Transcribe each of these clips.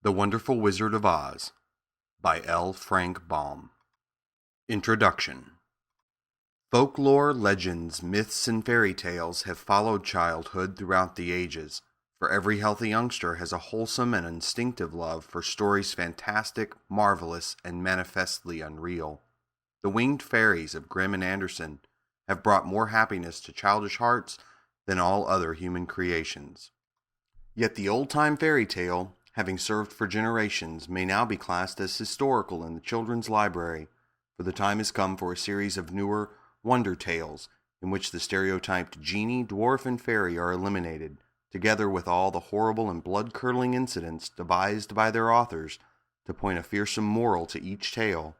The Wonderful Wizard of Oz by L. Frank Baum. Introduction. Folklore, legends, myths, and fairy tales have followed childhood throughout the ages, for every healthy youngster has a wholesome and instinctive love for stories fantastic, marvelous, and manifestly unreal. The winged fairies of Grimm and Andersen have brought more happiness to childish hearts than all other human creations. Yet the old-time fairy tale, having served for generations, may now be classed as historical in the children's library, for the time has come for a series of newer wonder tales in which the stereotyped genie, dwarf, and fairy are eliminated, together with all the horrible and blood-curdling incidents devised by their authors to point a fearsome moral to each tale.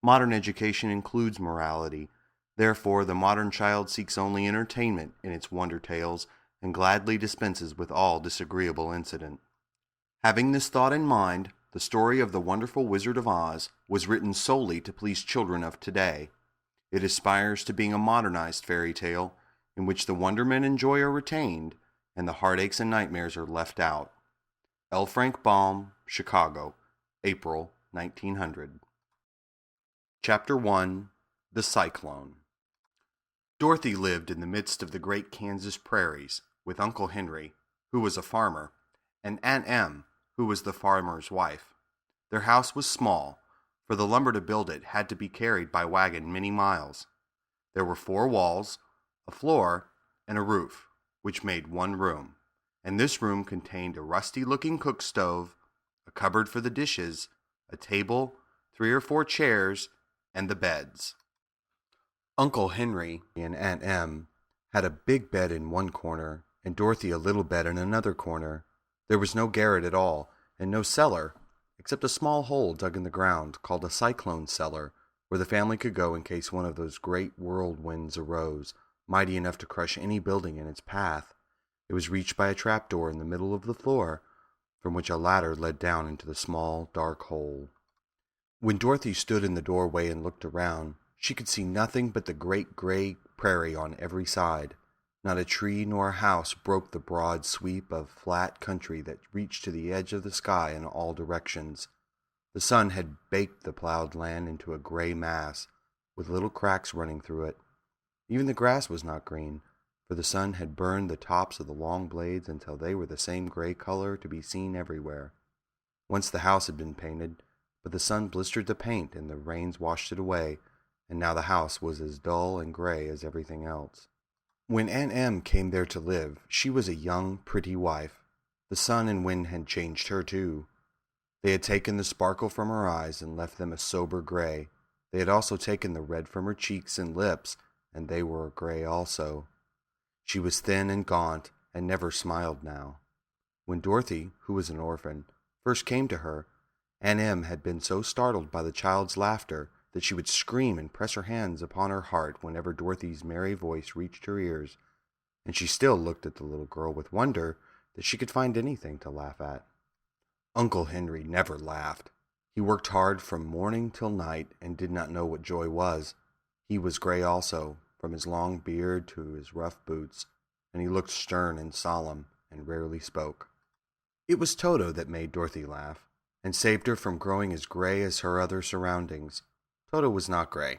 Modern education includes morality. Therefore, the modern child seeks only entertainment in its wonder tales and gladly dispenses with all disagreeable incident. Having this thought in mind, the story of the Wonderful Wizard of Oz was written solely to please children of today. It aspires to being a modernized fairy tale in which the wonderment and joy are retained and the heartaches and nightmares are left out. L. Frank Baum, Chicago, April 1900. Chapter 1. The Cyclone. Dorothy lived in the midst of the great Kansas prairies with Uncle Henry, who was a farmer, and Aunt Em, who was the farmer's wife. Their house was small, for the lumber to build it had to be carried by wagon many miles. There were 4 walls, a floor, and a roof, which made one room, and this room contained a rusty-looking cook stove, a cupboard for the dishes, a table, 3 or 4 chairs, and the beds. Uncle Henry and Aunt Em had a big bed in one corner, and Dorothy a little bed in another corner. There was no garret at all, and no cellar, except a small hole dug in the ground called a cyclone cellar, where the family could go in case one of those great whirlwinds arose, mighty enough to crush any building in its path. It was reached by a trapdoor in the middle of the floor, from which a ladder led down into the small, dark hole. When Dorothy stood in the doorway and looked around, she could see nothing but the great gray prairie on every side. Not a tree nor a house broke the broad sweep of flat country that reached to the edge of the sky in all directions. The sun had baked the plowed land into a gray mass, with little cracks running through it. Even the grass was not green, for the sun had burned the tops of the long blades until they were the same gray color to be seen everywhere. Once the house had been painted, but the sun blistered the paint and the rains washed it away, and now the house was as dull and gray as everything else. When Aunt Em came there to live, she was a young, pretty wife. The sun and wind had changed her, too. They had taken the sparkle from her eyes and left them a sober gray. They had also taken the red from her cheeks and lips, and they were gray also. She was thin and gaunt, and never smiled now. When Dorothy, who was an orphan, first came to her, Aunt Em had been so startled by the child's laughter that she would scream and press her hands upon her heart whenever Dorothy's merry voice reached her ears, and she still looked at the little girl with wonder that she could find anything to laugh at. Uncle Henry never laughed. He worked hard from morning till night and did not know what joy was. He was gray also, from his long beard to his rough boots, and he looked stern and solemn and rarely spoke. It was Toto that made Dorothy laugh, and saved her from growing as gray as her other surroundings. Toto was not gray.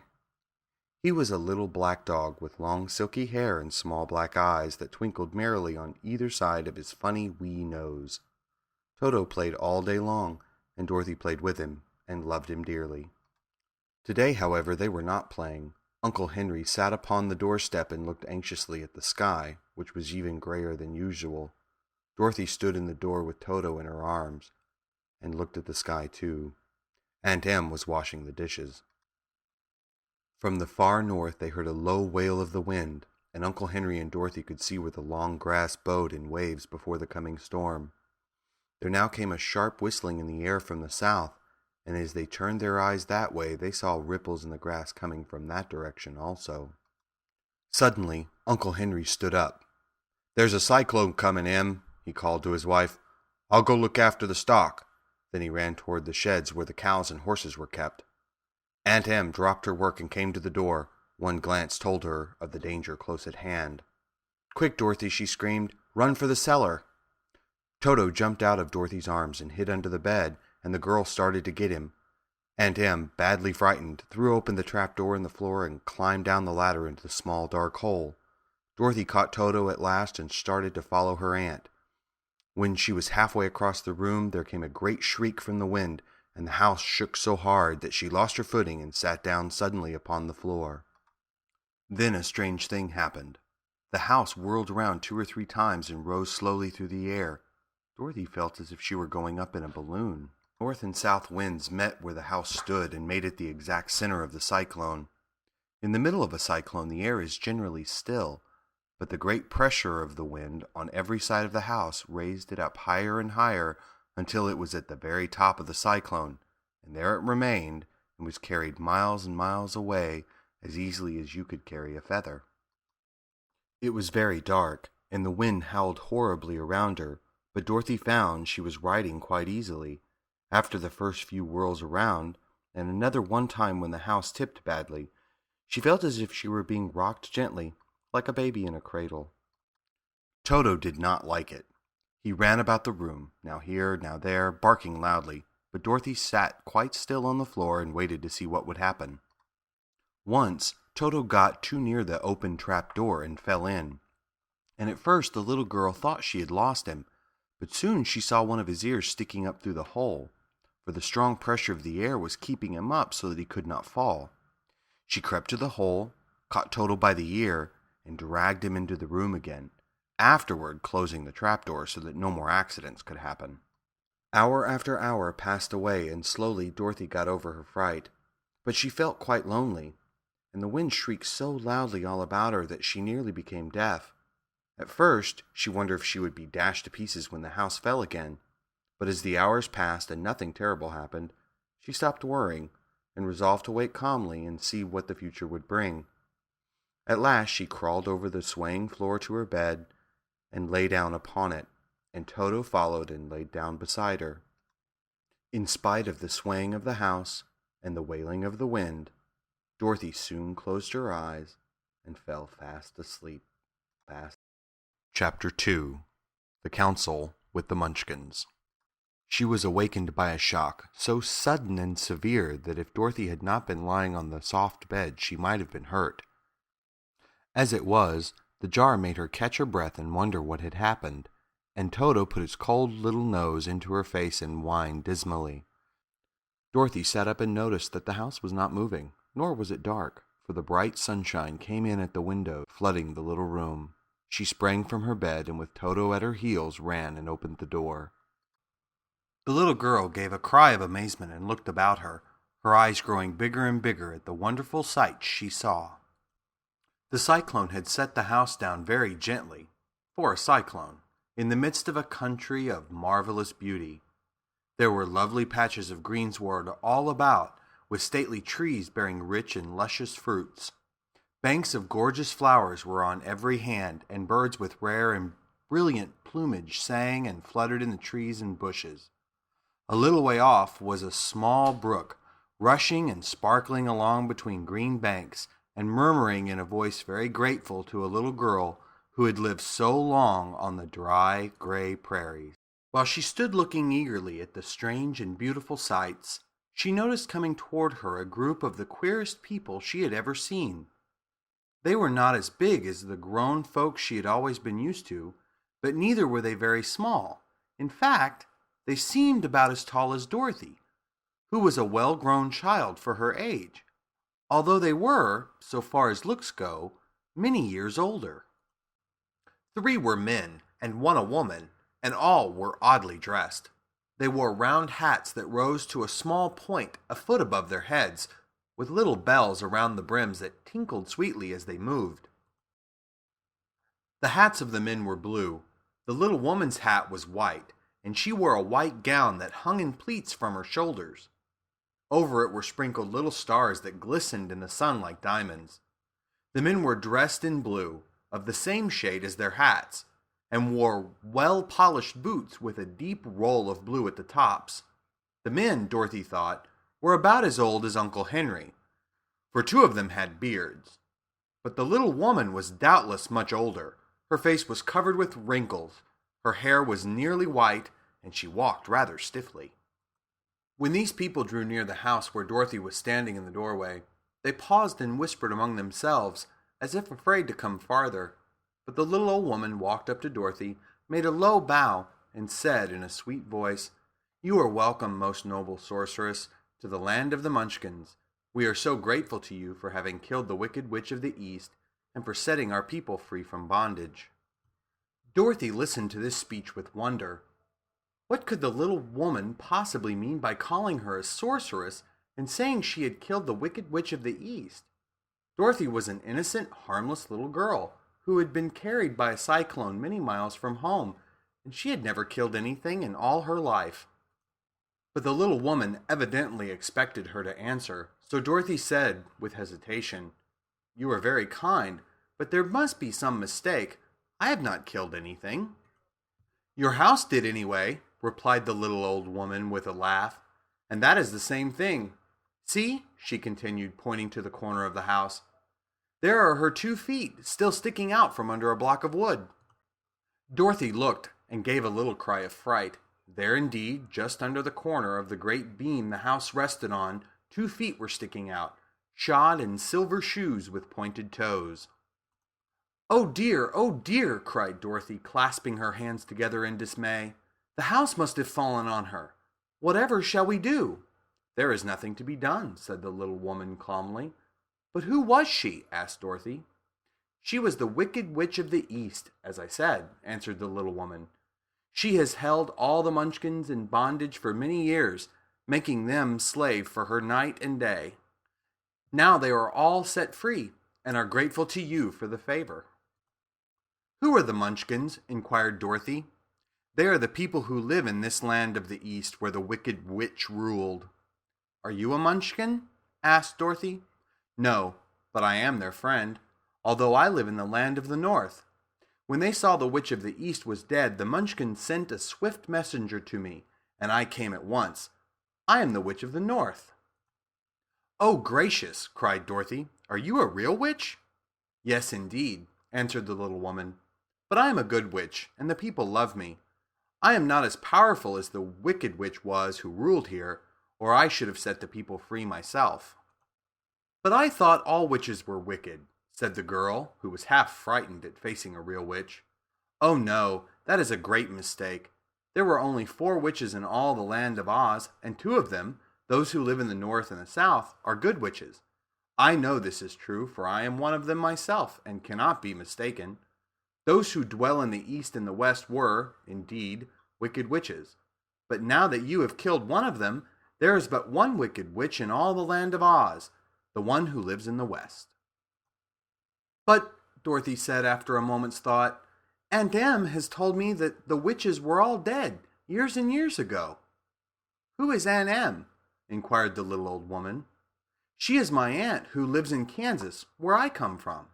He was a little black dog with long silky hair and small black eyes that twinkled merrily on either side of his funny wee nose. Toto played all day long, and Dorothy played with him and loved him dearly. Today, however, they were not playing. Uncle Henry sat upon the doorstep and looked anxiously at the sky, which was even grayer than usual. Dorothy stood in the door with Toto in her arms, and looked at the sky too. Aunt Em was washing the dishes. From the far north they heard a low wail of the wind, and Uncle Henry and Dorothy could see where the long grass bowed in waves before the coming storm. There now came a sharp whistling in the air from the south, and as they turned their eyes that way, they saw ripples in the grass coming from that direction also. Suddenly, Uncle Henry stood up. "There's a cyclone coming, Em," he called to his wife. "I'll go look after the stock." Then he ran toward the sheds where the cows and horses were kept. Aunt Em dropped her work and came to the door. One glance told her of the danger close at hand. "Quick, Dorothy," she screamed. "Run for the cellar." Toto jumped out of Dorothy's arms and hid under the bed, and the girl started to get him. Aunt Em, badly frightened, threw open the trapdoor in the floor and climbed down the ladder into the small dark hole. Dorothy caught Toto at last and started to follow her aunt. When she was halfway across the room, there came a great shriek from the wind, and the house shook so hard that she lost her footing and sat down suddenly upon the floor. Then a strange thing happened. The house whirled around 2 or 3 times and rose slowly through the air. Dorothy felt as if she were going up in a balloon. North and south winds met where the house stood and made it the exact center of the cyclone. In the middle of a cyclone, the air is generally still, but the great pressure of the wind on every side of the house raised it up higher and higher until it was at the very top of the cyclone, and there it remained and was carried miles and miles away as easily as you could carry a feather. It was very dark, and the wind howled horribly around her, but Dorothy found she was riding quite easily. After the first few whirls around, and another one time when the house tipped badly, she felt as if she were being rocked gently, like a baby in a cradle. Toto did not like it. He ran about the room, now here, now there, barking loudly, but Dorothy sat quite still on the floor and waited to see what would happen. Once, Toto got too near the open trap door and fell in, and at first the little girl thought she had lost him, but soon she saw one of his ears sticking up through the hole, for the strong pressure of the air was keeping him up so that he could not fall. She crept to the hole, caught Toto by the ear, and dragged him into the room again, afterward closing the trapdoor so that no more accidents could happen. Hour after hour passed away, and slowly Dorothy got over her fright, but she felt quite lonely, and the wind shrieked so loudly all about her that she nearly became deaf. At first, she wondered if she would be dashed to pieces when the house fell again, but as the hours passed and nothing terrible happened, she stopped worrying and resolved to wait calmly and see what the future would bring. At last she crawled over the swaying floor to her bed and lay down upon it, and Toto followed and laid down beside her. In spite of the swaying of the house and the wailing of the wind, Dorothy soon closed her eyes and fell fast asleep. Chapter 2. The Council with the Munchkins. She was awakened by a shock so sudden and severe that if Dorothy had not been lying on the soft bed, she might have been hurt. As it was, the jar made her catch her breath and wonder what had happened, and Toto put his cold little nose into her face and whined dismally. Dorothy sat up and noticed that the house was not moving, nor was it dark, for the bright sunshine came in at the window, flooding the little room. She sprang from her bed and with Toto at her heels ran and opened the door. The little girl gave a cry of amazement and looked about her, her eyes growing bigger and bigger at the wonderful sights she saw. The cyclone had set the house down very gently, for a cyclone, in the midst of a country of marvelous beauty. There were lovely patches of greensward all about, with stately trees bearing rich and luscious fruits. Banks of gorgeous flowers were on every hand, and birds with rare and brilliant plumage sang and fluttered in the trees and bushes. A little way off was a small brook, rushing and sparkling along between green banks, and murmuring in a voice very grateful to a little girl who had lived so long on the dry, gray prairies. While she stood looking eagerly at the strange and beautiful sights, she noticed coming toward her a group of the queerest people she had ever seen. They were not as big as the grown folks she had always been used to, but neither were they very small. In fact, they seemed about as tall as Dorothy, who was a well-grown child for her age, although they were, so far as looks go, many years older. 3 were men and 1 a woman, and all were oddly dressed. They wore round hats that rose to a small point a foot above their heads, with little bells around the brims that tinkled sweetly as they moved. The hats of the men were blue. The little woman's hat was white, and she wore a white gown that hung in pleats from her shoulders. Over it were sprinkled little stars that glistened in the sun like diamonds. The men were dressed in blue, of the same shade as their hats, and wore well-polished boots with a deep roll of blue at the tops. The men, Dorothy thought, were about as old as Uncle Henry, for 2 of them had beards. But the little woman was doubtless much older. Her face was covered with wrinkles, Her hair was nearly white, and she walked rather stiffly. When these people drew near the house where Dorothy was standing in the doorway, they paused and whispered among themselves, as if afraid to come farther. But the little old woman walked up to Dorothy, made a low bow, and said in a sweet voice, "You are welcome, most noble sorceress, to the land of the Munchkins. We are so grateful to you for having killed the Wicked Witch of the East and for setting our people free from bondage." Dorothy listened to this speech with wonder. What could the little woman possibly mean by calling her a sorceress and saying she had killed the Wicked Witch of the East? Dorothy was an innocent, harmless little girl who had been carried by a cyclone many miles from home, and she had never killed anything in all her life. But the little woman evidently expected her to answer, so Dorothy said with hesitation, "You are very kind, but there must be some mistake. I have not killed anything." "Your house did anyway," replied the little old woman with a laugh, "and that is the same thing. See," she continued, pointing to the corner of the house, "there are her 2 feet still sticking out from under a block of wood." Dorothy looked and gave a little cry of fright. There indeed, just under the corner of the great beam the house rested on, 2 feet were sticking out, shod in silver shoes with pointed toes. "Oh dear," cried Dorothy, clasping her hands together in dismay. "The house must have fallen on her. Whatever shall we do?" "There is nothing to be done," said the little woman calmly. "But who was she?" asked Dorothy. "She was the Wicked Witch of the East, as I said," answered the little woman. "She has held all the Munchkins in bondage for many years, making them slave for her night and day. Now they are all set free, and are grateful to you for the favor." "Who are the Munchkins?" inquired Dorothy. "They are the people who live in this land of the East where the Wicked Witch ruled." "Are you a Munchkin?" asked Dorothy. "No, but I am their friend, although I live in the land of the North. When they saw the Witch of the East was dead, the Munchkins sent a swift messenger to me, and I came at once. I am the Witch of the North." "Oh, gracious!" cried Dorothy. "Are you a real witch?" "Yes, indeed," answered the little woman. "But I am a good witch, and the people love me. I am not as powerful as the Wicked Witch was who ruled here, or I should have set the people free myself." "But I thought all witches were wicked," said the girl, who was half frightened at facing a real witch. "Oh no, that is a great mistake. There were only 4 witches in all the land of Oz, and 2 of them, those who live in the North and the South, are good witches. I know this is true, for I am one of them myself, and cannot be mistaken. Those who dwell in the East and the West were, indeed, wicked witches. But now that you have killed one of them, there is but one wicked witch in all the land of Oz, the one who lives in the West." "But," Dorothy said after a moment's thought, "Aunt Em has told me that the witches were all dead years and years ago." "Who is Aunt Em?" inquired the little old woman. "She is my aunt who lives in Kansas, where I come from."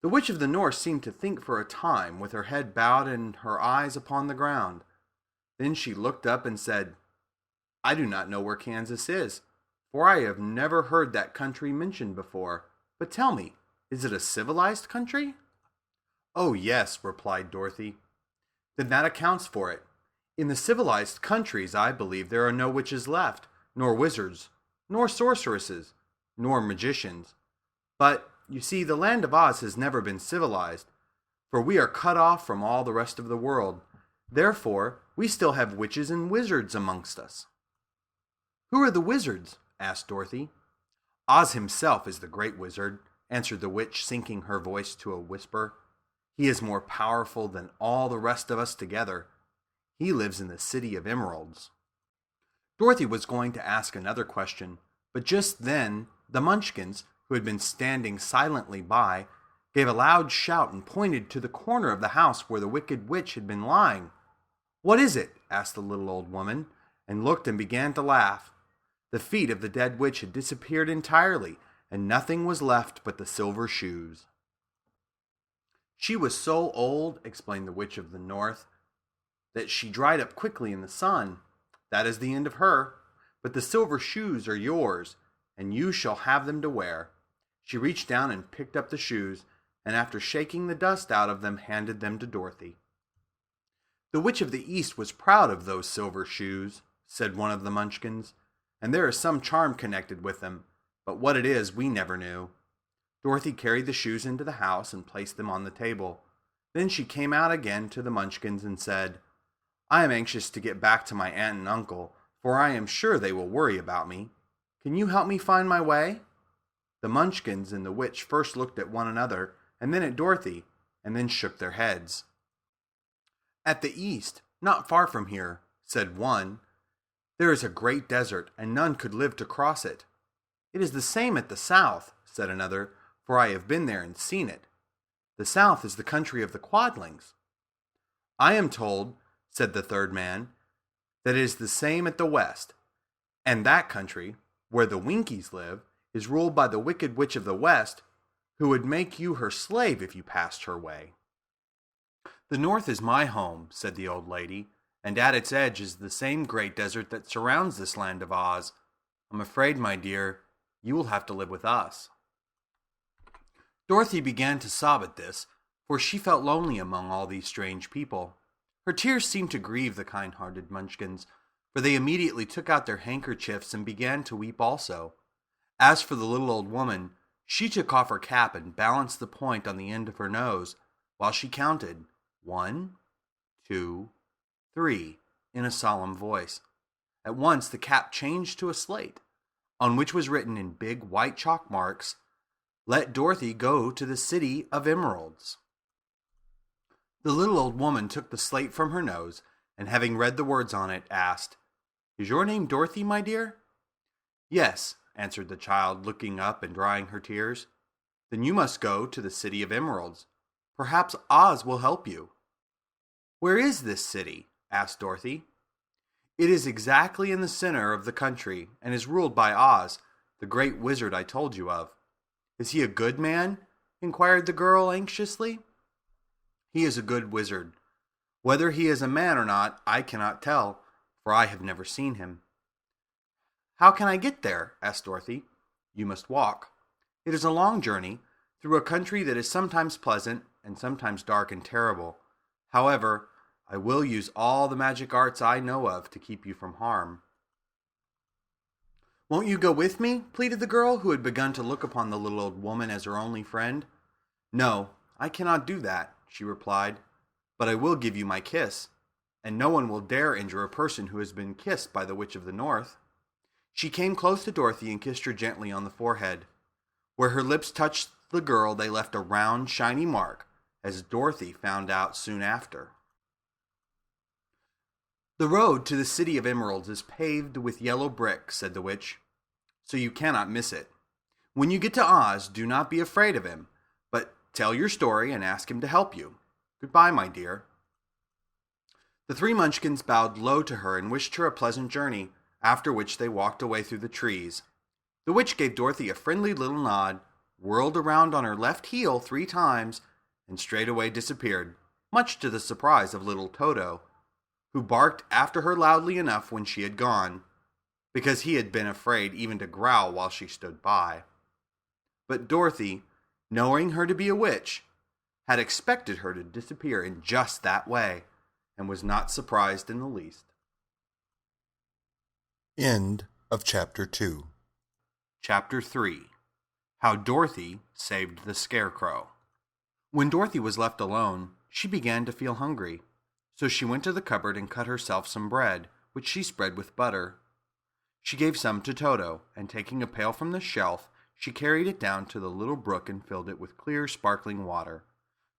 The Witch of the North seemed to think for a time, with her head bowed and her eyes upon the ground. Then she looked up and said, "I do not know where Kansas is, for I have never heard that country mentioned before. But tell me, is it a civilized country?" "Oh, yes," replied Dorothy. "Then that accounts for it. In the civilized countries, I believe there are no witches left, nor wizards, nor sorceresses, nor magicians. But, you see, the land of Oz has never been civilized, for we are cut off from all the rest of the world. Therefore, we still have witches and wizards amongst us." "Who are the wizards?" asked Dorothy. "Oz himself is the great wizard," answered the witch, sinking her voice to a whisper. "He is more powerful than all the rest of us together. He lives in the City of Emeralds." Dorothy was going to ask another question, but just then the Munchkins, who had been standing silently by, gave a loud shout and pointed to the corner of the house where the Wicked Witch had been lying. "What is it?" asked the little old woman, and looked and began to laugh. The feet of the dead witch had disappeared entirely, and nothing was left but the silver shoes. "She was so old," explained the Witch of the North, "that she dried up quickly in the sun. That is the end of her. But the silver shoes are yours, and you shall have them to wear." She reached down and picked up the shoes, and after shaking the dust out of them, handed them to Dorothy. "The Witch of the East was proud of those silver shoes," said one of the Munchkins, "and there is some charm connected with them, but what it is we never knew." Dorothy carried the shoes into the house and placed them on the table. Then she came out again to the Munchkins and said, "I am anxious to get back to my aunt and uncle, for I am sure they will worry about me. Can you help me find my way?" The Munchkins and the witch first looked at one another, and then at Dorothy, and then shook their heads. "At the east, not far from here," said one, "there is a great desert, and none could live to cross it." "It is the same at the south," said another, "for I have been there and seen it. The south is the country of the Quadlings." "I am told," said the third man, "that it is the same at the west, and that country, where the Winkies live, is ruled by the wicked witch of the west, who would make you her slave if you passed her way." "The north is my home," said the old lady, "and at its edge is the same great desert that surrounds this land of Oz. I'm afraid, my dear, you will have to live with us." Dorothy began to sob at this, for she felt lonely among all these strange people. Her tears seemed to grieve the kind-hearted Munchkins, for they immediately took out their handkerchiefs and began to weep also. As for the little old woman, she took off her cap and balanced the point on the end of her nose, while she counted 1, 2, 3 in a solemn voice. At once the cap changed to a slate, on which was written in big white chalk marks, "Let Dorothy go to the City of Emeralds." The little old woman took the slate from her nose, and having read the words on it, asked, "Is your name Dorothy, my dear?" "Yes," answered the child, looking up and drying her tears. "Then you must go to the City of Emeralds. Perhaps Oz will help you." "Where is this city?" asked Dorothy. "It is exactly in the center of the country, and is ruled by Oz, the great wizard I told you of." "Is he a good man?" inquired the girl anxiously. "He is a good wizard. Whether he is a man or not, I cannot tell, for I have never seen him." "How can I get there?" asked Dorothy. "You must walk. It is a long journey, through a country that is sometimes pleasant and sometimes dark and terrible. However, I will use all the magic arts I know of to keep you from harm." "Won't you go with me?" pleaded the girl, who had begun to look upon the little old woman as her only friend. "No, I cannot do that," she replied, "but I will give you my kiss, and no one will dare injure a person who has been kissed by the Witch of the North." She came close to Dorothy and kissed her gently on the forehead. Where her lips touched the girl, they left a round, shiny mark, as Dorothy found out soon after. "The road to the City of Emeralds is paved with yellow brick," said the witch, "so you cannot miss it. When you get to Oz, do not be afraid of him, but tell your story and ask him to help you. Goodbye, my dear." The three Munchkins bowed low to her and wished her a pleasant journey, after which they walked away through the trees. The witch gave Dorothy a friendly little nod, whirled around on her left heel 3 times, and straightway disappeared, much to the surprise of little Toto, who barked after her loudly enough when she had gone, because he had been afraid even to growl while she stood by. But Dorothy, knowing her to be a witch, had expected her to disappear in just that way, and was not surprised in the least. End of Chapter 2. Chapter 3. How Dorothy Saved the Scarecrow. When Dorothy was left alone, she began to feel hungry, so she went to the cupboard and cut herself some bread, which she spread with butter. She gave some to Toto, and taking a pail from the shelf, she carried it down to the little brook and filled it with clear, sparkling water.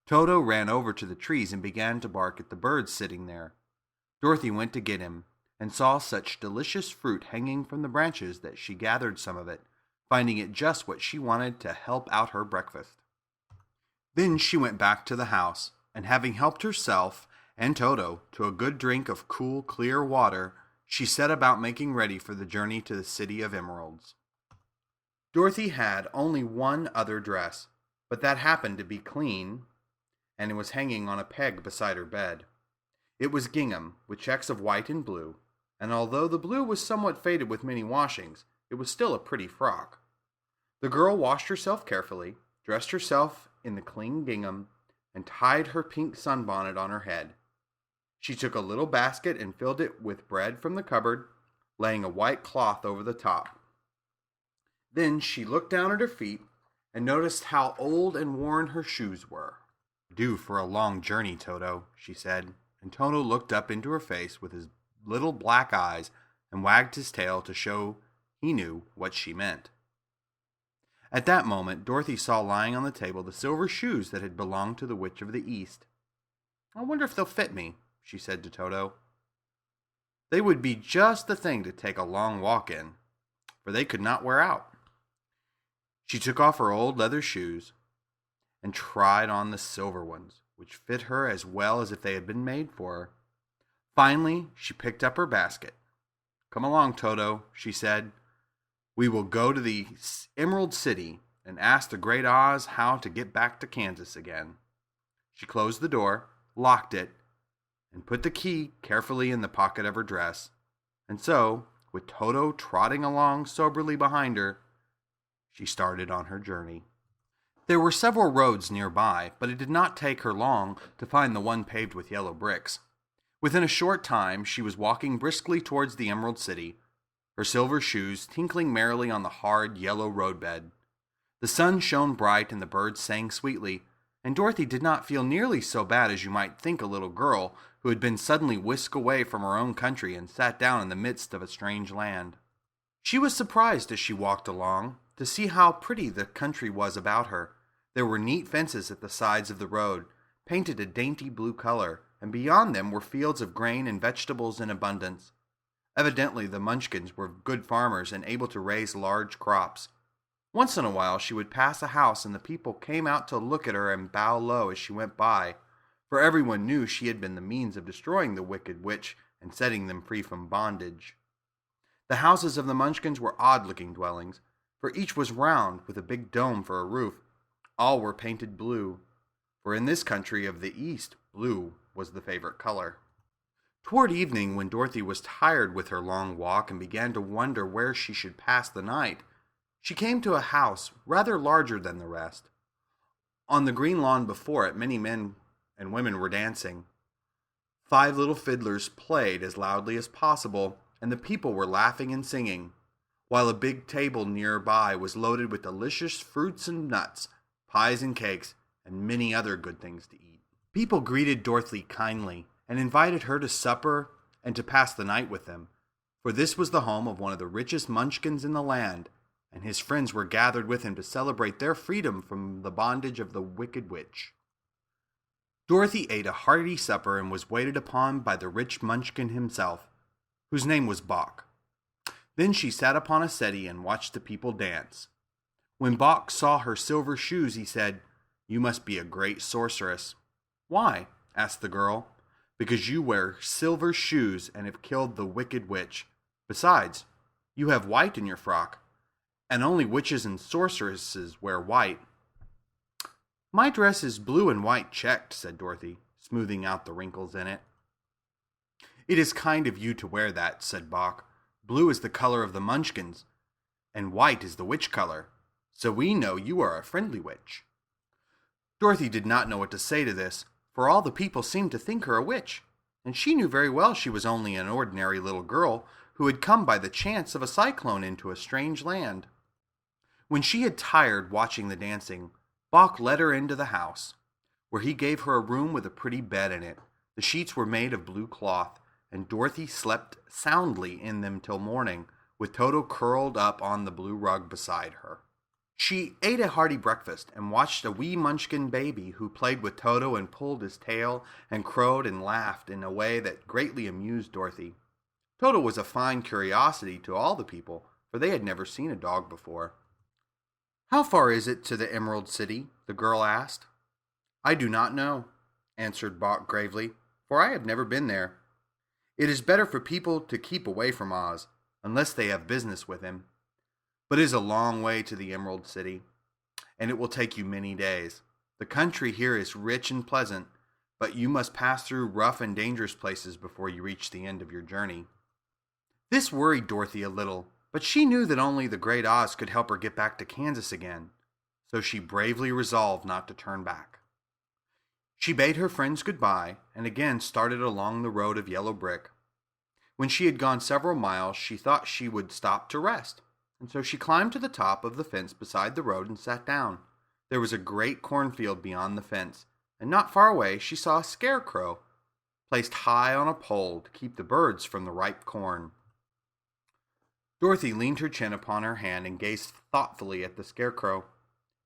Toto ran over to the trees and began to bark at the birds sitting there. Dorothy went to get him, and saw such delicious fruit hanging from the branches that she gathered some of it, finding it just what she wanted to help out her breakfast. Then she went back to the house, and having helped herself and Toto to a good drink of cool, clear water, she set about making ready for the journey to the City of Emeralds. Dorothy had only one other dress, but that happened to be clean, and it was hanging on a peg beside her bed. It was gingham, with checks of white and blue, and although the blue was somewhat faded with many washings, it was still a pretty frock. The girl washed herself carefully, dressed herself in the clean gingham, and tied her pink sunbonnet on her head. She took a little basket and filled it with bread from the cupboard, laying a white cloth over the top. Then she looked down at her feet and noticed how old and worn her shoes were. "Due for a long journey, Toto," she said, and Toto looked up into her face with his little black eyes and wagged his tail to show he knew what she meant. At that moment, Dorothy saw lying on the table the silver shoes that had belonged to the Witch of the East. "I wonder if they'll fit me," she said to Toto. They would be just the thing to take a long walk in, for they could not wear out. She took off her old leather shoes and tried on the silver ones, which fit her as well as if they had been made for her. Finally, she picked up her basket. "Come along, Toto," she said. "We will go to the Emerald City and ask the Great Oz how to get back to Kansas again." She closed the door, locked it, and put the key carefully in the pocket of her dress. And so, with Toto trotting along soberly behind her, she started on her journey. There were several roads nearby, but it did not take her long to find the one paved with yellow bricks. Within a short time, she was walking briskly towards the Emerald City, her silver shoes tinkling merrily on the hard, yellow roadbed. The sun shone bright and the birds sang sweetly, and Dorothy did not feel nearly so bad as you might think a little girl who had been suddenly whisked away from her own country and sat down in the midst of a strange land. She was surprised as she walked along to see how pretty the country was about her. There were neat fences at the sides of the road, painted a dainty blue color, and beyond them were fields of grain and vegetables in abundance. Evidently the Munchkins were good farmers and able to raise large crops. Once in a while she would pass a house and the people came out to look at her and bow low as she went by, for everyone knew she had been the means of destroying the wicked witch and setting them free from bondage. The houses of the Munchkins were odd-looking dwellings, for each was round with a big dome for a roof. All were painted blue, for in this country of the East, blue was the favorite color. Toward evening, when Dorothy was tired with her long walk and began to wonder where she should pass the night, she came to a house rather larger than the rest. On the green lawn before it, many men and women were dancing. 5 little fiddlers played as loudly as possible, and the people were laughing and singing, while a big table nearby was loaded with delicious fruits and nuts, pies and cakes, and many other good things to eat. People greeted Dorothy kindly and invited her to supper and to pass the night with them, for this was the home of one of the richest Munchkins in the land, and his friends were gathered with him to celebrate their freedom from the bondage of the wicked witch. Dorothy ate a hearty supper and was waited upon by the rich Munchkin himself, whose name was Bok. Then she sat upon a settee and watched the people dance. When Bok saw her silver shoes, he said, "You must be a great sorceress." "Why?" asked the girl. "Because you wear silver shoes and have killed the wicked witch. Besides, you have white in your frock, and only witches and sorceresses wear white." "My dress is blue and white checked," said Dorothy, smoothing out the wrinkles in it. "It is kind of you to wear that," said Bok. "Blue is the color of the Munchkins, and white is the witch color, so we know you are a friendly witch." Dorothy did not know what to say to this, for all the people seemed to think her a witch, and she knew very well she was only an ordinary little girl who had come by the chance of a cyclone into a strange land. When she had tired watching the dancing, Bok led her into the house, where he gave her a room with a pretty bed in it. The sheets were made of blue cloth, and Dorothy slept soundly in them till morning, with Toto curled up on the blue rug beside her. She ate a hearty breakfast and watched a wee Munchkin baby who played with Toto and pulled his tail and crowed and laughed in a way that greatly amused Dorothy. Toto was a fine curiosity to all the people, for they had never seen a dog before. "How far is it to the Emerald City?" the girl asked. "I do not know," answered Bok gravely, "for I have never been there. It is better for people to keep away from Oz, unless they have business with him. But it is a long way to the Emerald City, and it will take you many days. The country here is rich and pleasant, but you must pass through rough and dangerous places before you reach the end of your journey." This worried Dorothy a little, but she knew that only the Great Oz could help her get back to Kansas again, so she bravely resolved not to turn back. She bade her friends goodbye and again started along the road of yellow brick. When she had gone several miles, she thought she would stop to rest, and so she climbed to the top of the fence beside the road and sat down. There was a great cornfield beyond the fence, and not far away she saw a scarecrow placed high on a pole to keep the birds from the ripe corn. Dorothy leaned her chin upon her hand and gazed thoughtfully at the scarecrow.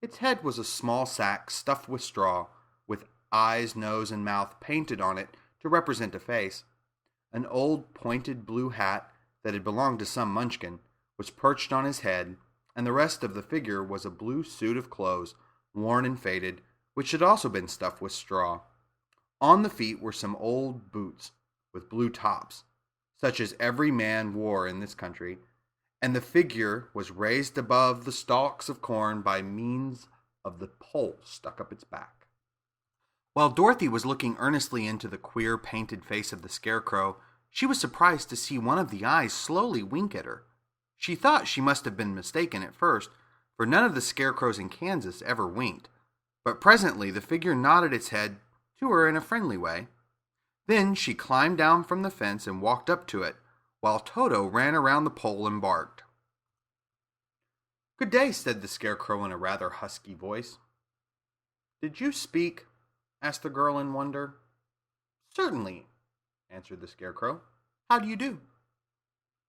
Its head was a small sack stuffed with straw, with eyes, nose, and mouth painted on it to represent a face. An old pointed blue hat that had belonged to some munchkin was perched on his head, and the rest of the figure was a blue suit of clothes, worn and faded, which had also been stuffed with straw. On the feet were some old boots with blue tops, such as every man wore in this country, and the figure was raised above the stalks of corn by means of the pole stuck up its back. While Dorothy was looking earnestly into the queer painted face of the scarecrow, she was surprised to see one of the eyes slowly wink at her. She thought she must have been mistaken at first, for none of the scarecrows in Kansas ever winked, but presently the figure nodded its head to her in a friendly way. Then she climbed down from the fence and walked up to it, while Toto ran around the pole and barked. "Good day," said the scarecrow in a rather husky voice. "Did you speak?" asked the girl in wonder. "Certainly," answered the scarecrow. "How do you do?"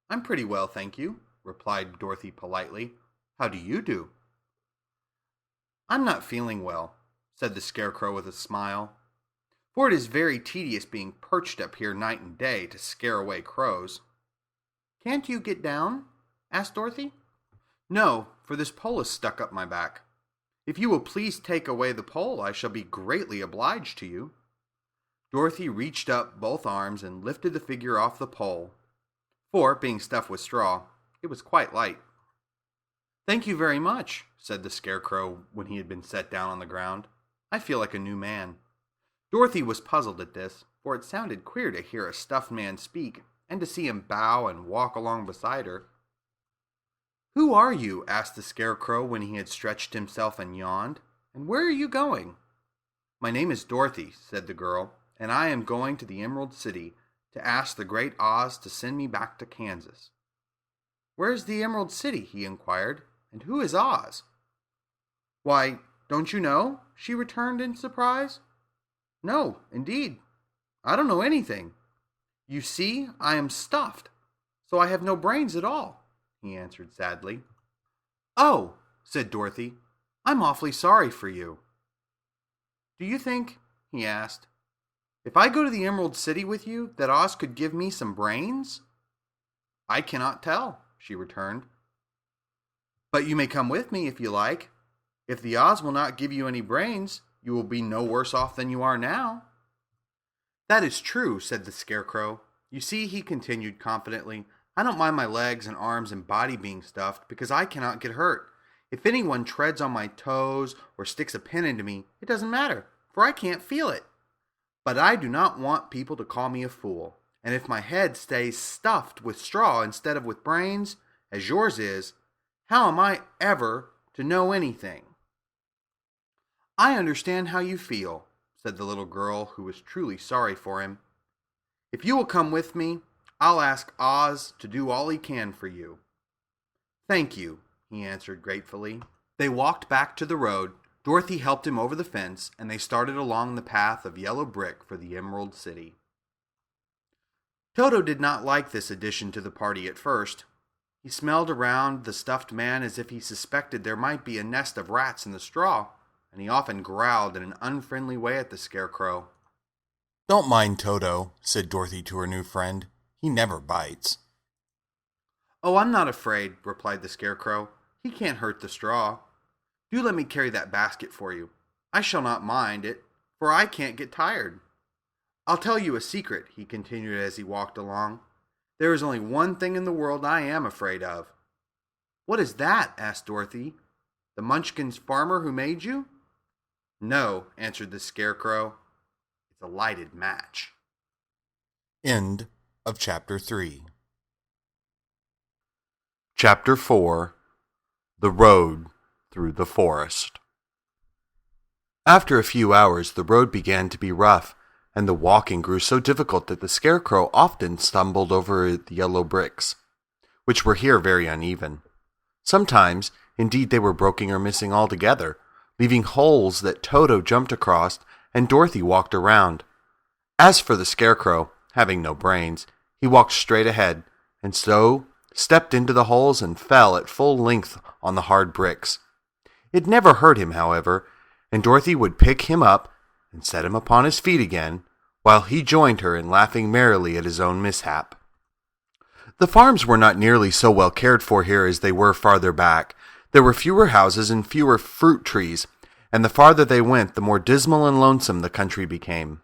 "I'm pretty well, thank you," replied Dorothy politely. "How do you do?" "I'm not feeling well," said the scarecrow with a smile, "for it is very tedious being perched up here night and day to scare away crows." "Can't you get down?" asked Dorothy. "No, for this pole is stuck up my back. If you will please take away the pole, I shall be greatly obliged to you." Dorothy reached up both arms and lifted the figure off the pole, for, being stuffed with straw, it was quite light. "Thank you very much," said the scarecrow when he had been set down on the ground. "I feel like a new man." Dorothy was puzzled at this, for it sounded queer to hear a stuffed man speak, and to see him bow and walk along beside her. "Who are you?" asked the scarecrow when he had stretched himself and yawned. "And where are you going?" "My name is Dorothy," said the girl, "and I am going to the Emerald City to ask the great Oz to send me back to Kansas." "Where is the Emerald City?" he inquired, "and who is Oz?" "Why, don't you know?" she returned in surprise. "No, indeed, I don't know anything. You see, I am stuffed, so I have no brains at all," he answered sadly. "Oh," said Dorothy, "I'm awfully sorry for you." "Do you think," he asked, "if I go to the Emerald City with you, that Oz could give me some brains?" "I cannot tell," she returned. "But you may come with me if you like. If the Oz will not give you any brains, you will be no worse off than you are now." "That is true," said the scarecrow. "You see," he continued confidently, "I don't mind my legs and arms and body being stuffed because I cannot get hurt. If anyone treads on my toes or sticks a pin into me, it doesn't matter, for I can't feel it. But I do not want people to call me a fool, and if my head stays stuffed with straw instead of with brains, as yours is, how am I ever to know anything?" "I understand how you feel," said the little girl, who was truly sorry for him. "If you will come with me, I'll ask Oz to do all he can for you." "Thank you," he answered gratefully. They walked back to the road. Dorothy helped him over the fence, and they started along the path of yellow brick for the Emerald City. Toto did not like this addition to the party at first. He smelled around the stuffed man as if he suspected there might be a nest of rats in the straw, and he often growled in an unfriendly way at the scarecrow. "Don't mind Toto," said Dorothy to her new friend. "He never bites." "Oh, I'm not afraid," replied the scarecrow. "He can't hurt the straw. Do let me carry that basket for you. I shall not mind it, for I can't get tired. I'll tell you a secret," he continued as he walked along. "There is only one thing in the world I am afraid of." "What is that?" asked Dorothy. "The Munchkin's farmer who made you?" "No," answered the scarecrow. "It's a lighted match." End of chapter 3. Chapter 4. The Road Through the Forest. After a few hours, the road began to be rough, and the walking grew so difficult that the Scarecrow often stumbled over the yellow bricks, which were here very uneven. Sometimes, indeed, they were broken or missing altogether, leaving holes that Toto jumped across and Dorothy walked around. As for the Scarecrow, having no brains, he walked straight ahead, and so stepped into the holes and fell at full length on the hard bricks. It never hurt him, however, and Dorothy would pick him up and set him upon his feet again, while he joined her in laughing merrily at his own mishap. The farms were not nearly so well cared for here as they were farther back. There were fewer houses and fewer fruit trees, and the farther they went, the more dismal and lonesome the country became.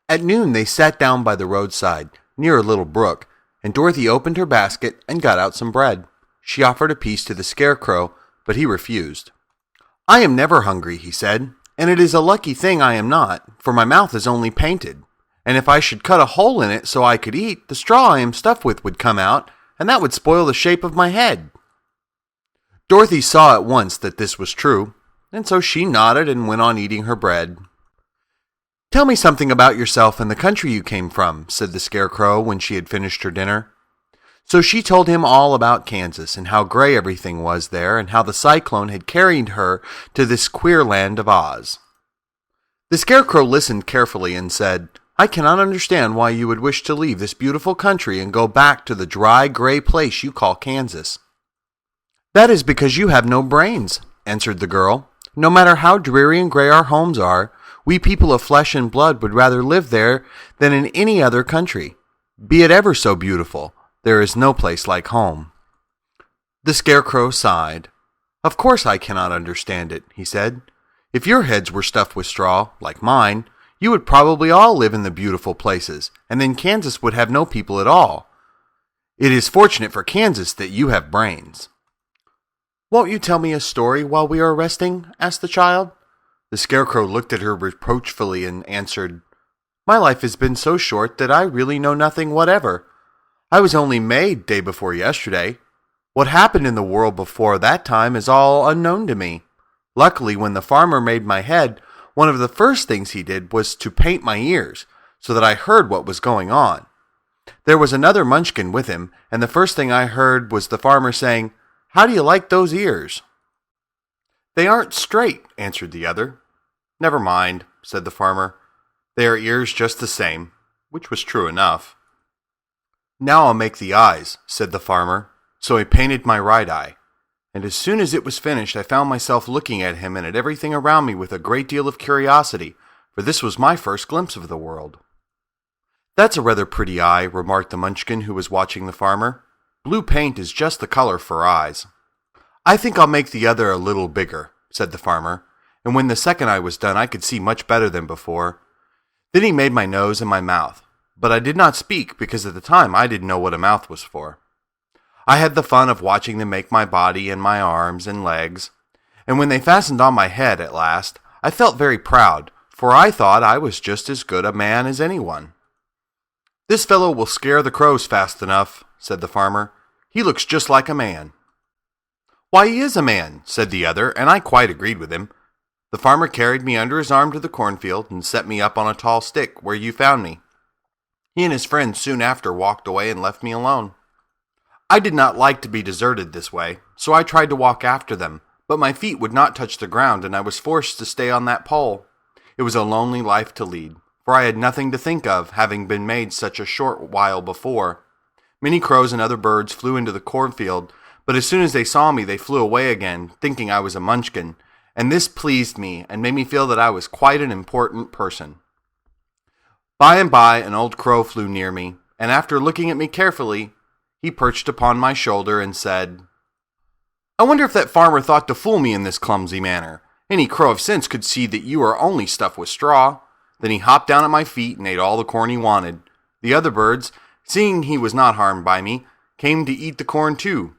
At noon they sat down by the roadside, near a little brook, and Dorothy opened her basket and got out some bread. She offered a piece to the Scarecrow, but he refused. "I am never hungry," he said, "and it is a lucky thing I am not, for my mouth is only painted, and if I should cut a hole in it so I could eat, the straw I am stuffed with would come out, and that would spoil the shape of my head." Dorothy saw at once that this was true, and so she nodded and went on eating her bread. "Tell me something about yourself and the country you came from," said the Scarecrow when she had finished her dinner. So she told him all about Kansas, and how gray everything was there, and how the cyclone had carried her to this queer land of Oz. The Scarecrow listened carefully and said, "I cannot understand why you would wish to leave this beautiful country and go back to the dry, gray place you call Kansas." "That is because you have no brains," answered the girl. "No matter how dreary and gray our homes are, we people of flesh and blood would rather live there than in any other country. Be it ever so beautiful, there is no place like home." The Scarecrow sighed. "Of course I cannot understand it," he said. "If your heads were stuffed with straw, like mine, you would probably all live in the beautiful places, and then Kansas would have no people at all. It is fortunate for Kansas that you have brains." "Won't you tell me a story while we are resting?" asked the child. The Scarecrow looked at her reproachfully and answered, "My life has been so short that I really know nothing whatever. I was only made day before yesterday. What happened in the world before that time is all unknown to me. Luckily, when the farmer made my head, one of the first things he did was to paint my ears, so that I heard what was going on. There was another Munchkin with him, and the first thing I heard was the farmer saying, 'How do you like those ears?' 'They aren't straight,' answered the other. 'Never mind,' said the farmer. 'They are ears just the same,' which was true enough. 'Now I'll make the eyes,' said the farmer. So he painted my right eye, and as soon as it was finished I found myself looking at him and at everything around me with a great deal of curiosity, for this was my first glimpse of the world." "That's a rather pretty eye," remarked the Munchkin who was watching the farmer. "Blue paint is just the color for eyes." "I think I'll make the other a little bigger," said the farmer, and when the second eye was done I could see much better than before. Then he made my nose and my mouth, but I did not speak because at the time I didn't know what a mouth was for. I had the fun of watching them make my body and my arms and legs, and when they fastened on my head at last, I felt very proud, for I thought I was just as good a man as anyone. "This fellow will scare the crows fast enough," said the farmer. "He looks just like a man." "Why, he is a man," said the other, and I quite agreed with him. The farmer carried me under his arm to the cornfield and set me up on a tall stick where you found me. He and his friends soon after walked away and left me alone. I did not like to be deserted this way, so I tried to walk after them, but my feet would not touch the ground and I was forced to stay on that pole. It was a lonely life to lead, for I had nothing to think of, having been made such a short while before. Many crows and other birds flew into the cornfield, but as soon as they saw me they flew away again, thinking I was a Munchkin, and this pleased me and made me feel that I was quite an important person. By and by an old crow flew near me, and after looking at me carefully, he perched upon my shoulder and said, "I wonder if that farmer thought to fool me in this clumsy manner. Any crow of sense could see that you are only stuffed with straw." Then he hopped down at my feet and ate all the corn he wanted. The other birds, seeing he was not harmed by me, came to eat the corn too.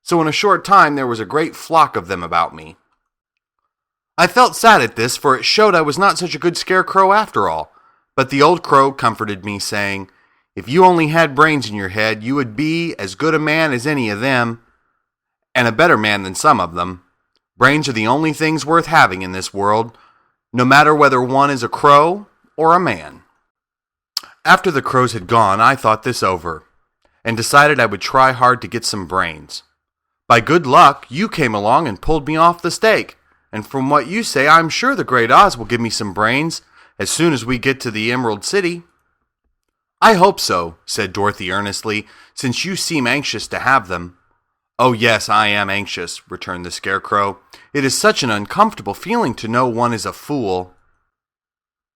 So in a short time there was a great flock of them about me. I felt sad at this, for it showed I was not such a good scarecrow after all. But the old crow comforted me, saying, "If you only had brains in your head, you would be as good a man as any of them, and a better man than some of them. Brains are the only things worth having in this world. no matter whether one is a crow or a man. After the crows had gone, I thought this over, and decided I would try hard to get some brains. By good luck, you came along and pulled me off the stake, and from what you say, I'm sure the Great Oz will give me some brains as soon as we get to the Emerald City. I hope so, said Dorothy earnestly, since you seem anxious to have them. Oh yes, I am anxious, returned the Scarecrow. It is such an uncomfortable feeling to know one is a fool.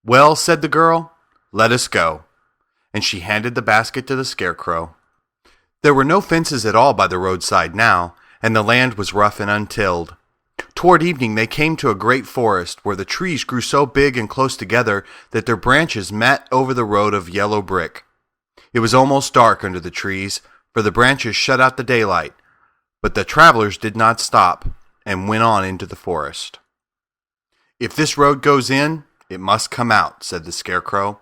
Well, said the girl, let us go. And she handed the basket to the Scarecrow. There were no fences at all by the roadside now, and the land was rough and untilled. Toward evening they came to a great forest, where the trees grew so big and close together that their branches met over the road of yellow brick. It was almost dark under the trees, for the branches shut out the daylight, but the travelers did not stop, and went on into the forest. If this road goes in, it must come out, said the Scarecrow,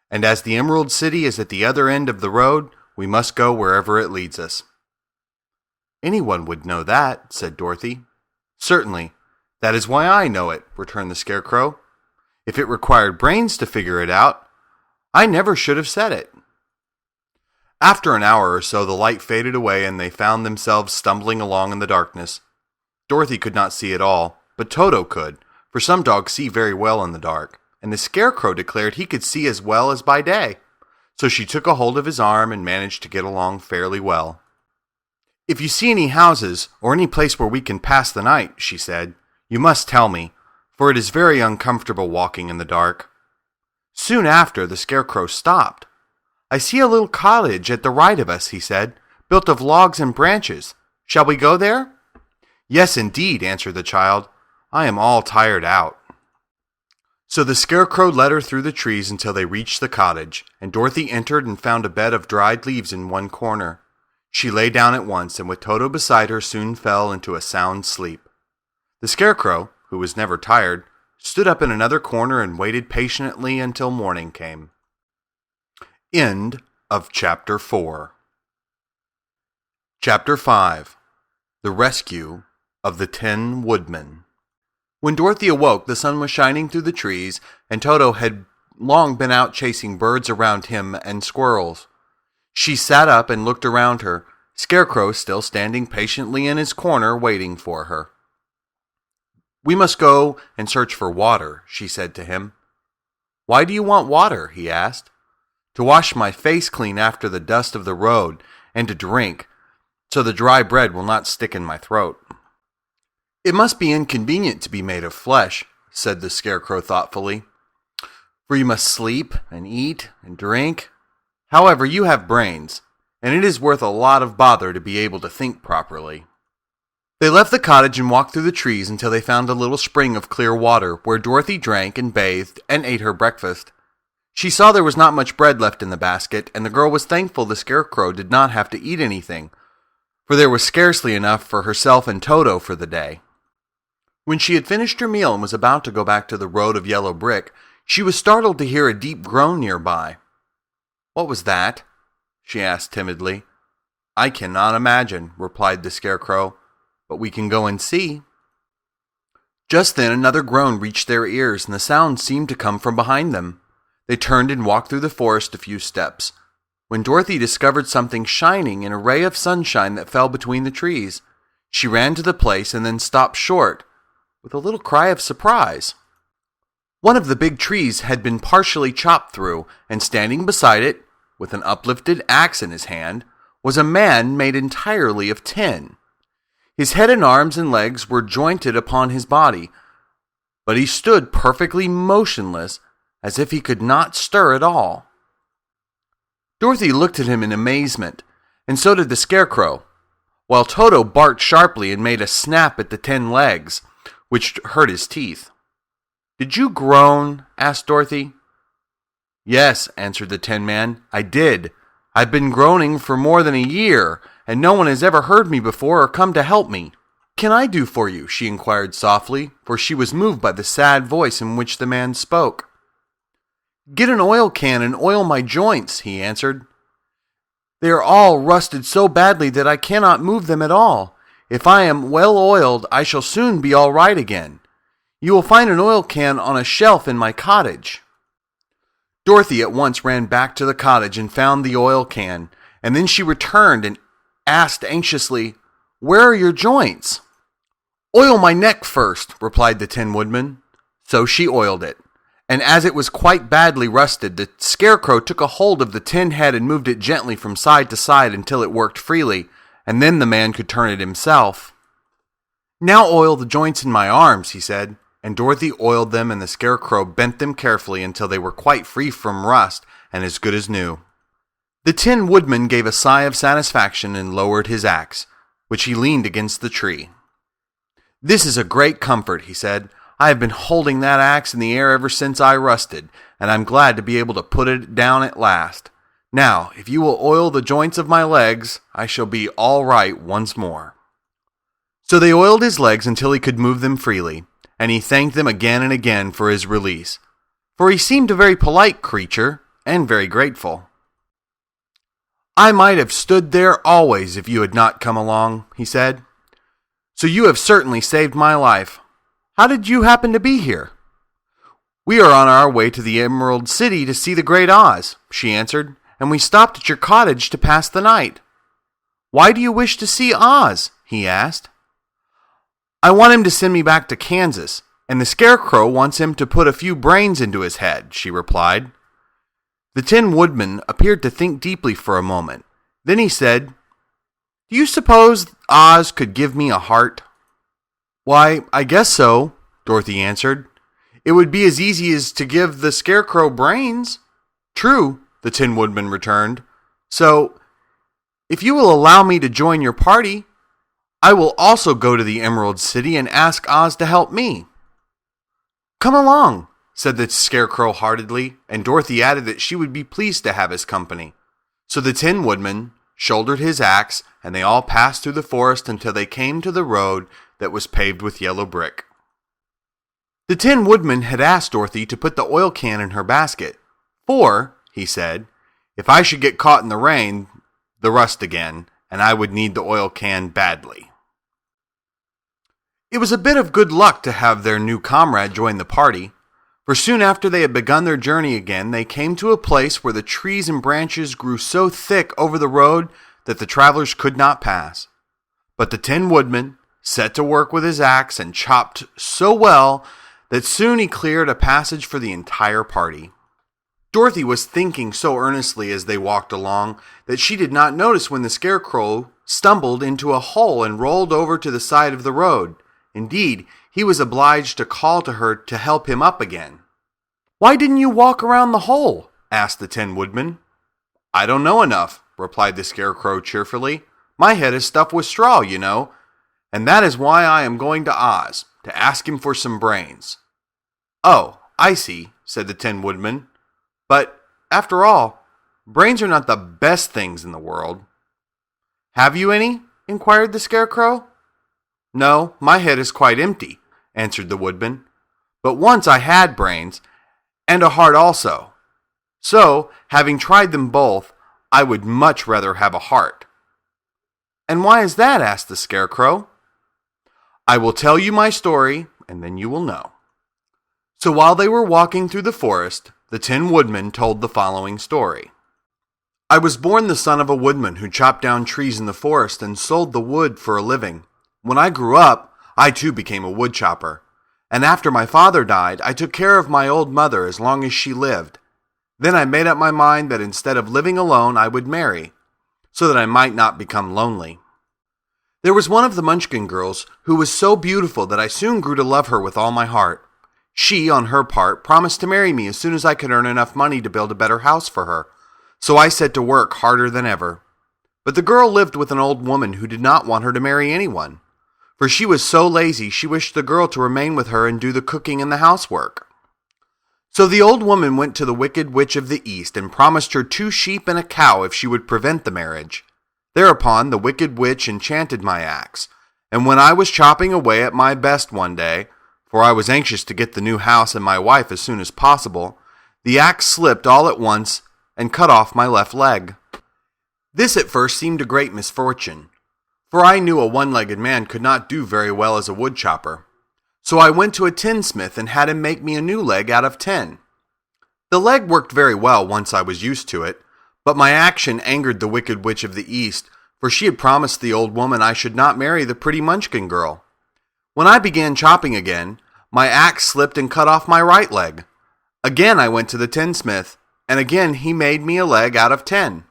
and as the Emerald City is at the other end of the road, we must go wherever it leads us. Anyone would know that, said Dorothy. Certainly. That is why I know it, returned the Scarecrow. If it required brains to figure it out, I never should have said it. After an hour or so, the light faded away, and they found themselves stumbling along in the darkness. Dorothy could not see at all, but Toto could, for some dogs see very well in the dark, and the Scarecrow declared he could see as well as by day. So she took a hold of his arm and managed to get along fairly well. If you see any houses, or any place where we can pass the night, she said, you must tell me, for it is very uncomfortable walking in the dark. Soon after, the Scarecrow stopped. I see a little cottage at the right of us, he said, built of logs and branches. Shall we go there? Yes, indeed, answered the child. I am all tired out. So the Scarecrow led her through the trees until they reached the cottage, and Dorothy entered and found a bed of dried leaves in one corner. She lay down at once, and with Toto beside her soon fell into a sound sleep. The Scarecrow, who was never tired, stood up in another corner and waited patiently until morning came. End of Chapter 4. Chapter 5. The Rescue of the 10 Woodmen. When Dorothy awoke, the sun was shining through the trees, and Toto had long been out chasing birds around him and squirrels. She sat up and looked around her, Scarecrow still standing patiently in his corner waiting for her. We must go and search for water, she said to him. Why do you want water? He asked. To wash my face clean after the dust of the road, and to drink, so the dry bread will not stick in my throat. It must be inconvenient to be made of flesh, said the Scarecrow thoughtfully, for you must sleep and eat and drink. However, you have brains, and it is worth a lot of bother to be able to think properly. They left the cottage and walked through the trees until they found a little spring of clear water, where Dorothy drank and bathed and ate her breakfast. She saw there was not much bread left in the basket, and the girl was thankful the Scarecrow did not have to eat anything, for there was scarcely enough for herself and Toto for the day. When she had finished her meal and was about to go back to the road of yellow brick, she was startled to hear a deep groan nearby. What was that? She asked timidly. I cannot imagine, replied the Scarecrow, but we can go and see. Just then another groan reached their ears, and the sound seemed to come from behind them. They turned and walked through the forest a few steps, when Dorothy discovered something shining in a ray of sunshine that fell between the trees. She ran to the place and then stopped short, with a little cry of surprise. One of the big trees had been partially chopped through, and standing beside it, with an uplifted axe in his hand, was a man made entirely of tin. His head and arms and legs were jointed upon his body, but he stood perfectly motionless, as if he could not stir at all. Dorothy looked at him in amazement, and so did the Scarecrow, while Toto barked sharply and made a snap at the 10 legs, which hurt his teeth. Did you groan? Asked Dorothy. Yes, answered the Tin Man, I did. I've been groaning for more than a year, and no one has ever heard me before or come to help me. What can I do for you? She inquired softly, for she was moved by the sad voice in which the man spoke. Get an oil can and oil my joints, he answered. They are all rusted so badly that I cannot move them at all. If I am well oiled, I shall soon be all right again. You will find an oil can on a shelf in my cottage." Dorothy at once ran back to the cottage and found the oil can, and then she returned and asked anxiously, "Where are your joints?" "Oil my neck first," replied the Tin Woodman. So she oiled it, and as it was quite badly rusted, the Scarecrow took a hold of the tin head and moved it gently from side to side until it worked freely, and then the man could turn it himself. "Now oil the joints in my arms," he said, and Dorothy oiled them, and the Scarecrow bent them carefully until they were quite free from rust and as good as new. The Tin Woodman gave a sigh of satisfaction and lowered his axe, which he leaned against the tree. "This is a great comfort," he said. "I have been holding that axe in the air ever since I rusted, and I'm glad to be able to put it down at last. Now, if you will oil the joints of my legs, I shall be all right once more." So they oiled his legs until he could move them freely, and he thanked them again and again for his release, for he seemed a very polite creature and very grateful. "I might have stood there always if you had not come along," he said. "So you have certainly saved my life. How did you happen to be here?" "We are on our way to the Emerald City to see the Great Oz," she answered, "and we stopped at your cottage to pass the night." "Why do you wish to see Oz?" he asked. "I want him to send me back to Kansas, and the Scarecrow wants him to put a few brains into his head," she replied. The Tin Woodman appeared to think deeply for a moment. Then he said, "Do you suppose Oz could give me a heart?" "Why, I guess so," Dorothy answered. "It would be as easy as to give the Scarecrow brains." "True," the Tin Woodman returned. "So, if you will allow me to join your party, I will also go to the Emerald City and ask Oz to help me." "Come along," said the Scarecrow heartedly, and Dorothy added that she would be pleased to have his company. So the Tin Woodman shouldered his axe, and they all passed through the forest until they came to the road that was paved with yellow brick. The Tin Woodman had asked Dorothy to put the oil can in her basket, "For," he said, "if I should get caught in the rain, the rust again, and I would need the oil can badly." It was a bit of good luck to have their new comrade join the party, for soon after they had begun their journey again, they came to a place where the trees and branches grew so thick over the road that the travelers could not pass. But the Tin Woodman set to work with his axe and chopped so well that soon he cleared a passage for the entire party. Dorothy was thinking so earnestly as they walked along that she did not notice when the Scarecrow stumbled into a hole and rolled over to the side of the road. Indeed, he was obliged to call to her to help him up again. "Why didn't you walk around the hole?" asked the Tin Woodman. "I don't know enough," replied the Scarecrow cheerfully. "My head is stuffed with straw, you know, and that is why I am going to Oz, to ask him for some brains." "Oh, I see," said the Tin Woodman. "But, after all, brains are not the best things in the world." "Have you any?" inquired the Scarecrow. "No, my head is quite empty," answered the Woodman. "But once I had brains, and a heart also. So, having tried them both, I would much rather have a heart." "And why is that?" asked the Scarecrow. "I will tell you my story, and then you will know." So while they were walking through the forest, the Tin Woodman told the following story. "I was born the son of a woodman who chopped down trees in the forest and sold the wood for a living. When I grew up, I too became a wood chopper. And after my father died, I took care of my old mother as long as she lived. Then I made up my mind that instead of living alone, I would marry, so that I might not become lonely. There was one of the Munchkin girls who was so beautiful that I soon grew to love her with all my heart. She, on her part, promised to marry me as soon as I could earn enough money to build a better house for her, so I set to work harder than ever. But the girl lived with an old woman who did not want her to marry anyone, for she was so lazy she wished the girl to remain with her and do the cooking and the housework. So the old woman went to the Wicked Witch of the East and promised her 2 sheep and a cow if she would prevent the marriage. Thereupon the Wicked Witch enchanted my axe, and when I was chopping away at my best one day, for I was anxious to get the new house and my wife as soon as possible, the axe slipped all at once and cut off my left leg. This at first seemed a great misfortune, for I knew a one-legged man could not do very well as a wood chopper. So I went to a tinsmith and had him make me a new leg out of tin. The leg worked very well once I was used to it, but my action angered the wicked witch of the East, for she had promised the old woman I should not marry the pretty Munchkin girl. When I began chopping again, my axe slipped and cut off my right leg. Again I went to the tinsmith, and again he made me a leg out of tin.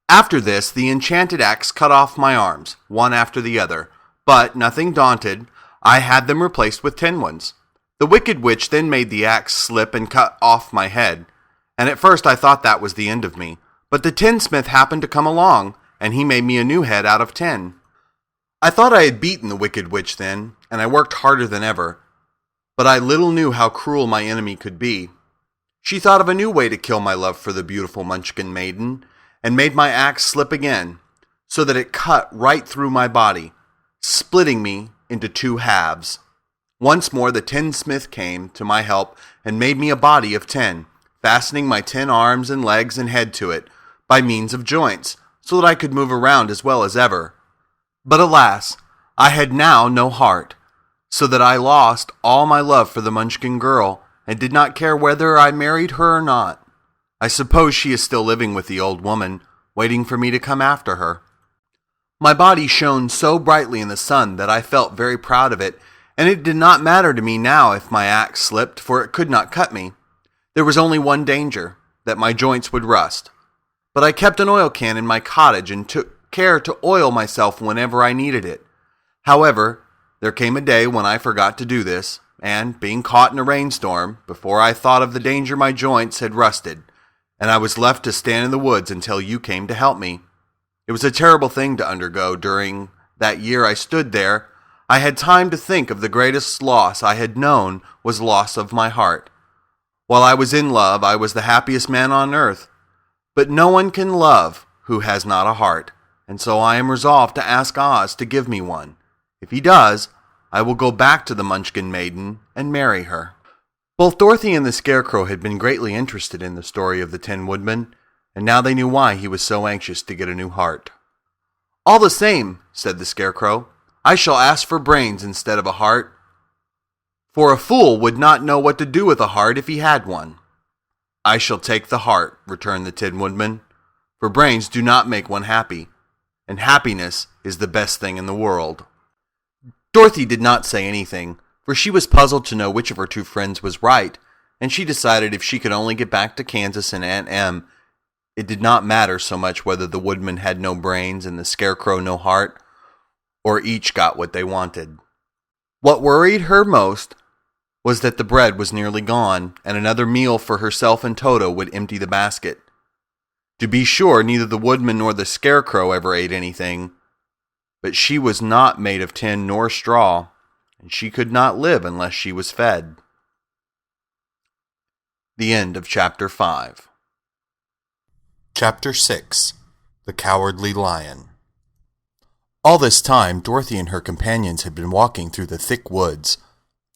After this, the enchanted axe cut off my arms, one after the other, but, nothing daunted, I had them replaced with tin ones. The wicked witch then made the axe slip and cut off my head, and at first I thought that was the end of me, but the tinsmith happened to come along, and he made me a new head out of tin. I thought I had beaten the wicked witch then, and I worked harder than ever, but I little knew how cruel my enemy could be. She thought of a new way to kill my love for the beautiful Munchkin maiden, and made my axe slip again, so that it cut right through my body, splitting me into two halves. Once more the tinsmith came to my help and made me a body of tin, fastening my tin arms and legs and head to it by means of joints, so that I could move around as well as ever. But alas, I had now no heart, so that I lost all my love for the Munchkin girl, and did not care whether I married her or not. I suppose she is still living with the old woman, waiting for me to come after her. My body shone so brightly in the sun that I felt very proud of it, and it did not matter to me now if my axe slipped, for it could not cut me. There was only one danger, that my joints would rust. But I kept an oil can in my cottage and took care to oil myself whenever I needed it. However, there came a day when I forgot to do this, and, being caught in a rainstorm, before I thought of the danger my joints had rusted, and I was left to stand in the woods until you came to help me. It was a terrible thing to undergo. During that year I stood there, I had time to think of the greatest loss I had known was loss of my heart. While I was in love, I was the happiest man on earth. But no one can love who has not a heart, and so I am resolved to ask Oz to give me one. If he does, I will go back to the Munchkin maiden and marry her. Both Dorothy and the Scarecrow had been greatly interested in the story of the Tin Woodman, and now they knew why he was so anxious to get a new heart. "All the same," said the Scarecrow, "I shall ask for brains instead of a heart, for a fool would not know what to do with a heart if he had one." "I shall take the heart," returned the Tin Woodman, "for brains do not make one happy, and happiness is the best thing in the world." Dorothy did not say anything, for she was puzzled to know which of her two friends was right, and she decided if she could only get back to Kansas and Aunt Em, it did not matter so much whether the Woodman had no brains and the Scarecrow no heart, or each got what they wanted. What worried her most was that the bread was nearly gone, and another meal for herself and Toto would empty the basket. To be sure, neither the Woodman nor the Scarecrow ever ate anything, but she was not made of tin nor straw, and she could not live unless she was fed. The end of Chapter 5. Chapter 6. The Cowardly Lion. All this time, Dorothy and her companions had been walking through the thick woods.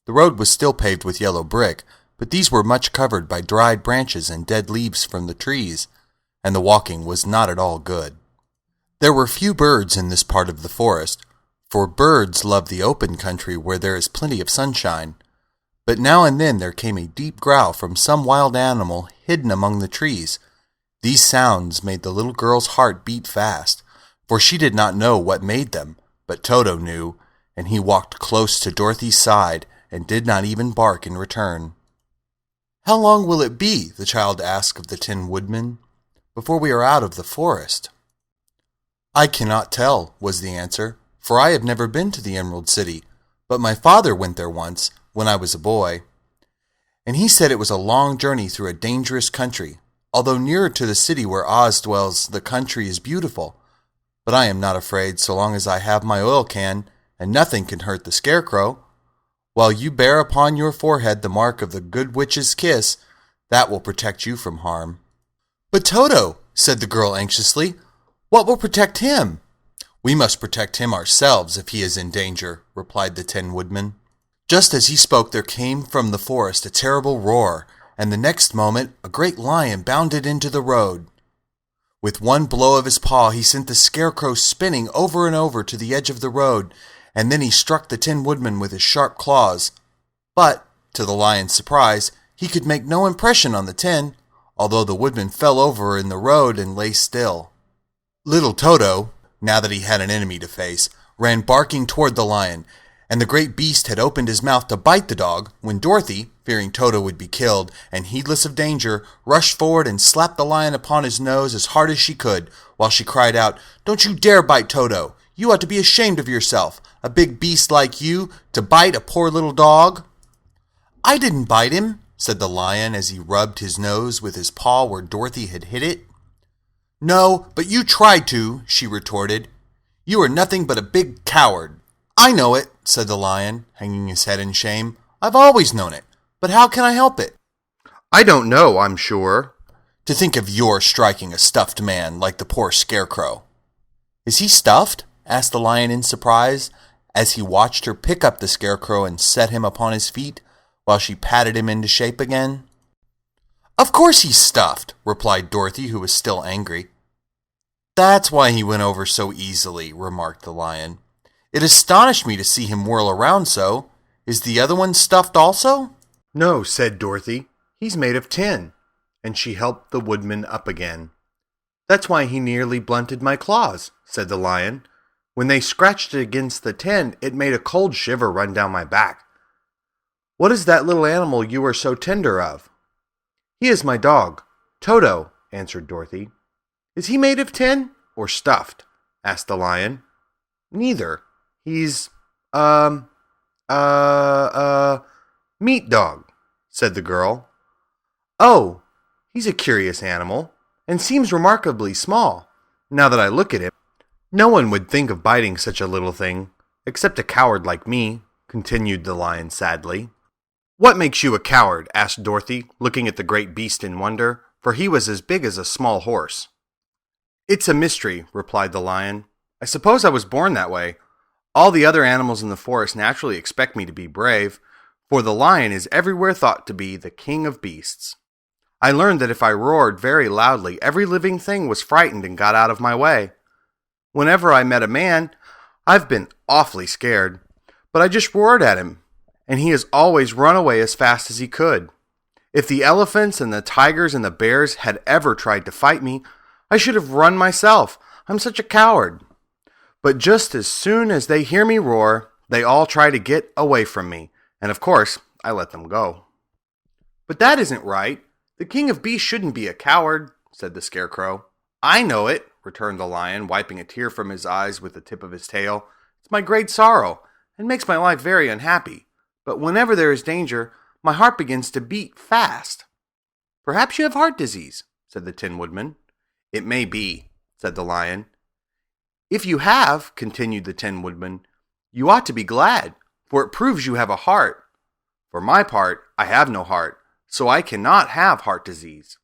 The road was still paved with yellow brick, but these were much covered by dried branches and dead leaves from the trees, and the walking was not at all good. There were few birds in this part of the forest, for birds love the open country where there is plenty of sunshine, but now and then there came a deep growl from some wild animal hidden among the trees. These sounds made the little girl's heart beat fast, for she did not know what made them, but Toto knew, and he walked close to Dorothy's side and did not even bark in return. "How long will it be," the child asked of the Tin Woodman, "before we are out of the forest?" "I cannot tell," was the answer, "for I have never been to the Emerald City, but my father went there once, when I was a boy, and he said it was a long journey through a dangerous country. Although nearer to the city where Oz dwells, the country is beautiful, but I am not afraid so long as I have my oil can, and nothing can hurt the Scarecrow. While you bear upon your forehead the mark of the good witch's kiss, that will protect you from harm." "But Toto," said the girl anxiously, "what will protect him?" "We must protect him ourselves if he is in danger," replied the Tin Woodman. Just as he spoke, there came from the forest a terrible roar, and the next moment a great lion bounded into the road. With one blow of his paw he sent the Scarecrow spinning over and over to the edge of the road, and then he struck the Tin Woodman with his sharp claws. But, to the lion's surprise, he could make no impression on the tin, although the woodman fell over in the road and lay still. Little Toto, now that he had an enemy to face, ran barking toward the lion, and the great beast had opened his mouth to bite the dog when Dorothy, fearing Toto would be killed, and heedless of danger, rushed forward and slapped the lion upon his nose as hard as she could, while she cried out, "Don't you dare bite Toto! You ought to be ashamed of yourself, a big beast like you, to bite a poor little dog!" "I didn't bite him," said the lion as he rubbed his nose with his paw where Dorothy had hit it. "No, but you tried to," she retorted. "You are nothing but a big coward." "I know it," said the lion, hanging his head in shame. "I've always known it, but how can I help it?" "I don't know, I'm sure." "To think of your striking a stuffed man like the poor scarecrow." "Is he stuffed?" asked the lion in surprise, as he watched her pick up the scarecrow and set him upon his feet, while she patted him into shape again. "Of course he's stuffed," replied Dorothy, who was still angry. "That's why he went over so easily," remarked the lion. "It astonished me to see him whirl around so. Is the other one stuffed also?" "No," said Dorothy. "He's made of tin." And she helped the woodman up again. "That's why he nearly blunted my claws," said the lion. "When they scratched it against the tin, it made a cold shiver run down my back." "What is that little animal you are so tender of?" "He is my dog, Toto," answered Dorothy. "Is he made of tin or stuffed?" asked the lion. "Neither. He's, meat dog," said the girl. "Oh, he's a curious animal, and seems remarkably small. Now that I look at him, no one would think of biting such a little thing, except a coward like me," continued the lion sadly. "What makes you a coward?" asked Dorothy, looking at the great beast in wonder, for he was as big as a small horse. "It's a mystery," replied the lion. "I suppose I was born that way. All the other animals in the forest naturally expect me to be brave, for the lion is everywhere thought to be the king of beasts. I learned that if I roared very loudly, every living thing was frightened and got out of my way. Whenever I met a man, I've been awfully scared, but I just roared at him, and he has always run away as fast as he could. If the elephants and the tigers and the bears had ever tried to fight me, I should have run myself. I'm such a coward. But just as soon as they hear me roar, they all try to get away from me, and of course, I let them go." "But that isn't right. The king of beasts shouldn't be a coward," said the scarecrow. "I know it," returned the lion, wiping a tear from his eyes with the tip of his tail. "It's my great sorrow, and makes my life very unhappy. But whenever there is danger, my heart begins to beat fast." "Perhaps you have heart disease," said the Tin Woodman. "It may be," said the lion. "If you have," continued the Tin Woodman, "you ought to be glad, for it proves you have a heart. For my part, I have no heart, so I cannot have heart disease."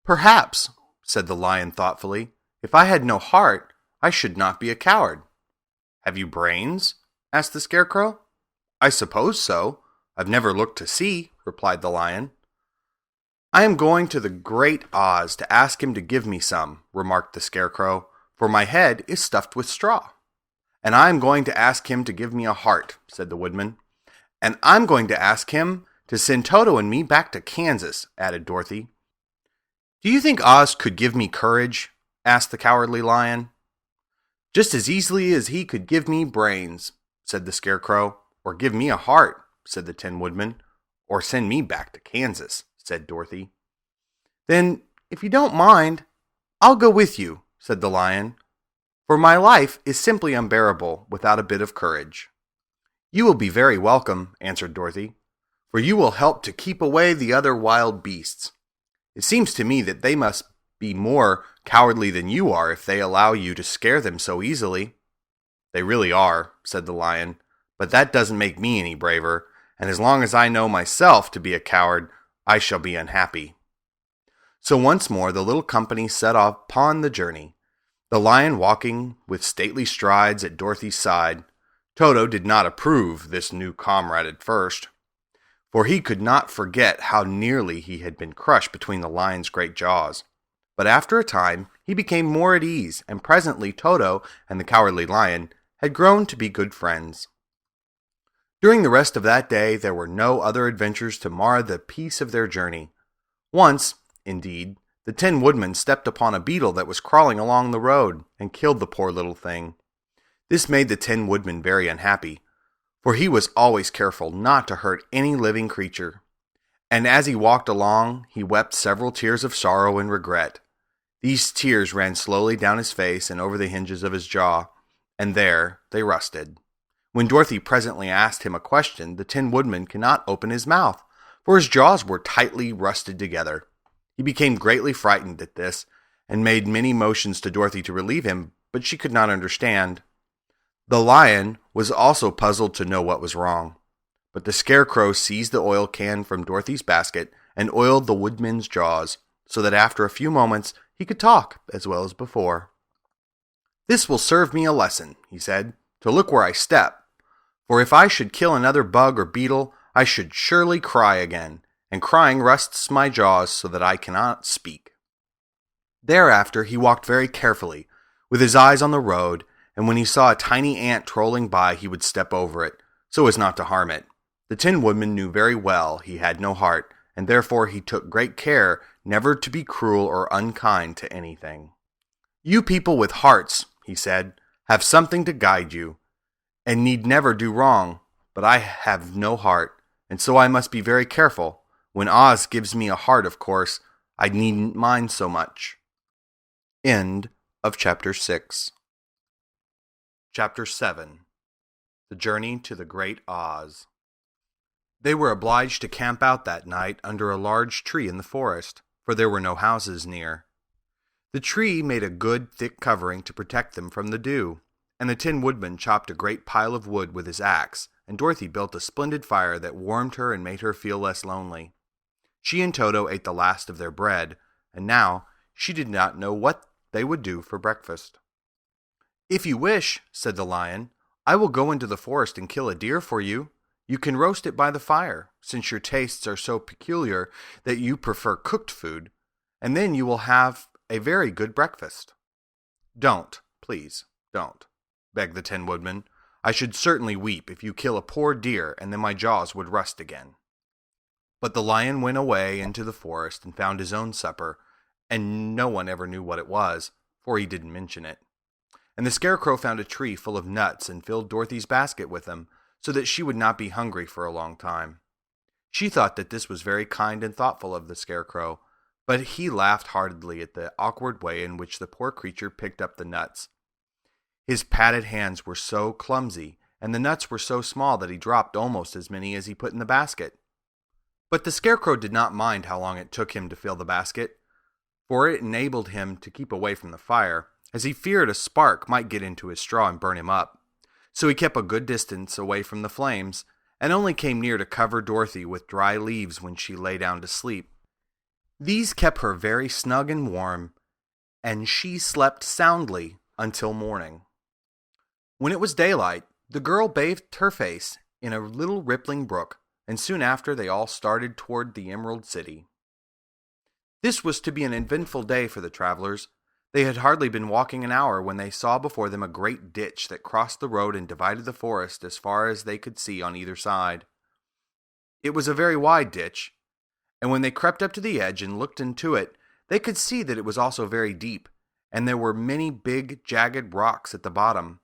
"Perhaps," said the lion thoughtfully, "if I had no heart, I should not be a coward." "Have you brains?" asked the scarecrow. "I suppose so. I've never looked to see," replied the lion. "I am going to the great Oz to ask him to give me some," remarked the scarecrow, "for my head is stuffed with straw." "And I am going to ask him to give me a heart," said the woodman. "And I'm going to ask him to send Toto and me back to Kansas," added Dorothy. "Do you think Oz could give me courage?" asked the cowardly lion. "Just as easily as he could give me brains," said the scarecrow. "Or give me a heart," said the Tin Woodman. "Or send me back to Kansas," said Dorothy. "Then, if you don't mind, I'll go with you," said the lion, "for my life is simply unbearable without a bit of courage." "You will be very welcome," answered Dorothy, "for you will help to keep away the other wild beasts. It seems to me that they must be more cowardly than you are if they allow you to scare them so easily." "They really are," said the lion, "but that doesn't make me any braver, and as long as I know myself to be a coward, I shall be unhappy." So once more the little company set off upon the journey, the lion walking with stately strides at Dorothy's side. Toto did not approve this new comrade at first, for he could not forget how nearly he had been crushed between the lion's great jaws. But after a time he became more at ease, and presently Toto and the cowardly lion had grown to be good friends. During the rest of that day there were no other adventures to mar the peace of their journey. Once, indeed, the Tin Woodman stepped upon a beetle that was crawling along the road and killed the poor little thing. This made the Tin Woodman very unhappy, for he was always careful not to hurt any living creature. And as he walked along, he wept several tears of sorrow and regret. These tears ran slowly down his face and over the hinges of his jaw, and there they rusted. When Dorothy presently asked him a question, the Tin Woodman could not open his mouth, for his jaws were tightly rusted together. He became greatly frightened at this, and made many motions to Dorothy to relieve him, but she could not understand. The Lion was also puzzled to know what was wrong. But the Scarecrow seized the oil can from Dorothy's basket and oiled the Woodman's jaws, so that after a few moments he could talk as well as before. "This will serve me a lesson," he said, "to look where I step. For if I should kill another bug or beetle, I should surely cry again, and crying rusts my jaws so that I cannot speak." Thereafter he walked very carefully, with his eyes on the road, and when he saw a tiny ant trolling by he would step over it, so as not to harm it. The Tin Woodman knew very well he had no heart, and therefore he took great care never to be cruel or unkind to anything. "You people with hearts," he said, "have something to guide you, and need never do wrong, but I have no heart, and so I must be very careful. When Oz gives me a heart, of course, I needn't mind so much." End of Chapter 6. Chapter 7. The Journey to the Great Oz. They were obliged to camp out that night under a large tree in the forest, for there were no houses near. The tree made a good thick covering to protect them from the dew, and the Tin Woodman chopped a great pile of wood with his axe, and Dorothy built a splendid fire that warmed her and made her feel less lonely. She and Toto ate the last of their bread, and now she did not know what they would do for breakfast. "If you wish," said the Lion, "I will go into the forest and kill a deer for you. You can roast it by the fire, since your tastes are so peculiar that you prefer cooked food, and then you will have a very good breakfast." "Don't, please, don't," begged the Tin Woodman. "I should certainly weep if you kill a poor deer, and then my jaws would rust again." But the Lion went away into the forest and found his own supper, and no one ever knew what it was, for he didn't mention it. And the Scarecrow found a tree full of nuts and filled Dorothy's basket with them, so that she would not be hungry for a long time. She thought that this was very kind and thoughtful of the Scarecrow, but he laughed heartily at the awkward way in which the poor creature picked up the nuts. His padded hands were so clumsy, and the nuts were so small that he dropped almost as many as he put in the basket. But the Scarecrow did not mind how long it took him to fill the basket, for it enabled him to keep away from the fire, as he feared a spark might get into his straw and burn him up. So he kept a good distance away from the flames, and only came near to cover Dorothy with dry leaves when she lay down to sleep. These kept her very snug and warm, and she slept soundly until morning. When it was daylight, the girl bathed her face in a little rippling brook, and soon after they all started toward the Emerald City. This was to be an eventful day for the travelers. They had hardly been walking an hour when they saw before them a great ditch that crossed the road and divided the forest as far as they could see on either side. It was a very wide ditch, and when they crept up to the edge and looked into it, they could see that it was also very deep, and there were many big, jagged rocks at the bottom.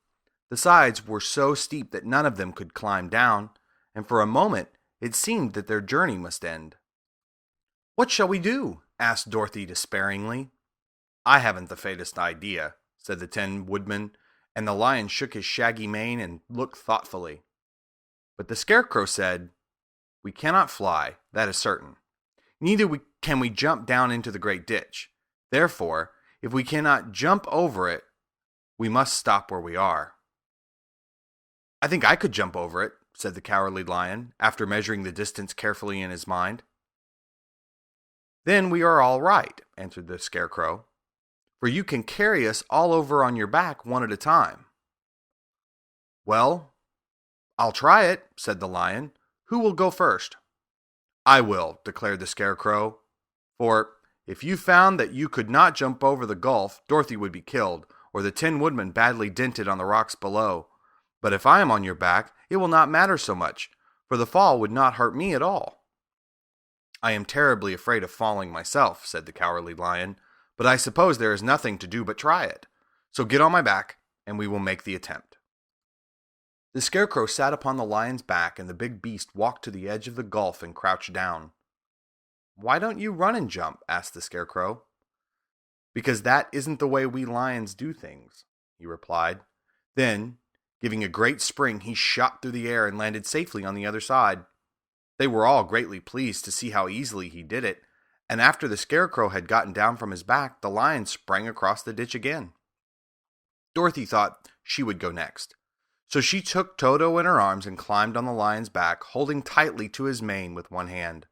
The sides were so steep that none of them could climb down, and for a moment it seemed that their journey must end. "What shall we do?" asked Dorothy despairingly. "I haven't the faintest idea," said the Tin Woodman, and the Lion shook his shaggy mane and looked thoughtfully. But the Scarecrow said, "We cannot fly, that is certain. Neither can we jump down into the great ditch. Therefore, if we cannot jump over it, we must stop where we are." "I think I could jump over it," said the Cowardly Lion, after measuring the distance carefully in his mind. "Then we are all right," answered the Scarecrow, "for you can carry us all over on your back one at a time." "Well, I'll try it," said the Lion. "Who will go first?" "I will," declared the Scarecrow, "for if you found that you could not jump over the gulf, Dorothy would be killed, or the Tin Woodman badly dented on the rocks below. But if I am on your back, it will not matter so much, for the fall would not hurt me at all." "I am terribly afraid of falling myself," said the Cowardly Lion, "but I suppose there is nothing to do but try it. So get on my back, and we will make the attempt." The Scarecrow sat upon the lion's back, and the big beast walked to the edge of the gulf and crouched down. "Why don't you run and jump?" asked the Scarecrow. "Because that isn't the way we lions do things," he replied. Then, giving a great spring, he shot through the air and landed safely on the other side. They were all greatly pleased to see how easily he did it, and after the Scarecrow had gotten down from his back, the lion sprang across the ditch again. Dorothy thought she would go next. So she took Toto in her arms and climbed on the lion's back, holding tightly to his mane with one hand.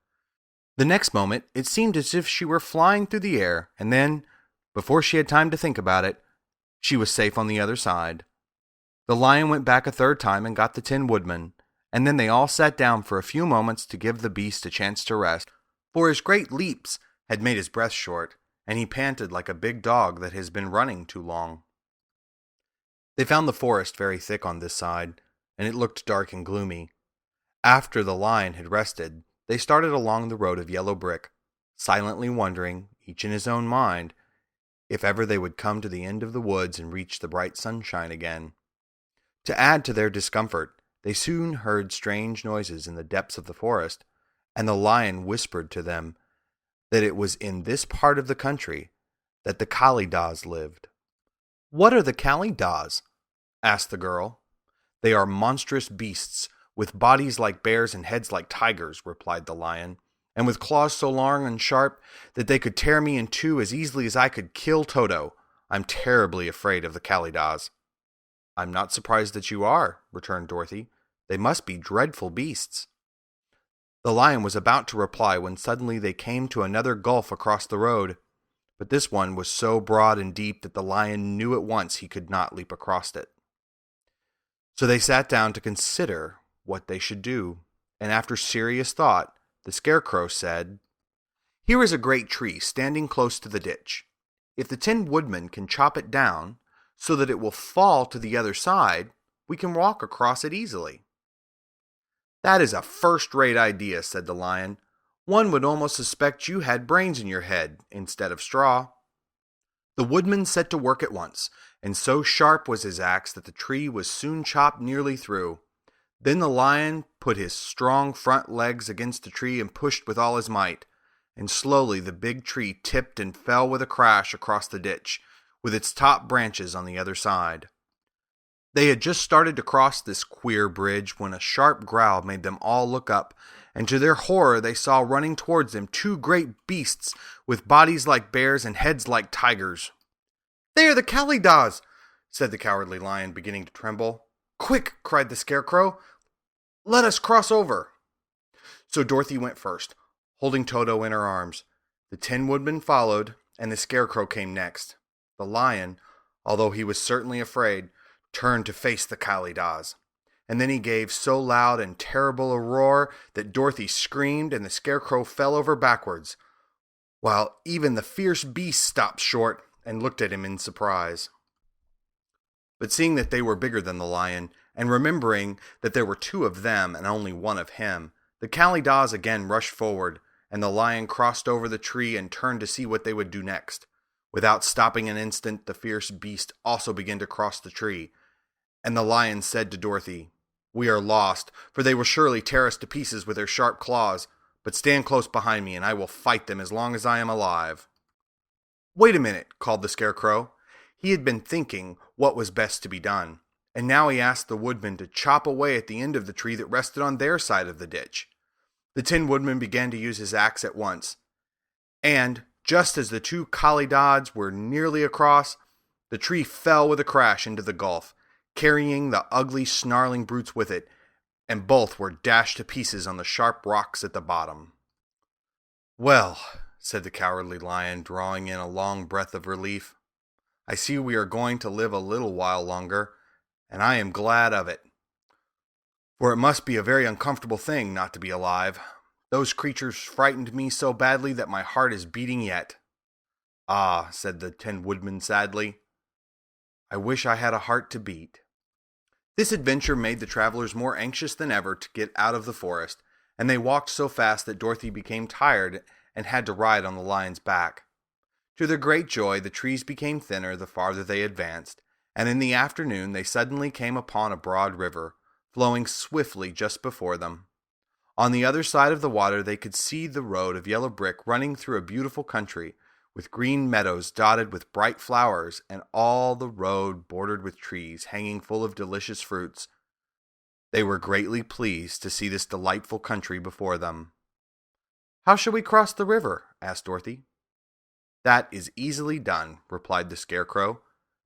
The next moment, it seemed as if she were flying through the air, and then, before she had time to think about it, she was safe on the other side. The lion went back a third time and got the Tin Woodman, and then they all sat down for a few moments to give the beast a chance to rest, for his great leaps had made his breath short, and he panted like a big dog that has been running too long. They found the forest very thick on this side, and it looked dark and gloomy. After the lion had rested, they started along the road of yellow brick, silently wondering, each in his own mind, if ever they would come to the end of the woods and reach the bright sunshine again. To add to their discomfort, they soon heard strange noises in the depths of the forest, and the lion whispered to them that it was in this part of the country that the Kalidas lived. "What are the Kalidas?" asked the girl. "They are monstrous beasts, with bodies like bears and heads like tigers," replied the lion, "and with claws so long and sharp that they could tear me in two as easily as I could kill Toto. I'm terribly afraid of the Kalidas." "I'm not surprised that you are," returned Dorothy. "They must be dreadful beasts." The lion was about to reply when suddenly they came to another gulf across the road, but this one was so broad and deep that the lion knew at once he could not leap across it. So they sat down to consider what they should do, and after serious thought, the Scarecrow said, "Here is a great tree standing close to the ditch. If the Tin Woodman can chop it down so that it will fall to the other side, we can walk across it easily." "That is a first-rate idea," said the lion. "One would almost suspect you had brains in your head instead of straw." The woodman set to work at once, and so sharp was his axe that the tree was soon chopped nearly through. Then the lion put his strong front legs against the tree and pushed with all his might, and slowly the big tree tipped and fell with a crash across the ditch, with its top branches on the other side. They had just started to cross this queer bridge when a sharp growl made them all look up, and to their horror they saw running towards them two great beasts with bodies like bears and heads like tigers. "They are the Kalidas," said the Cowardly Lion, beginning to tremble. "Quick!" cried the Scarecrow. "Let us cross over." So Dorothy went first, holding Toto in her arms. The Tin Woodman followed, and the Scarecrow came next. The lion, although he was certainly afraid, turned to face the Kalidas, and then he gave so loud and terrible a roar that Dorothy screamed and the Scarecrow fell over backwards, while even the fierce beast stopped short and looked at him in surprise. But seeing that they were bigger than the lion, and remembering that there were two of them and only one of him, the Kalidas again rushed forward, and the lion crossed over the tree and turned to see what they would do next. Without stopping an instant, the fierce beast also began to cross the tree, and the lion said to Dorothy, "We are lost, for they will surely tear us to pieces with their sharp claws, but stand close behind me and I will fight them as long as I am alive." "Wait a minute," called the Scarecrow. He had been thinking what was best to be done, and now he asked the woodman to chop away at the end of the tree that rested on their side of the ditch. The Tin Woodman began to use his axe at once, and just as the two Kalidas were nearly across, the tree fell with a crash into the gulf, carrying the ugly, snarling brutes with it, and both were dashed to pieces on the sharp rocks at the bottom. "Well," said the Cowardly Lion, drawing in a long breath of relief, "I see we are going to live a little while longer, and I am glad of it. For it must be a very uncomfortable thing not to be alive. Those creatures frightened me so badly that my heart is beating yet." "Ah," said the Tin Woodman sadly, "I wish I had a heart to beat." This adventure made the travelers more anxious than ever to get out of the forest, and they walked so fast that Dorothy became tired and had to ride on the lion's back. To their great joy, the trees became thinner the farther they advanced, and in the afternoon they suddenly came upon a broad river, flowing swiftly just before them. On the other side of the water they could see the road of yellow brick running through a beautiful country, with green meadows dotted with bright flowers, and all the road bordered with trees hanging full of delicious fruits. They were greatly pleased to see this delightful country before them. "How shall we cross the river?" asked Dorothy. "That is easily done," replied the Scarecrow.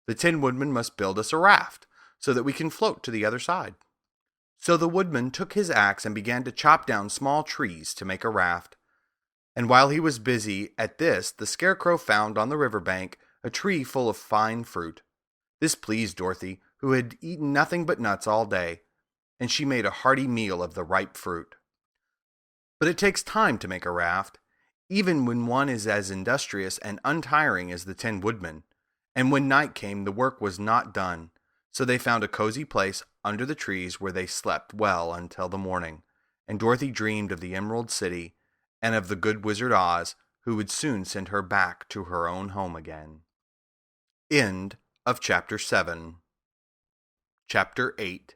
"The Tin Woodman must build us a raft, so that we can float to the other side." So the woodman took his axe and began to chop down small trees to make a raft. And while he was busy at this, the Scarecrow found on the river bank a tree full of fine fruit. This pleased Dorothy, who had eaten nothing but nuts all day, and she made a hearty meal of the ripe fruit. But it takes time to make a raft, even when one is as industrious and untiring as the Tin Woodman, and when night came the work was not done, so they found a cozy place under the trees where they slept well until the morning, and Dorothy dreamed of the Emerald City and of the good Wizard Oz, who would soon send her back to her own home again. End of Chapter 7. Chapter 8.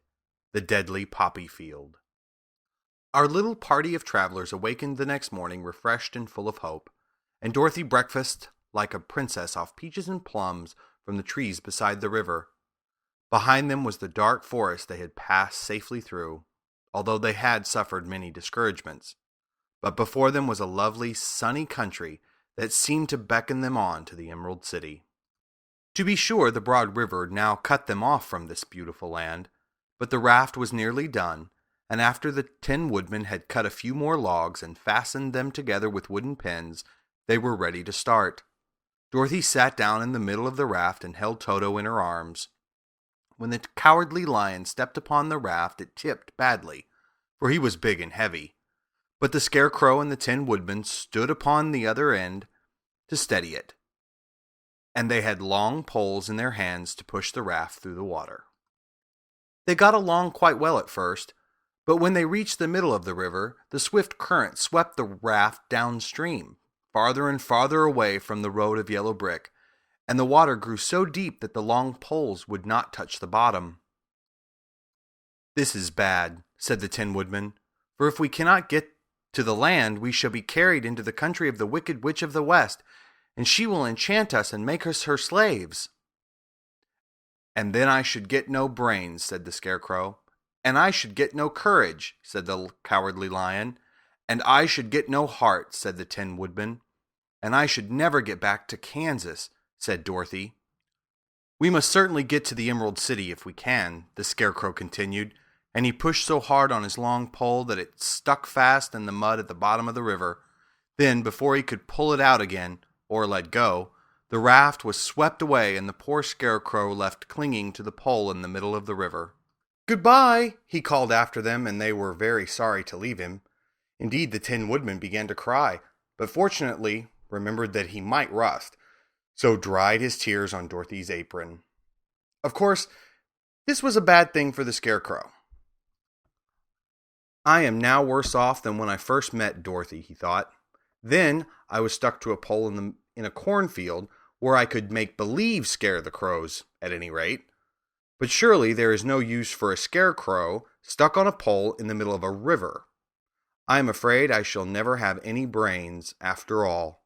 The Deadly Poppy Field. Our little party of travelers awakened the next morning refreshed and full of hope, and Dorothy breakfasted like a princess off peaches and plums from the trees beside the river. Behind them was the dark forest they had passed safely through, although they had suffered many discouragements. But before them was a lovely, sunny country that seemed to beckon them on to the Emerald City. To be sure, the broad river now cut them off from this beautiful land, but the raft was nearly done, and after the Tin Woodman had cut a few more logs and fastened them together with wooden pins, they were ready to start. Dorothy sat down in the middle of the raft and held Toto in her arms. When the Cowardly Lion stepped upon the raft, it tipped badly, for he was big and heavy. But the Scarecrow and the Tin Woodman stood upon the other end to steady it, and they had long poles in their hands to push the raft through the water. They got along quite well at first, but when they reached the middle of the river, the swift current swept the raft downstream, farther and farther away from the road of yellow brick, and the water grew so deep that the long poles would not touch the bottom. "This is bad," said the Tin Woodman, "for if we cannot get to the land, we shall be carried into the country of the Wicked Witch of the West, and she will enchant us and make us her slaves." "And then I should get no brains," said the Scarecrow. "And I should get no courage," said the Cowardly Lion. "And I should get no heart," said the Tin Woodman. "And I should never get back to Kansas," said Dorothy. "We must certainly get to the Emerald City if we can," the Scarecrow continued, and he pushed so hard on his long pole that it stuck fast in the mud at the bottom of the river. Then, before he could pull it out again, or let go, the raft was swept away and the poor Scarecrow left clinging to the pole in the middle of the river. "Goodbye," he called after them, and they were very sorry to leave him. Indeed, the Tin Woodman began to cry, but fortunately remembered that he might rust, so dried his tears on Dorothy's apron. Of course, this was a bad thing for the Scarecrow. "I am now worse off than when I first met Dorothy," he thought. "Then I was stuck to a pole in a cornfield where I could make believe scare the crows, at any rate. But surely there is no use for a Scarecrow stuck on a pole in the middle of a river. I am afraid I shall never have any brains after all."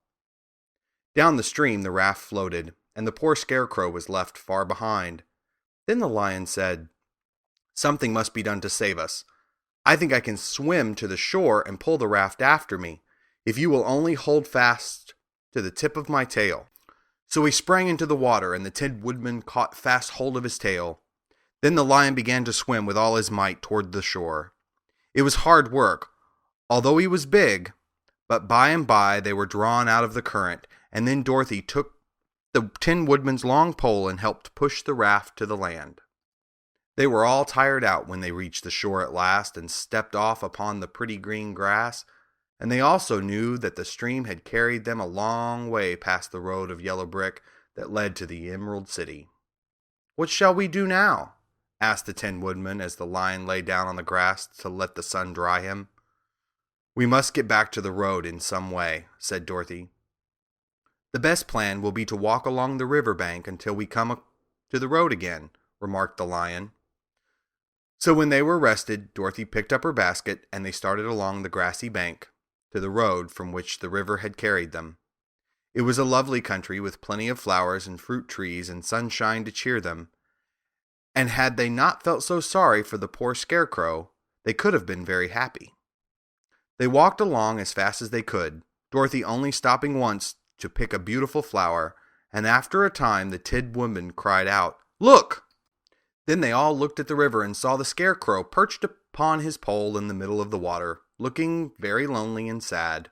Down the stream the raft floated, and the poor Scarecrow was left far behind. Then the Lion said, "Something must be done to save us. I think I can swim to the shore and pull the raft after me, if you will only hold fast to the tip of my tail." So he sprang into the water, and the Tin Woodman caught fast hold of his tail. Then the Lion began to swim with all his might toward the shore. It was hard work, although he was big, but by and by they were drawn out of the current, and then Dorothy took the Tin Woodman's long pole and helped push the raft to the land. They were all tired out when they reached the shore at last and stepped off upon the pretty green grass, and they also knew that the stream had carried them a long way past the road of yellow brick that led to the Emerald City. "What shall we do now?" asked the Tin Woodman as the Lion lay down on the grass to let the sun dry him. "We must get back to the road in some way," said Dorothy. "The best plan will be to walk along the river bank until we come to the road again," remarked the Lion. So when they were rested, Dorothy picked up her basket and they started along the grassy bank to the road from which the river had carried them. It was a lovely country with plenty of flowers and fruit trees and sunshine to cheer them, and had they not felt so sorry for the poor Scarecrow, they could have been very happy. They walked along as fast as they could, Dorothy only stopping once to pick a beautiful flower, and after a time the Tin Woodman cried out, "Look!" Then they all looked at the river and saw the Scarecrow perched upon his pole in the middle of the water, looking very lonely and sad.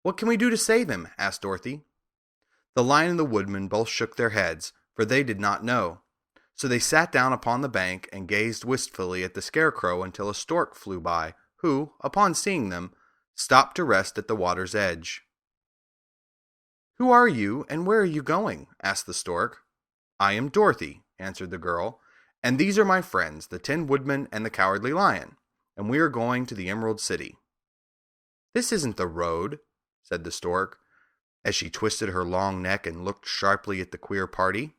"What can we do to save him?" asked Dorothy. The Lion and the Woodman both shook their heads, for they did not know. So they sat down upon the bank and gazed wistfully at the Scarecrow until a stork flew by, who, upon seeing them, stopped to rest at the water's edge. "Who are you, and where are you going?" asked the stork. "I am Dorothy," answered the girl, "and these are my friends, the Tin Woodman and the Cowardly Lion, and we are going to the Emerald City." "This isn't the road," said the stork, as she twisted her long neck and looked sharply at the queer party.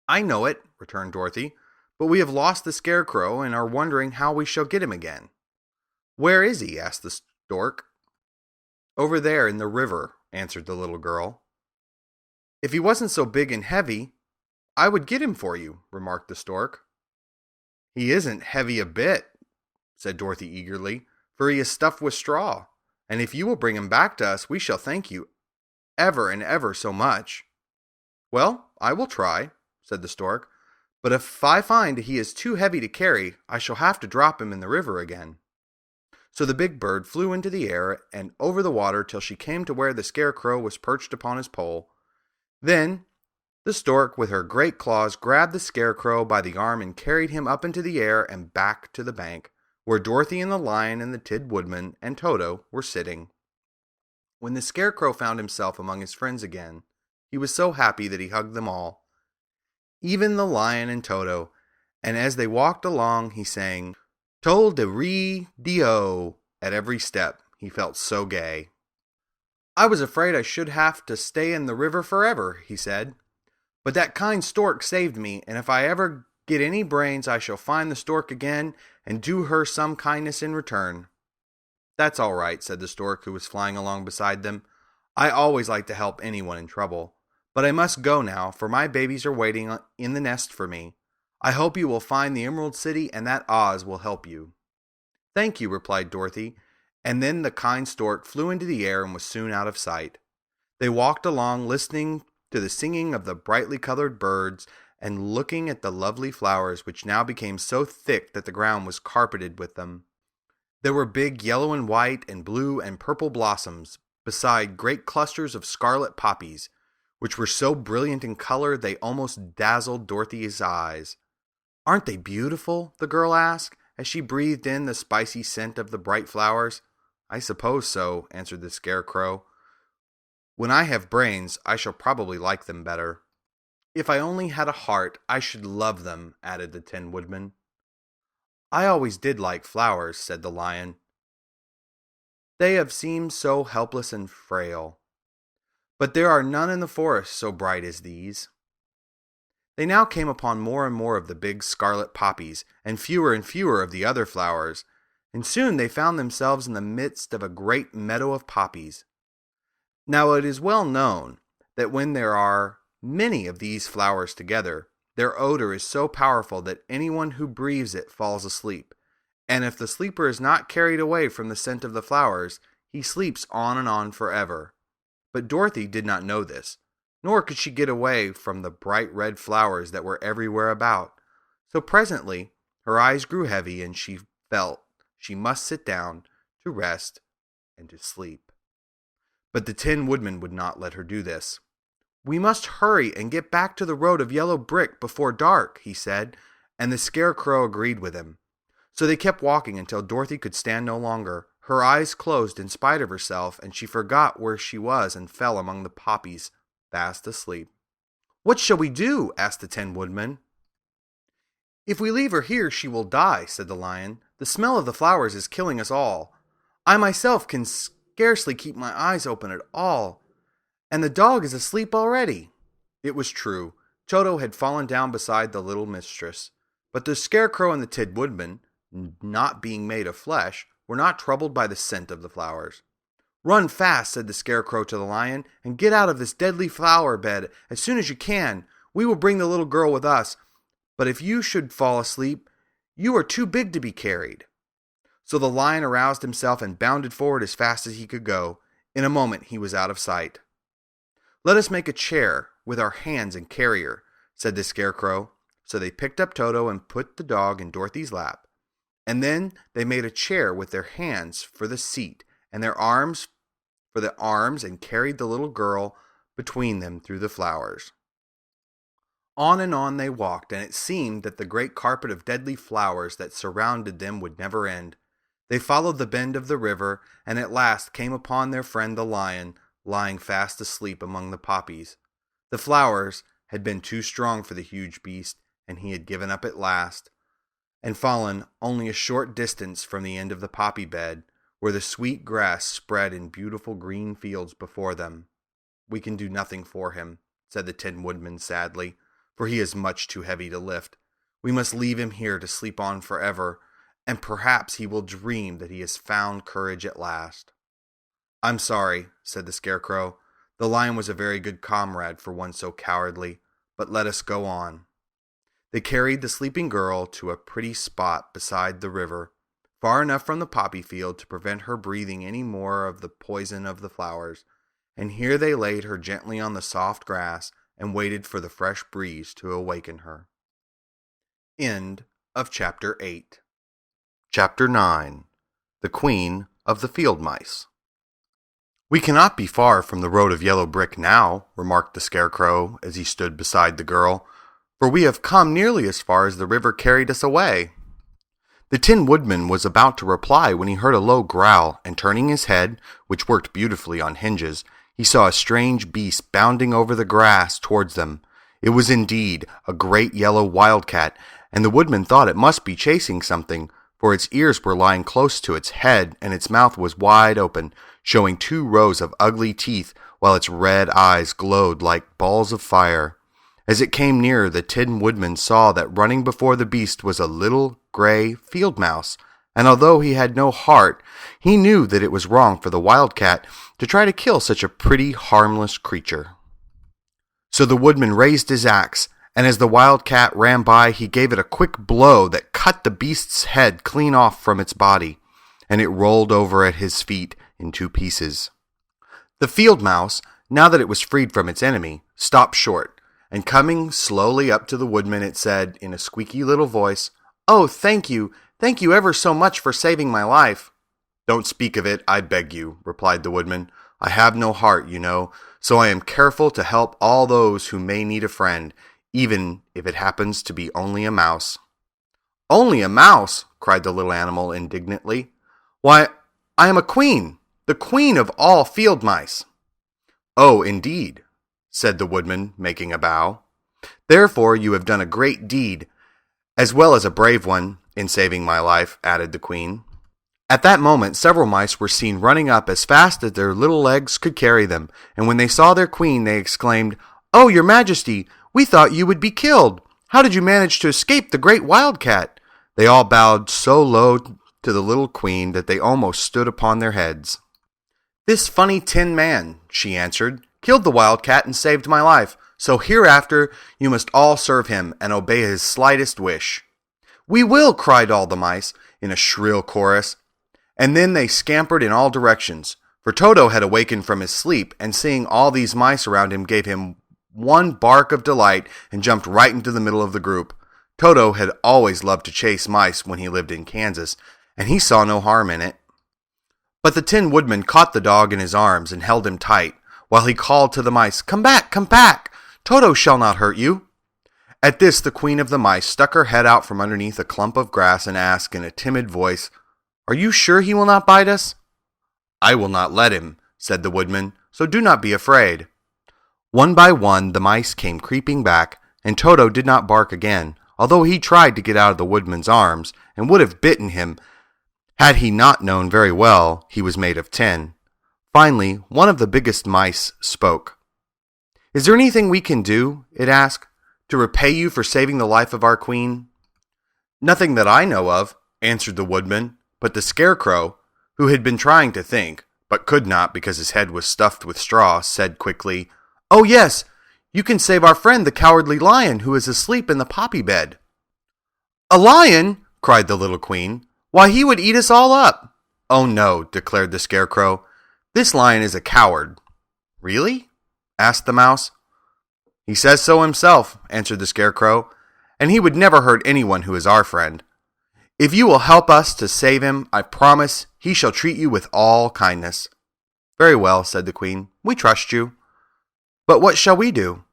"I know it," returned Dorothy, "but we have lost the Scarecrow and are wondering how we shall get him again." "Where is he?" asked the stork. "Over there in the river," answered the little girl. "If he wasn't so big and heavy, I would get him for you," remarked the stork. "He isn't heavy a bit," said Dorothy eagerly, "for he is stuffed with straw, and if you will bring him back to us, we shall thank you ever and ever so much." "Well, I will try," said the stork, "but if I find he is too heavy to carry, I shall have to drop him in the river again." So the big bird flew into the air and over the water till she came to where the Scarecrow was perched upon his pole. Then the stork with her great claws grabbed the Scarecrow by the arm and carried him up into the air and back to the bank, where Dorothy and the Lion and the Tin Woodman and Toto were sitting. When the Scarecrow found himself among his friends again, he was so happy that he hugged them all, even the Lion and Toto, and as they walked along he sang "Tol-de-ree-dee-o" at every step. He felt so gay. "I was afraid I should have to stay in the river forever," he said, "but that kind stork saved me, and if I ever get any brains I shall find the stork again and do her some kindness in return." "That's all right," said the stork who was flying along beside them. "I always like to help anyone in trouble. But I must go now, for my babies are waiting in the nest for me. I hope you will find the Emerald City and that Oz will help you." "Thank you," replied Dorothy, and then the kind stork flew into the air and was soon out of sight. They walked along listening to the singing of the brightly colored birds and looking at the lovely flowers which now became so thick that the ground was carpeted with them. There were big yellow and white and blue and purple blossoms, beside great clusters of scarlet poppies, which were so brilliant in color they almost dazzled Dorothy's eyes. "Aren't they beautiful?" the girl asked, as she breathed in the spicy scent of the bright flowers. "I suppose so," answered the Scarecrow. "When I have brains, I shall probably like them better." "If I only had a heart, I should love them," added the Tin Woodman. "I always did like flowers," said the Lion. "They have seemed so helpless and frail. But there are none in the forest so bright as these." They now came upon more and more of the big scarlet poppies, and fewer of the other flowers, and soon they found themselves in the midst of a great meadow of poppies. Now it is well known that when there are many of these flowers together, their odor is so powerful that anyone who breathes it falls asleep, and if the sleeper is not carried away from the scent of the flowers, he sleeps on and on forever. But Dorothy did not know this, nor could she get away from the bright red flowers that were everywhere about. So presently her eyes grew heavy, and she felt she must sit down to rest and to sleep. But the Tin Woodman would not let her do this. "We must hurry and get back to the road of yellow brick before dark," he said, and the Scarecrow agreed with him. So they kept walking until Dorothy could stand no longer. Her eyes closed in spite of herself, and she forgot where she was and fell among the poppies, fast asleep. "What shall we do?" asked the Tin Woodman. "If we leave her here, she will die," said the lion. "The smell of the flowers is killing us all. I myself can scarcely keep my eyes open at all, and the dog is asleep already." It was true. Toto had fallen down beside the little mistress, but the Scarecrow and the Tin Woodman, not being made of flesh, were not troubled by the scent of the flowers. "Run fast," said the Scarecrow to the lion, "and get out of this deadly flower bed as soon as you can. We will bring the little girl with us, but if you should fall asleep, you are too big to be carried." So the lion aroused himself and bounded forward as fast as he could go. In a moment he was out of sight. "Let us make a chair with our hands and carry her," said the Scarecrow. So they picked up Toto and put the dog in Dorothy's lap. And then they made a chair with their hands for the seat and their arms for the arms and carried the little girl between them through the flowers. On and on they walked, and it seemed that the great carpet of deadly flowers that surrounded them would never end. They followed the bend of the river, and at last came upon their friend the lion, lying fast asleep among the poppies. The flowers had been too strong for the huge beast, and he had given up at last, and fallen only a short distance from the end of the poppy bed, where the sweet grass spread in beautiful green fields before them. "We can do nothing for him," said the Tin Woodman sadly, "for he is much too heavy to lift. We must leave him here to sleep on forever, and perhaps he will dream that he has found courage at last." "I'm sorry," said the Scarecrow. "The lion was a very good comrade for one so cowardly, but let us go on." They carried the sleeping girl to a pretty spot beside the river, far enough from the poppy field to prevent her breathing any more of the poison of the flowers, and here they laid her gently on the soft grass and waited for the fresh breeze to awaken her. End of Chapter 8. Chapter 9. The Queen of the Field Mice. "We cannot be far from the road of yellow brick now," remarked the Scarecrow as he stood beside the girl, "for we have come nearly as far as the river carried us away." The Tin Woodman was about to reply when he heard a low growl, and turning his head, which worked beautifully on hinges, he saw a strange beast bounding over the grass towards them. It was indeed a great yellow wildcat, and the Woodman thought it must be chasing something, for its ears were lying close to its head, and its mouth was wide open, showing 2 rows of ugly teeth, while its red eyes glowed like balls of fire. As it came nearer, the Tin Woodman saw that running before the beast was a little gray field mouse, and although he had no heart, he knew that it was wrong for the wildcat to try to kill such a pretty, harmless creature. So the Woodman raised his axe, and as the wildcat ran by, he gave it a quick blow that cut the beast's head clean off from its body, and it rolled over at his feet in 2 pieces. The field mouse, now that it was freed from its enemy, stopped short, and coming slowly up to the Woodman, it said in a squeaky little voice, "Oh, thank you ever so much for saving my life." "Don't speak of it, I beg you," replied the Woodman. "I have no heart, you know, so I am careful to help all those who may need a friend, even if it happens to be only a mouse." "Only a mouse!" cried the little animal indignantly. "Why, I am a queen, the queen of all field mice." "Oh, indeed," said the Woodman, making a bow. "Therefore you have done a great deed, as well as a brave one, in saving my life," added the Queen. At that moment several mice were seen running up as fast as their little legs could carry them, and when they saw their queen they exclaimed, "Oh, your Majesty, we thought you would be killed. How did you manage to escape the great wildcat?" They all bowed so low to the little queen that they almost stood upon their heads. "This funny tin man," she answered, "killed the wildcat and saved my life, so hereafter you must all serve him and obey his slightest wish." "We will!" cried all the mice in a shrill chorus, and then they scampered in all directions, for Toto had awakened from his sleep, and seeing all these mice around him gave him one bark of delight and jumped right into the middle of the group. Toto had always loved to chase mice when he lived in Kansas, and he saw no harm in it. But the Tin Woodman caught the dog in his arms and held him tight, while he called to the mice, "Come back, come back! Toto shall not hurt you." At this the Queen of the Mice stuck her head out from underneath a clump of grass and asked in a timid voice, "Are you sure he will not bite us?" "I will not let him," said the Woodman, "so do not be afraid." One by one the mice came creeping back, and Toto did not bark again, although he tried to get out of the woodman's arms and would have bitten him had he not known very well he was made of tin. Finally, one of the biggest mice spoke. "Is there anything we can do," it asked, "to repay you for saving the life of our queen?" "Nothing that I know of," answered the woodman, but the scarecrow, who had been trying to think, but could not because his head was stuffed with straw, said quickly, "Oh yes, you can save our friend the Cowardly Lion who is asleep in the poppy bed." "A lion?" cried the little queen. "Why, he would eat us all up." "Oh no," declared the scarecrow. "This lion is a coward." "Really?" asked the mouse. "He says so himself," answered the scarecrow, "and he would never hurt anyone who is our friend. If you will help us to save him, I promise he shall treat you with all kindness." "Very well," said the queen. "We trust you. But what shall we do?"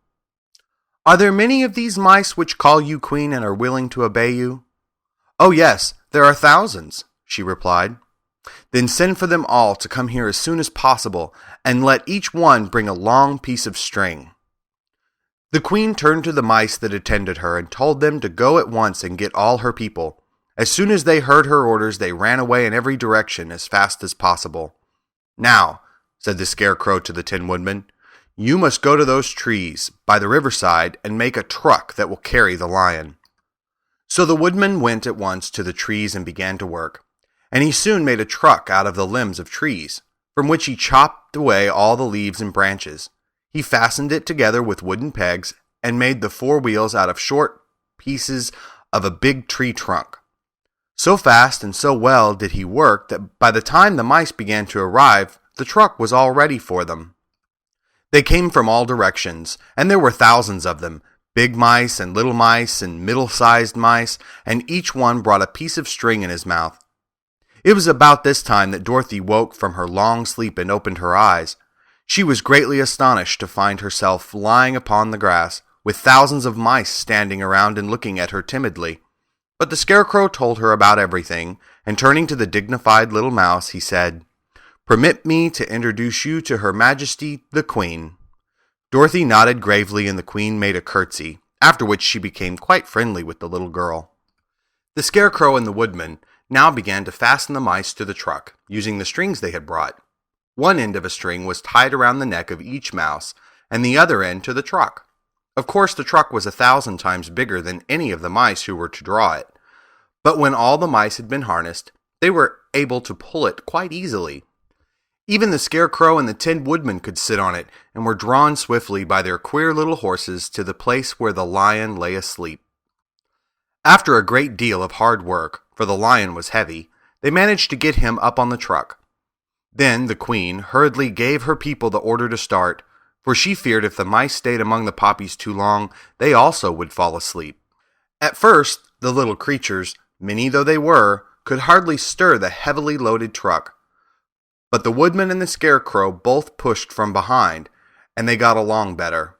"Are there many of these mice which call you queen and are willing to obey you?" "Oh yes, there are thousands," she replied. "Then send for them all to come here as soon as possible, and let each one bring a long piece of string." The queen turned to the mice that attended her and told them to go at once and get all her people. As soon as they heard her orders, they ran away in every direction as fast as possible. "Now," said the scarecrow to the Tin Woodman, "you must go to those trees by the riverside and make a truck that will carry the lion." So the woodman went at once to the trees and began to work, and he soon made a truck out of the limbs of trees, from which he chopped away all the leaves and branches. He fastened it together with wooden pegs and made the four wheels out of short pieces of a big tree trunk. So fast and so well did he work that by the time the mice began to arrive, the truck was all ready for them. They came from all directions, and there were thousands of them, big mice and little mice and middle-sized mice, and each one brought a piece of string in his mouth. It was about this time that Dorothy woke from her long sleep and opened her eyes. She was greatly astonished to find herself lying upon the grass, with thousands of mice standing around and looking at her timidly. But the scarecrow told her about everything, and turning to the dignified little mouse, he said, "Permit me to introduce you to Her Majesty the Queen." Dorothy nodded gravely, and the Queen made a curtsy, after which she became quite friendly with the little girl. The scarecrow and the woodman now began to fasten the mice to the truck, using the strings they had brought. One end of a string was tied around the neck of each mouse, and the other end to the truck. Of course, the truck was 1,000 times bigger than any of the mice who were to draw it. But when all the mice had been harnessed, they were able to pull it quite easily. Even the scarecrow and the Tin Woodman could sit on it, and were drawn swiftly by their queer little horses to the place where the lion lay asleep. After a great deal of hard work, for the lion was heavy, they managed to get him up on the truck. Then the Queen hurriedly gave her people the order to start, for she feared if the mice stayed among the poppies too long, they also would fall asleep. At first, the little creatures, many though they were, could hardly stir the heavily loaded truck. But the woodman and the scarecrow both pushed from behind, and they got along better.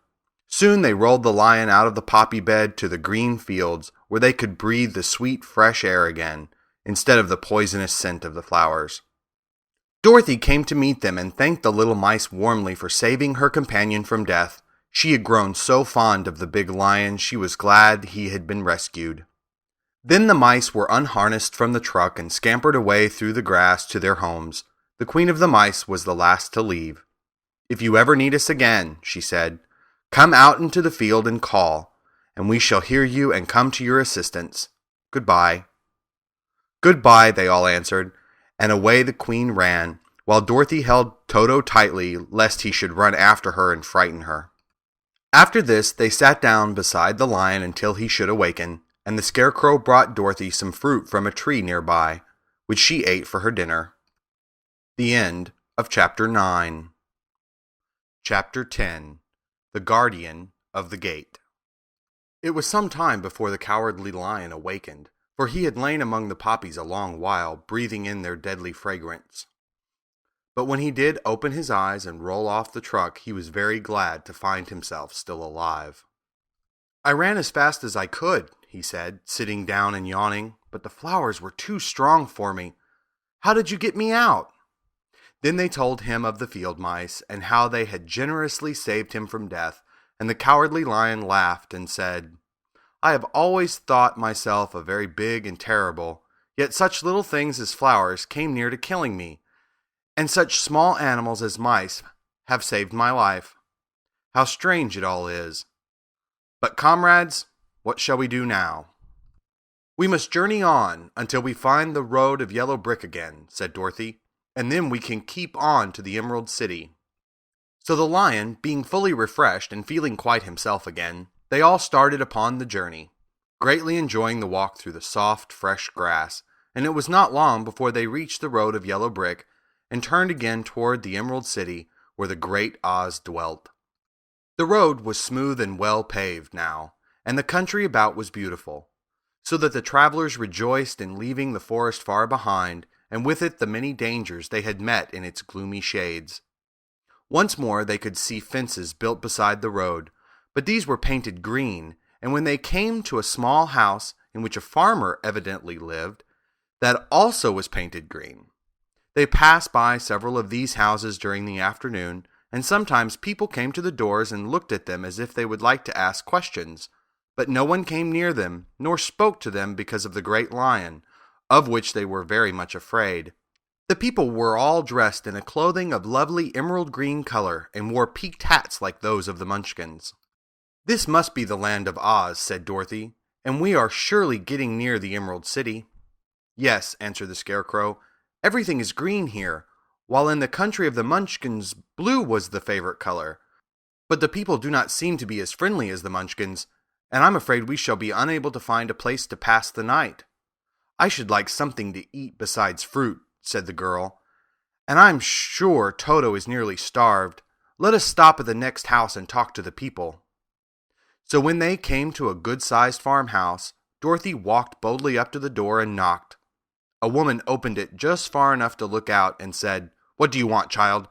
Soon they rolled the lion out of the poppy bed to the green fields, where they could breathe the sweet, fresh air again, instead of the poisonous scent of the flowers. Dorothy came to meet them and thanked the little mice warmly for saving her companion from death. She had grown so fond of the big lion she was glad he had been rescued. Then the mice were unharnessed from the truck and scampered away through the grass to their homes. The Queen of the Mice was the last to leave. "If you ever need us again," she said, "come out into the field and call, and we shall hear you and come to your assistance. Goodbye." "Goodbye," they all answered, and away the Queen ran, while Dorothy held Toto tightly lest he should run after her and frighten her. After this they sat down beside the lion until he should awaken, and the scarecrow brought Dorothy some fruit from a tree nearby, which she ate for her dinner. The end of Chapter 9. Chapter 10. The Guardian of the Gate. It was some time before the Cowardly Lion awakened, for he had lain among the poppies a long while, breathing in their deadly fragrance. But when he did open his eyes and roll off the truck, he was very glad to find himself still alive. "I ran as fast as I could," he said, sitting down and yawning, "but the flowers were too strong for me. How did you get me out?" Then they told him of the field mice, and how they had generously saved him from death, and the Cowardly Lion laughed and said, I have always thought myself a very big and terrible, yet such little things as flowers came near to killing me, and such small animals as mice have saved my life. How strange it all is. But comrades, what shall we do now?" "We must journey on until we find the road of yellow brick again," said Dorothy, "and then we can keep on to the Emerald City." So the lion, being fully refreshed and feeling quite himself again, they all started upon the journey, greatly enjoying the walk through the soft, fresh grass, and it was not long before they reached the road of yellow brick and turned again toward the Emerald City where the great Oz dwelt. The road was smooth and well paved now, and the country about was beautiful, so that the travelers rejoiced in leaving the forest far behind, and with it the many dangers they had met in its gloomy shades. Once more they could see fences built beside the road, but these were painted green, and when they came to a small house in which a farmer evidently lived, that also was painted green. They passed by several of these houses during the afternoon, and sometimes people came to the doors and looked at them as if they would like to ask questions, but no one came near them, nor spoke to them because of the great lion, of which they were very much afraid. The people were all dressed in a clothing of lovely emerald green color, and wore peaked hats like those of the Munchkins. "This must be the land of Oz," said Dorothy, "and we are surely getting near the Emerald City." "Yes," answered the Scarecrow, "everything is green here, while in the country of the Munchkins blue was the favorite color. But the people do not seem to be as friendly as the Munchkins, and I'm afraid we shall be unable to find a place to pass the night." "I should like something to eat besides fruit," said the girl, "and I'm sure Toto is nearly starved. Let us stop at the next house and talk to the people." So when they came to a good-sized farmhouse, Dorothy walked boldly up to the door and knocked. A woman opened it just far enough to look out and said, "What do you want, child?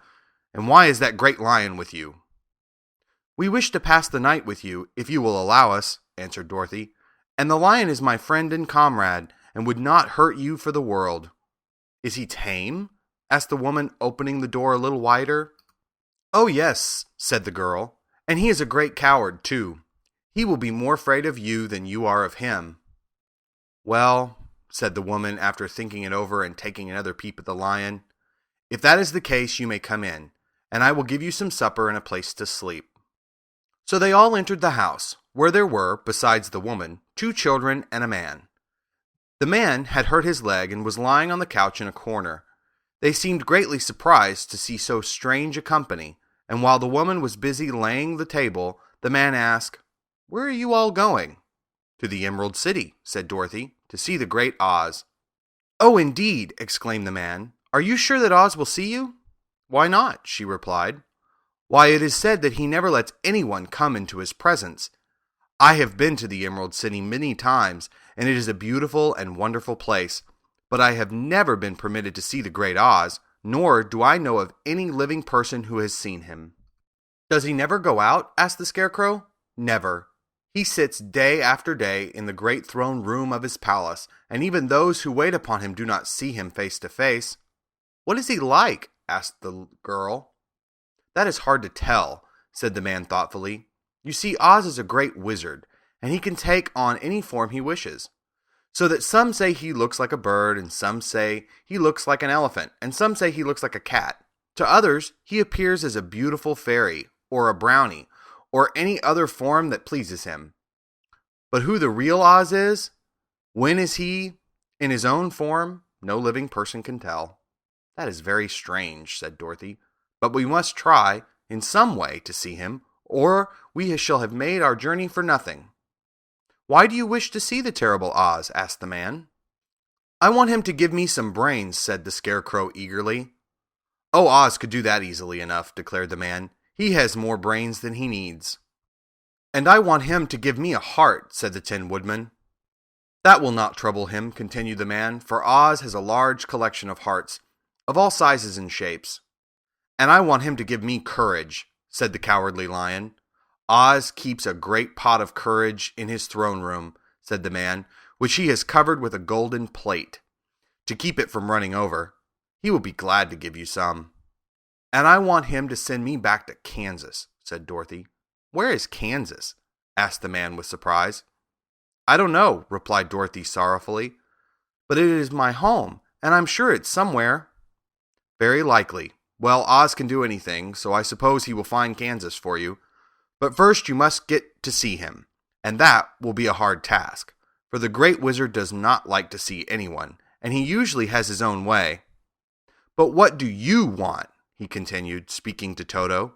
And why is that great lion with you?" "We wish to pass the night with you, if you will allow us," answered Dorothy, "and the lion is my friend and comrade, and would not hurt you for the world." "Is he tame?" asked the woman, opening the door a little wider. "Oh, yes," said the girl, "and he is a great coward, too. He will be more afraid of you than you are of him." "Well," said the woman, after thinking it over and taking another peep at the lion, "if that is the case, you may come in, and I will give you some supper and a place to sleep." So they all entered the house, where there were, besides the woman, 2 children and a man. The man had hurt his leg and was lying on the couch in a corner. They seemed greatly surprised to see so strange a company, and while the woman was busy laying the table, the man asked, "Where are you all going?" "To the Emerald City," said Dorothy, "to see the great Oz." "Oh, indeed!" exclaimed the man. "Are you sure that Oz will see you?" "Why not?" she replied. "Why, it is said that he never lets anyone come into his presence. I have been to the Emerald City many times, and it is a beautiful and wonderful place, but I have never been permitted to see the great Oz, nor do I know of any living person who has seen him." "Does he never go out?" asked the Scarecrow. "Never. He sits day after day in the great throne room of his palace, and even those who wait upon him do not see him face to face." "What is he like?" asked the girl. "That is hard to tell," said the man thoughtfully. "You see, Oz is a great wizard, and he can take on any form he wishes. So that some say he looks like a bird, and some say he looks like an elephant, and some say he looks like a cat. To others, he appears as a beautiful fairy, or a brownie, or any other form that pleases him. But who the real Oz is, when is he in his own form, no living person can tell." "That is very strange," said Dorothy, "but we must try, in some way, to see him, or we shall have made our journey for nothing." "Why do you wish to see the terrible Oz?" asked the man. "I want him to give me some brains," said the Scarecrow eagerly. "Oh, Oz could do that easily enough," declared the man. "He has more brains than he needs." "And I want him to give me a heart," said the Tin Woodman. "That will not trouble him," continued the man, "for Oz has a large collection of hearts, of all sizes and shapes." "And I want him to give me courage," said the Cowardly Lion. "Oz keeps a great pot of courage in his throne room," said the man, "which he has covered with a golden plate, to keep it from running over. He will be glad to give you some." "And I want him to send me back to Kansas," said Dorothy. "Where is Kansas?" asked the man with surprise. "I don't know," replied Dorothy sorrowfully. "But it is my home, and I'm sure it's somewhere." "Very likely. Well, Oz can do anything, so I suppose he will find Kansas for you. But first you must get to see him, and that will be a hard task, for the Great Wizard does not like to see anyone, and he usually has his own way. But what do you want?" he continued, speaking to Toto.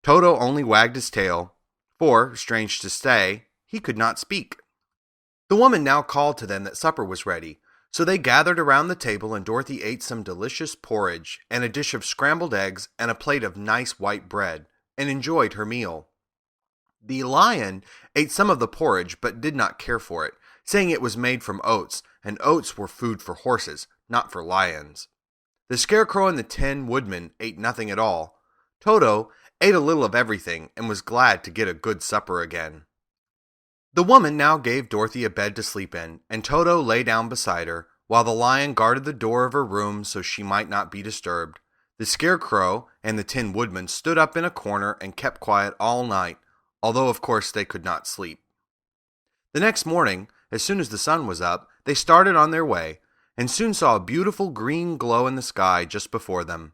Toto only wagged his tail, for, strange to say, he could not speak. The woman now called to them that supper was ready, so they gathered around the table and Dorothy ate some delicious porridge and a dish of scrambled eggs and a plate of nice white bread, and enjoyed her meal. The lion ate some of the porridge but did not care for it, saying it was made from oats, and oats were food for horses, not for lions. The Scarecrow and the Tin Woodman ate nothing at all. Toto ate a little of everything and was glad to get a good supper again. The woman now gave Dorothy a bed to sleep in, and Toto lay down beside her, while the lion guarded the door of her room so she might not be disturbed. The Scarecrow and the Tin Woodman stood up in a corner and kept quiet all night, although of course they could not sleep. The next morning, as soon as the sun was up, they started on their way, and soon saw a beautiful green glow in the sky just before them.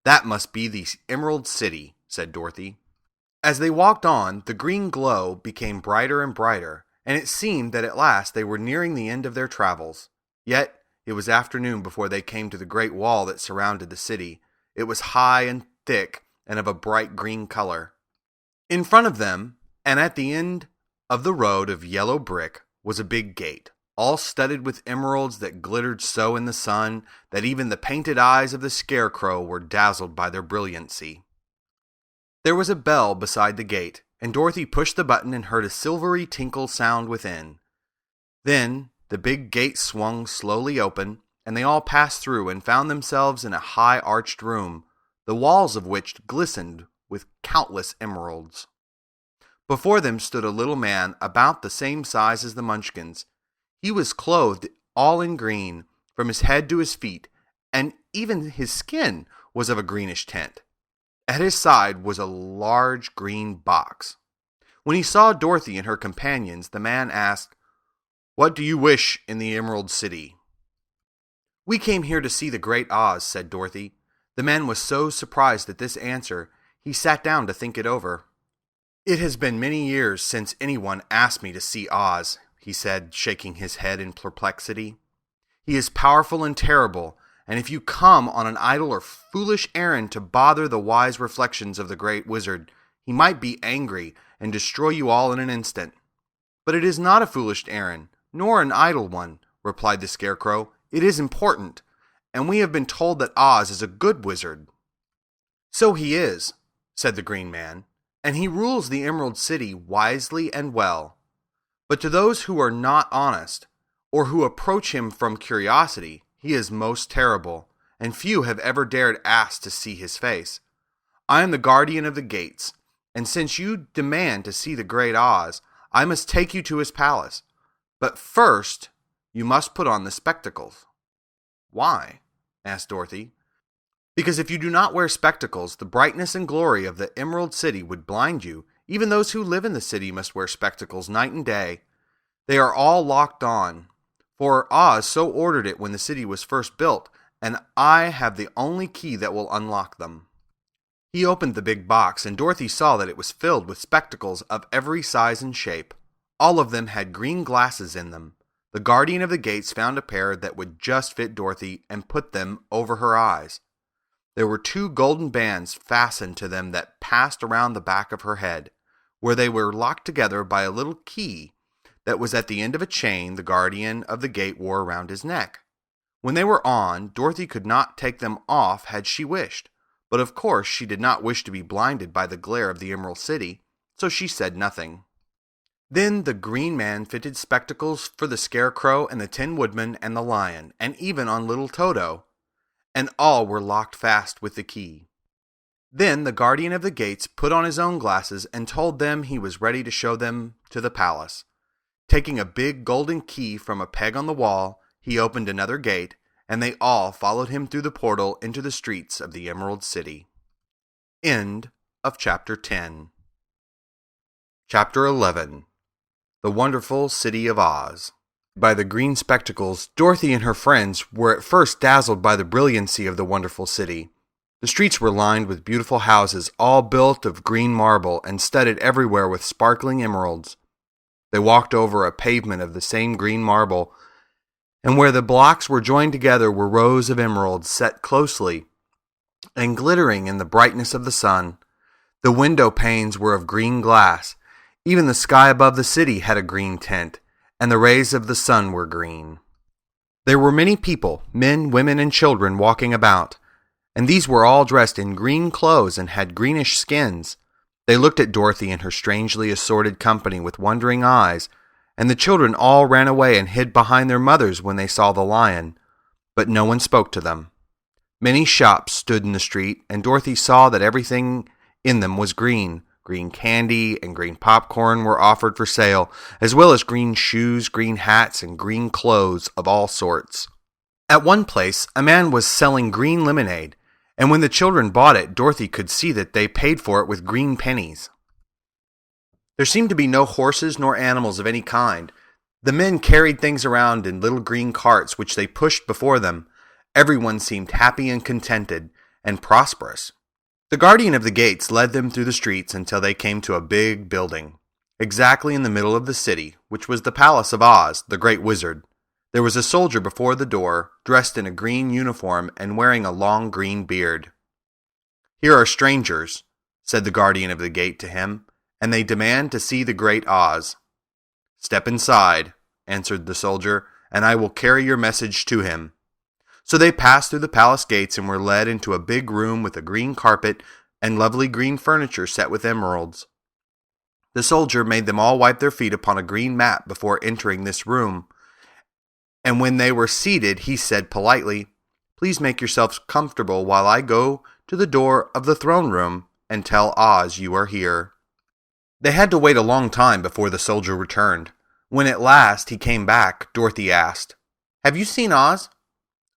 "That must be the Emerald City," said Dorothy. As they walked on, the green glow became brighter and brighter, and it seemed that at last they were nearing the end of their travels. Yet it was afternoon before they came to the great wall that surrounded the city. It was high and thick and of a bright green color. In front of them, and at the end of the road of yellow brick, was a big gate, all studded with emeralds that glittered so in the sun that even the painted eyes of the Scarecrow were dazzled by their brilliancy. There was a bell beside the gate, and Dorothy pushed the button and heard a silvery tinkle sound within. Then the big gate swung slowly open, and they all passed through and found themselves in a high arched room, the walls of which glistened with countless emeralds. Before them stood a little man about the same size as the Munchkins. He was clothed all in green, from his head to his feet, and even his skin was of a greenish tint. At his side was a large green box. When he saw Dorothy and her companions, the man asked, "What do you wish in the Emerald City?" "We came here to see the Great Oz," said Dorothy. The man was so surprised at this answer, he sat down to think it over. "It has been many years since anyone asked me to see Oz," he said, shaking his head in perplexity. "He is powerful and terrible, and if you come on an idle or foolish errand to bother the wise reflections of the Great Wizard, he might be angry and destroy you all in an instant." "But it is not a foolish errand, nor an idle one," replied the Scarecrow. "It is important, and we have been told that Oz is a good wizard." "So he is," said the Green Man, "and he rules the Emerald City wisely and well. But to those who are not honest, or who approach him from curiosity, he is most terrible, and few have ever dared ask to see his face. I am the guardian of the gates, and since you demand to see the Great Oz, I must take you to his palace. But first, you must put on the spectacles." "Why?" asked Dorothy. "Because if you do not wear spectacles, the brightness and glory of the Emerald City would blind you. Even those who live in the city must wear spectacles night and day. They are all locked on, for Oz so ordered it when the city was first built, and I have the only key that will unlock them." He opened the big box, and Dorothy saw that it was filled with spectacles of every size and shape. All of them had green glasses in them. The guardian of the gates found a pair that would just fit Dorothy and put them over her eyes. There were 2 golden bands fastened to them that passed around the back of her head, where they were locked together by a little key that was at the end of a chain the guardian of the gate wore around his neck. When they were on, Dorothy could not take them off had she wished, but of course she did not wish to be blinded by the glare of the Emerald City, so she said nothing. Then the Green Man fitted spectacles for the Scarecrow and the Tin Woodman and the Lion, and even on little Toto, and all were locked fast with the key. Then the guardian of the gates put on his own glasses and told them he was ready to show them to the palace. Taking a big golden key from a peg on the wall, he opened another gate, and they all followed him through the portal into the streets of the Emerald City. End of Chapter 10. Chapter 11. The Wonderful City of Oz. By the green spectacles, Dorothy and her friends were at first dazzled by the brilliancy of the wonderful city. The streets were lined with beautiful houses, all built of green marble and studded everywhere with sparkling emeralds. They walked over a pavement of the same green marble, and where the blocks were joined together were rows of emeralds set closely and glittering in the brightness of the sun. The window panes were of green glass. Even the sky above the city had a green tint, and the rays of the sun were green. There were many people, men, women, and children, walking about, and these were all dressed in green clothes and had greenish skins. They looked at Dorothy and her strangely assorted company with wondering eyes, and the children all ran away and hid behind their mothers when they saw the lion, but no one spoke to them. Many shops stood in the street, and Dorothy saw that everything in them was green. Green candy and green popcorn were offered for sale, as well as green shoes, green hats, and green clothes of all sorts. At one place, a man was selling green lemonade, and when the children bought it, Dorothy could see that they paid for it with green pennies. There seemed to be no horses nor animals of any kind. The men carried things around in little green carts which they pushed before them. Everyone seemed happy and contented and prosperous. The guardian of the gates led them through the streets until they came to a big building, exactly in the middle of the city, which was the palace of Oz, the great wizard. There was a soldier before the door, dressed in a green uniform and wearing a long green beard. "Here are strangers," said the guardian of the gate to him, "and they demand to see the great Oz." "Step inside," answered the soldier, "and I will carry your message to him." So they passed through the palace gates and were led into a big room with a green carpet and lovely green furniture set with emeralds. The soldier made them all wipe their feet upon a green mat before entering this room, and when they were seated, he said politely, "Please make yourselves comfortable while I go to the door of the throne room and tell Oz you are here." They had to wait a long time before the soldier returned. When at last he came back, Dorothy asked, "Have you seen Oz?"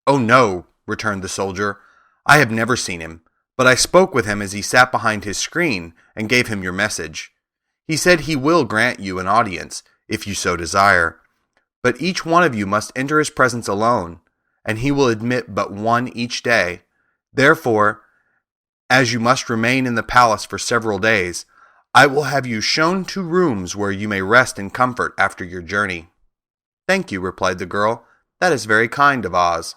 "Oh, no," returned the soldier. "I have never seen him, but I spoke with him as he sat behind his screen and gave him your message. He said he will grant you an audience, if you so desire, but each one of you must enter his presence alone, and he will admit but one each day. Therefore, as you must remain in the palace for several days, I will have you shown to rooms where you may rest in comfort after your journey." "Thank you," replied the girl. "That is very kind of Oz."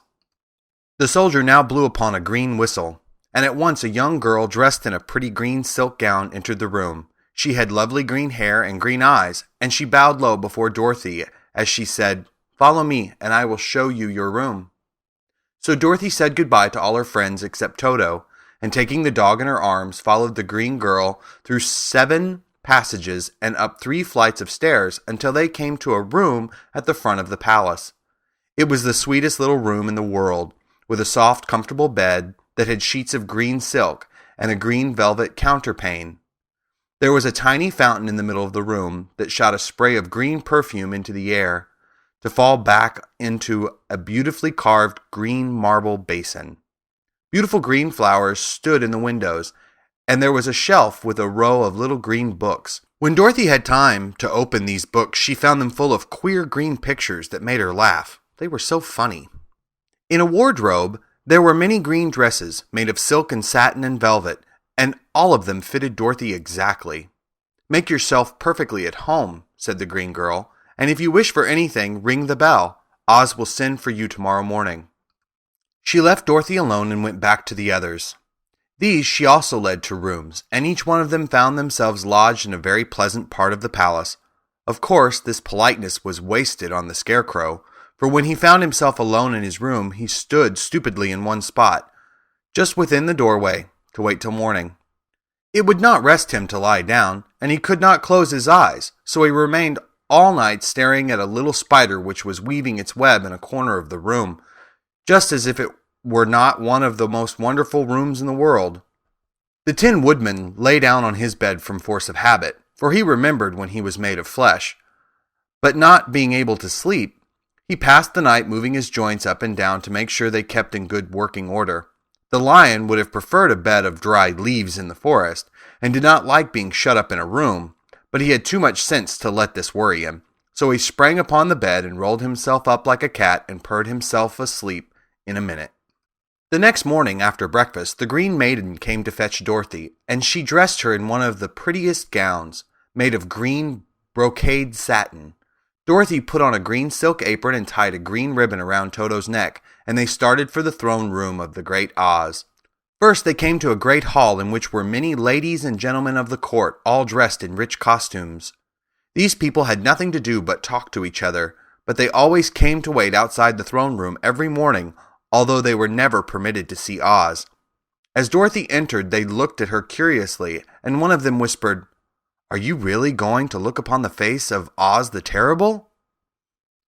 The soldier now blew upon a green whistle, and at once a young girl dressed in a pretty green silk gown entered the room. She had lovely green hair and green eyes, and she bowed low before Dorothy as she said, "Follow me, and I will show you your room." So Dorothy said goodbye to all her friends except Toto, and taking the dog in her arms, followed the green girl through 7 passages and up 3 flights of stairs until they came to a room at the front of the palace. It was the sweetest little room in the world, with a soft, comfortable bed that had sheets of green silk and a green velvet counterpane. There was a tiny fountain in the middle of the room that shot a spray of green perfume into the air, to fall back into a beautifully carved green marble basin. Beautiful green flowers stood in the windows, and there was a shelf with a row of little green books. When Dorothy had time to open these books, she found them full of queer green pictures that made her laugh. They were so funny. In a wardrobe, there were many green dresses made of silk and satin and velvet, and all of them fitted Dorothy exactly. "Make yourself perfectly at home," said the green girl, "and if you wish for anything, ring the bell. Oz will send for you tomorrow morning." She left Dorothy alone and went back to the others. These she also led to rooms, and each one of them found themselves lodged in a very pleasant part of the palace. Of course, this politeness was wasted on the Scarecrow, for when he found himself alone in his room, he stood stupidly in one spot, just within the doorway, to wait till morning. It would not rest him to lie down, and he could not close his eyes, so he remained all night staring at a little spider which was weaving its web in a corner of the room, just as if it were not one of the most wonderful rooms in the world. The Tin Woodman lay down on his bed from force of habit, for he remembered when he was made of flesh, but not being able to sleep, he passed the night moving his joints up and down to make sure they kept in good working order. The lion would have preferred a bed of dry leaves in the forest, and did not like being shut up in a room, but he had too much sense to let this worry him. So he sprang upon the bed and rolled himself up like a cat and purred himself asleep in a minute. The next morning after breakfast, the Green Maiden came to fetch Dorothy, and she dressed her in one of the prettiest gowns, made of green brocade satin. Dorothy put on a green silk apron and tied a green ribbon around Toto's neck, and they started for the throne room of the great Oz. First they came to a great hall in which were many ladies and gentlemen of the court, all dressed in rich costumes. These people had nothing to do but talk to each other, but they always came to wait outside the throne room every morning, although they were never permitted to see Oz. As Dorothy entered, they looked at her curiously, and one of them whispered, "Are you really going to look upon the face of Oz the Terrible?"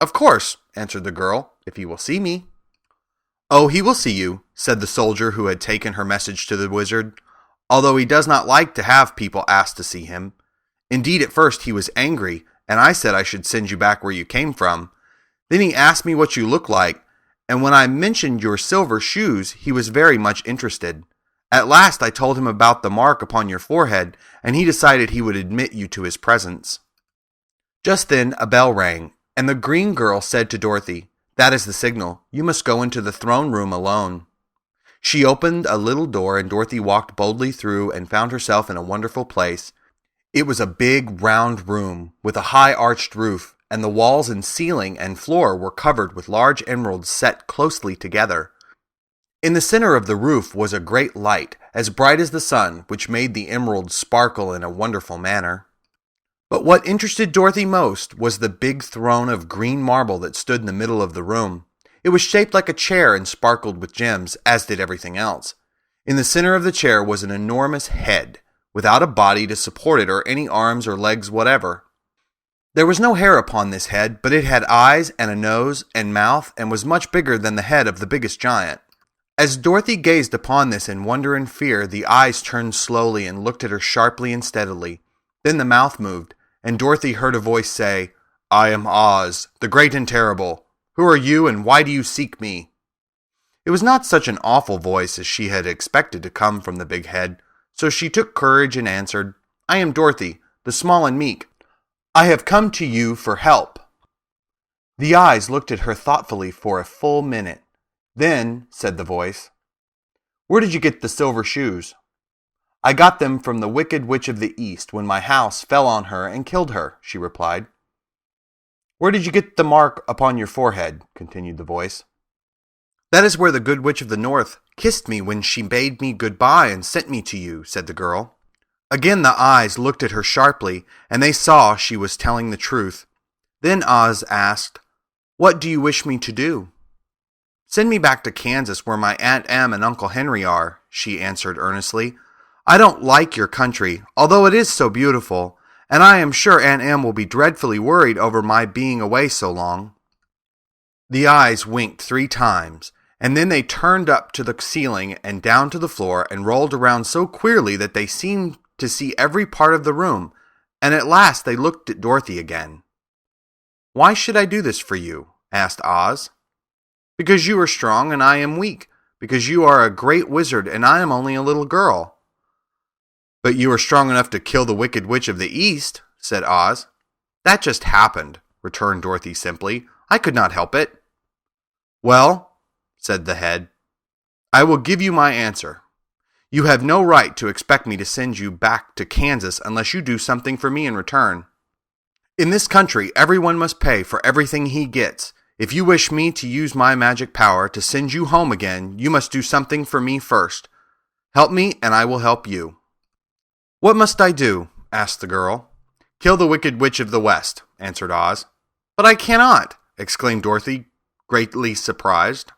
"Of course," answered the girl, "if he will see me." "Oh, he will see you," said the soldier who had taken her message to the wizard, "although he does not like to have people ask to see him. Indeed, at first he was angry, and I said I should send you back where you came from. Then he asked me what you looked like, and when I mentioned your silver shoes, he was very much interested. At last I told him about the mark upon your forehead, and he decided he would admit you to his presence." Just then a bell rang, and the green girl said to Dorothy, "That is the signal. You must go into the throne room alone." She opened a little door, and Dorothy walked boldly through and found herself in a wonderful place. It was a big, round room with a high arched roof, and the walls and ceiling and floor were covered with large emeralds set closely together. In the center of the roof was a great light, as bright as the sun, which made the emeralds sparkle in a wonderful manner. But what interested Dorothy most was the big throne of green marble that stood in the middle of the room. It was shaped like a chair and sparkled with gems, as did everything else. In the center of the chair was an enormous head, without a body to support it or any arms or legs whatever. There was no hair upon this head, but it had eyes and a nose and mouth, and was much bigger than the head of the biggest giant. As Dorothy gazed upon this in wonder and fear, the eyes turned slowly and looked at her sharply and steadily. Then the mouth moved, and Dorothy heard a voice say, "I am Oz, the great and terrible. Who are you, and why do you seek me?" It was not such an awful voice as she had expected to come from the big head, so she took courage and answered, "I am Dorothy, the small and meek. I have come to you for help." The eyes looked at her thoughtfully for a full minute. Then, said the voice, "Where did you get the silver shoes?" "I got them from the Wicked Witch of the East when my house fell on her and killed her," she replied. "Where did you get the mark upon your forehead?" continued the voice. "That is where the Good Witch of the North kissed me when she bade me goodbye and sent me to you," said the girl. Again the eyes looked at her sharply, and they saw she was telling the truth. Then Oz asked, "What do you wish me to do?" "Send me back to Kansas where my Aunt Em and Uncle Henry are," she answered earnestly. "I don't like your country, although it is so beautiful, and I am sure Aunt Em will be dreadfully worried over my being away so long." The eyes winked 3 times, and then they turned up to the ceiling and down to the floor and rolled around so queerly that they seemed to see every part of the room, and at last they looked at Dorothy again. "Why should I do this for you?" asked Oz. "Because you are strong and I am weak, because you are a great wizard and I am only a little girl." "But you are strong enough to kill the Wicked Witch of the East," said Oz. "That just happened," returned Dorothy simply. "I could not help it." "Well," said the head, "I will give you my answer. You have no right to expect me to send you back to Kansas unless you do something for me in return. In this country, everyone must pay for everything he gets. If you wish me to use my magic power to send you home again, you must do something for me first. Help me, and I will help you." "What must I do?" asked the girl. "Kill the Wicked Witch of the West," answered Oz. "But I cannot!" exclaimed Dorothy, greatly surprised.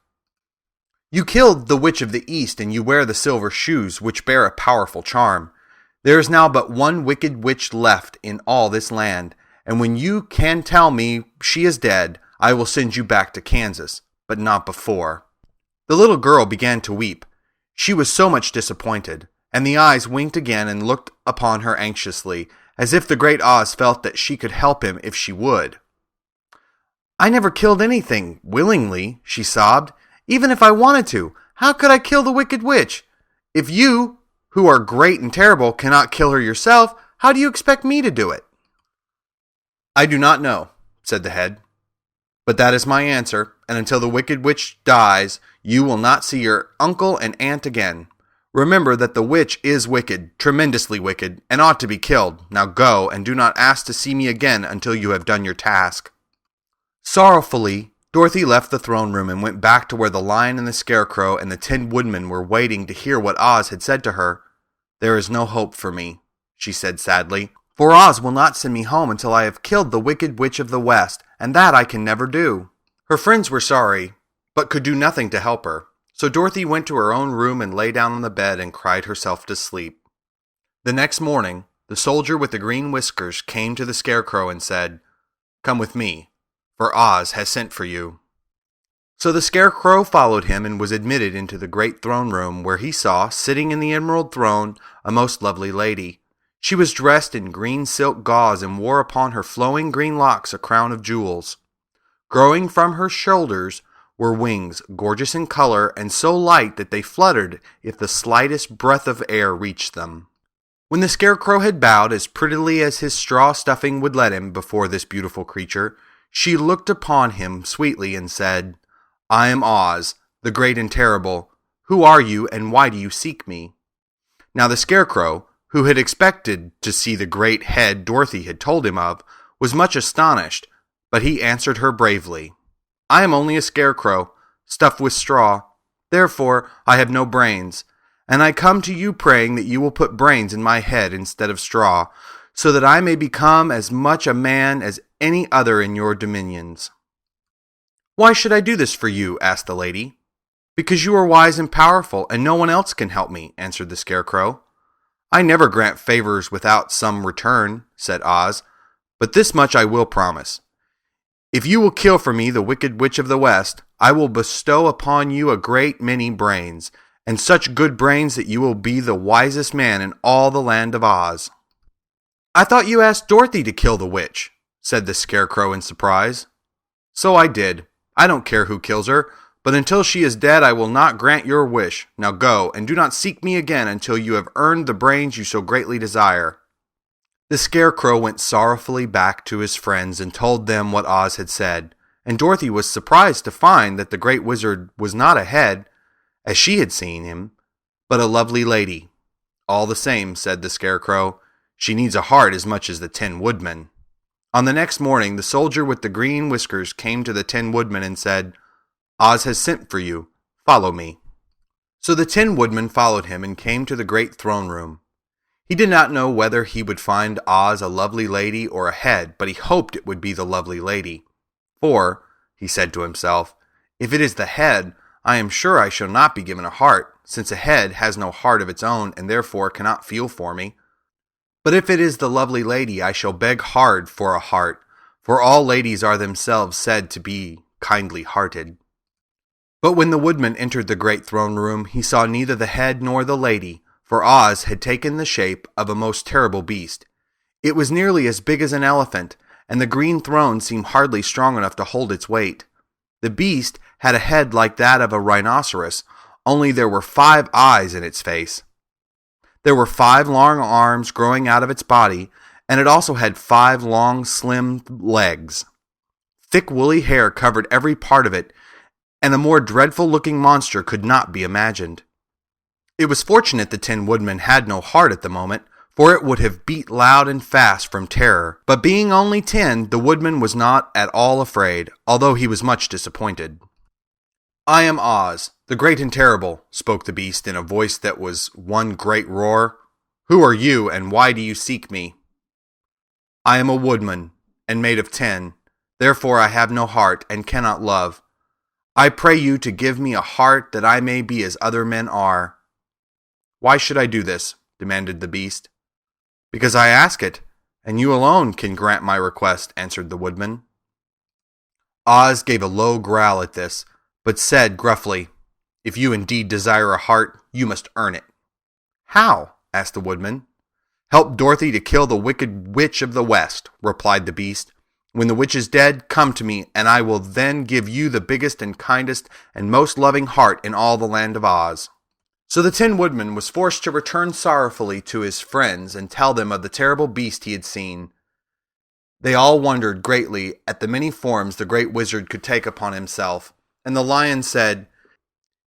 "You killed the Witch of the East, and you wear the silver shoes, which bear a powerful charm. There is now but one wicked witch left in all this land, and when you can tell me she is dead, I will send you back to Kansas, but not before." The little girl began to weep. She was so much disappointed, and the eyes winked again and looked upon her anxiously, as if the great Oz felt that she could help him if she would. "I never killed anything willingly," she sobbed. "Even if I wanted to, how could I kill the Wicked Witch? If you, who are great and terrible, cannot kill her yourself, how do you expect me to do it?" "I do not know," said the head. "But that is my answer, and until the wicked witch dies, you will not see your uncle and aunt again. Remember that the witch is wicked, tremendously wicked, and ought to be killed. Now go, and do not ask to see me again until you have done your task." Sorrowfully, Dorothy left the throne room and went back to where the Lion and the Scarecrow and the Tin Woodman were waiting to hear what Oz had said to her. "There is no hope for me," she said sadly, "for Oz will not send me home until I have killed the Wicked Witch of the West, and that I can never do." Her friends were sorry, but could do nothing to help her, so Dorothy went to her own room and lay down on the bed and cried herself to sleep. The next morning, the soldier with the green whiskers came to the Scarecrow and said, "Come with me, for Oz has sent for you." So the Scarecrow followed him and was admitted into the great throne room, where he saw, sitting in the emerald throne, a most lovely lady. She was dressed in green silk gauze and wore upon her flowing green locks a crown of jewels. Growing from her shoulders were wings, gorgeous in color and so light that they fluttered if the slightest breath of air reached them. When the Scarecrow had bowed as prettily as his straw stuffing would let him before this beautiful creature, she looked upon him sweetly and said, "I am Oz, the great and terrible. Who are you, and why do you seek me?" Now the Scarecrow, who had expected to see the great head Dorothy had told him of, was much astonished, but he answered her bravely, "I am only a scarecrow, stuffed with straw. Therefore I have no brains, and I come to you praying that you will put brains in my head instead of straw, so that I may become as much a man as any other in your dominions." "Why should I do this for you?" asked the lady. "Because you are wise and powerful, and no one else can help me," answered the Scarecrow. "I never grant favors without some return," said Oz, "but this much I will promise. If you will kill for me the Wicked Witch of the West, I will bestow upon you a great many brains, and such good brains that you will be the wisest man in all the land of Oz." "I thought you asked Dorothy to kill the witch," said the Scarecrow in surprise. "So I did. I don't care who kills her, but until she is dead I will not grant your wish. Now go, and do not seek me again until you have earned the brains you so greatly desire." The Scarecrow went sorrowfully back to his friends and told them what Oz had said, and Dorothy was surprised to find that the great wizard was not a head, as she had seen him, but a lovely lady. "All the same," said the Scarecrow, "she needs a heart as much as the Tin Woodman." On the next morning, the soldier with the green whiskers came to the Tin Woodman and said, "Oz has sent for you. Follow me." So the Tin Woodman followed him and came to the great throne room. He did not know whether he would find Oz a lovely lady or a head, but he hoped it would be the lovely lady. "For," he said to himself, "if it is the head, I am sure I shall not be given a heart, since a head has no heart of its own and therefore cannot feel for me. But if it is the lovely lady, I shall beg hard for a heart, for all ladies are themselves said to be kindly-hearted." But when the Woodman entered the great throne room, he saw neither the head nor the lady, for Oz had taken the shape of a most terrible beast. It was nearly as big as an elephant, and the green throne seemed hardly strong enough to hold its weight. The beast had a head like that of a rhinoceros, only there were 5 eyes in its face. There were 5 long arms growing out of its body, and it also had 5 long, slim legs. Thick woolly hair covered every part of it, and a more dreadful-looking monster could not be imagined. It was fortunate the Tin Woodman had no heart at the moment, for it would have beat loud and fast from terror. But being only 10, the Woodman was not at all afraid, although he was much disappointed. "I am Oz, the great and terrible," spoke the beast in a voice that was one great roar. "Who are you, and why do you seek me?" "I am a woodman, and made of tin. Therefore I have no heart, and cannot love. I pray you to give me a heart that I may be as other men are." "Why should I do this?" demanded the beast. "Because I ask it, and you alone can grant my request," answered the woodman. Oz gave a low growl at this, but said gruffly, "If you indeed desire a heart, you must earn it." "How?" asked the woodman. "Help Dorothy to kill the Wicked Witch of the West," replied the beast. "When the witch is dead, come to me, and I will then give you the biggest and kindest and most loving heart in all the land of Oz." So the Tin Woodman was forced to return sorrowfully to his friends and tell them of the terrible beast he had seen. They all wondered greatly at the many forms the great wizard could take upon himself, and the lion said,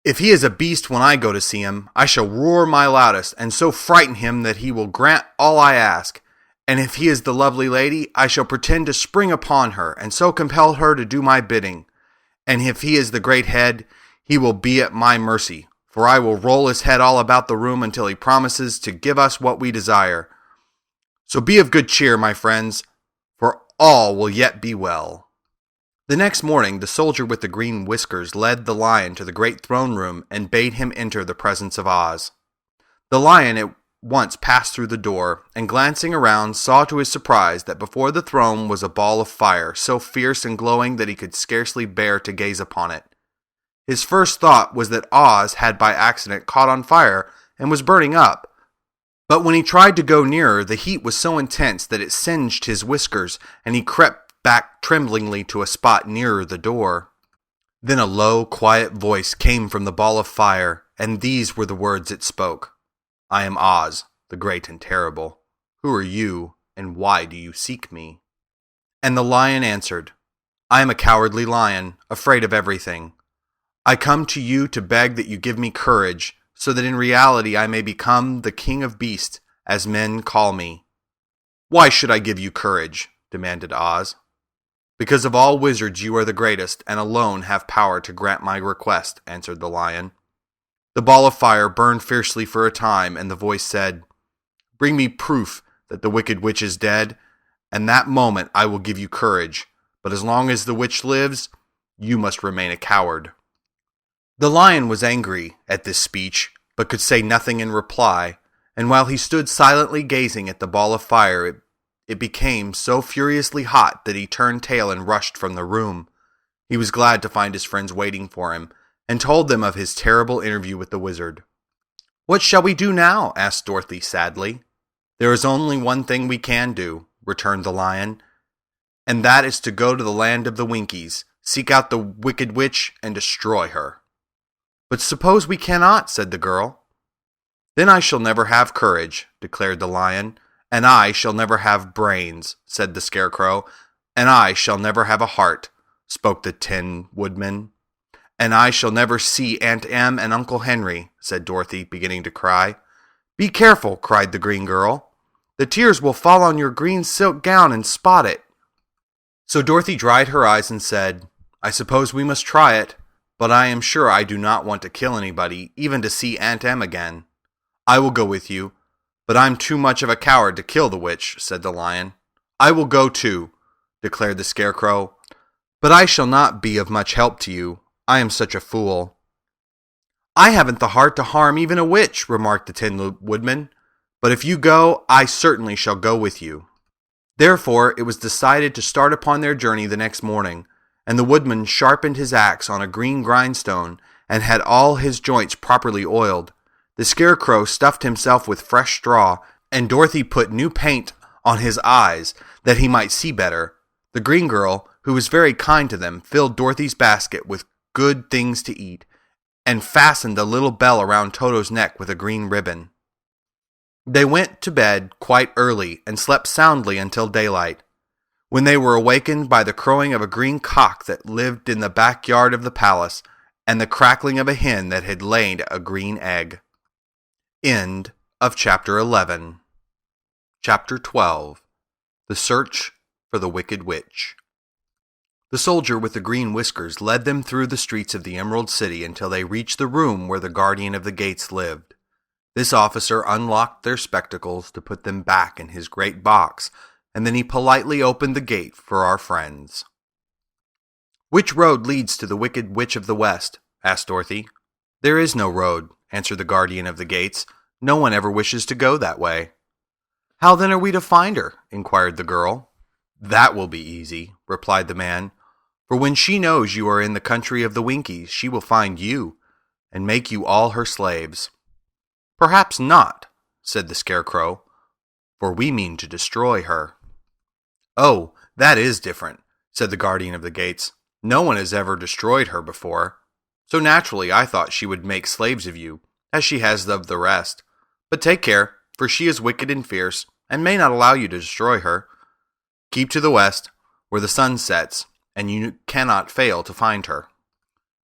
"If he is a beast when I go to see him, I shall roar my loudest, and so frighten him that he will grant all I ask. And if he is the lovely lady, I shall pretend to spring upon her, and so compel her to do my bidding. And if he is the great head, he will be at my mercy, for I will roll his head all about the room until he promises to give us what we desire. So be of good cheer, my friends, for all will yet be well." The next morning, the soldier with the green whiskers led the lion to the great throne room and bade him enter the presence of Oz. The lion at once passed through the door, and glancing around, saw to his surprise that before the throne was a ball of fire, so fierce and glowing that he could scarcely bear to gaze upon it. His first thought was that Oz had by accident caught on fire and was burning up. But when he tried to go nearer, the heat was so intense that it singed his whiskers, and he crept back tremblingly to a spot nearer the door. Then a low, quiet voice came from the ball of fire, and these were the words it spoke. "I am Oz, the great and terrible. Who are you, and why do you seek me?" And the lion answered, "I am a cowardly lion, afraid of everything. I come to you to beg that you give me courage, so that in reality I may become the king of beasts, as men call me." "Why should I give you courage?" demanded Oz. "Because of all wizards you are the greatest, and alone have power to grant my request," answered the lion. The ball of fire burned fiercely for a time, and the voice said, "Bring me proof that the wicked witch is dead, and that moment I will give you courage, but as long as the witch lives, you must remain a coward." The lion was angry at this speech, but could say nothing in reply, and while he stood silently gazing at the ball of fire, it became so furiously hot that he turned tail and rushed from the room. He was glad to find his friends waiting for him, and told them of his terrible interview with the wizard. "What shall we do now?" asked Dorothy sadly. "There is only one thing we can do," returned the lion, "and that is to go to the land of the Winkies, seek out the wicked witch, and destroy her." "But suppose we cannot," said the girl. "Then I shall never have courage," declared the lion. "And I shall never have brains," said the Scarecrow. "And I shall never have a heart," spoke the Tin Woodman. "And I shall never see Aunt Em and Uncle Henry," said Dorothy, beginning to cry. "Be careful," cried the green girl. "The tears will fall on your green silk gown and spot it." So Dorothy dried her eyes and said, "I suppose we must try it, but I am sure I do not want to kill anybody, even to see Aunt Em again." "I will go with you, but I'm too much of a coward to kill the witch," said the lion. "I will go too," declared the Scarecrow, "but I shall not be of much help to you. I am such a fool." "I haven't the heart to harm even a witch," remarked the Tin Woodman, "but if you go, I certainly shall go with you." Therefore, it was decided to start upon their journey the next morning, and the Woodman sharpened his axe on a green grindstone and had all his joints properly oiled. The Scarecrow stuffed himself with fresh straw, and Dorothy put new paint on his eyes that he might see better. The green girl, who was very kind to them, filled Dorothy's basket with good things to eat, and fastened a little bell around Toto's neck with a green ribbon. They went to bed quite early and slept soundly until daylight, when they were awakened by the crowing of a green cock that lived in the backyard of the palace, and the crackling of a hen that had laid a green egg. End of Chapter 11. Chapter 12. The Search for the Wicked Witch. The soldier with the green whiskers led them through the streets of the Emerald City until they reached the room where the guardian of the gates lived. This officer unlocked their spectacles to put them back in his great box, and then he politely opened the gate for our friends. "Which road leads to the Wicked Witch of the West?" asked Dorothy. "There is no road," answered the guardian of the gates. "No one ever wishes to go that way." "How then are we to find her?" inquired the girl. "That will be easy," replied the man. "For when she knows you are in the country of the Winkies, she will find you, and make you all her slaves." "Perhaps not," said the Scarecrow, "for we mean to destroy her." "Oh, that is different," said the guardian of the gates. "No one has ever destroyed her before, so naturally I thought she would make slaves of you, as she has of the rest. But take care, for she is wicked and fierce, and may not allow you to destroy her." Keep to the west, where the sun sets, and you cannot fail to find her."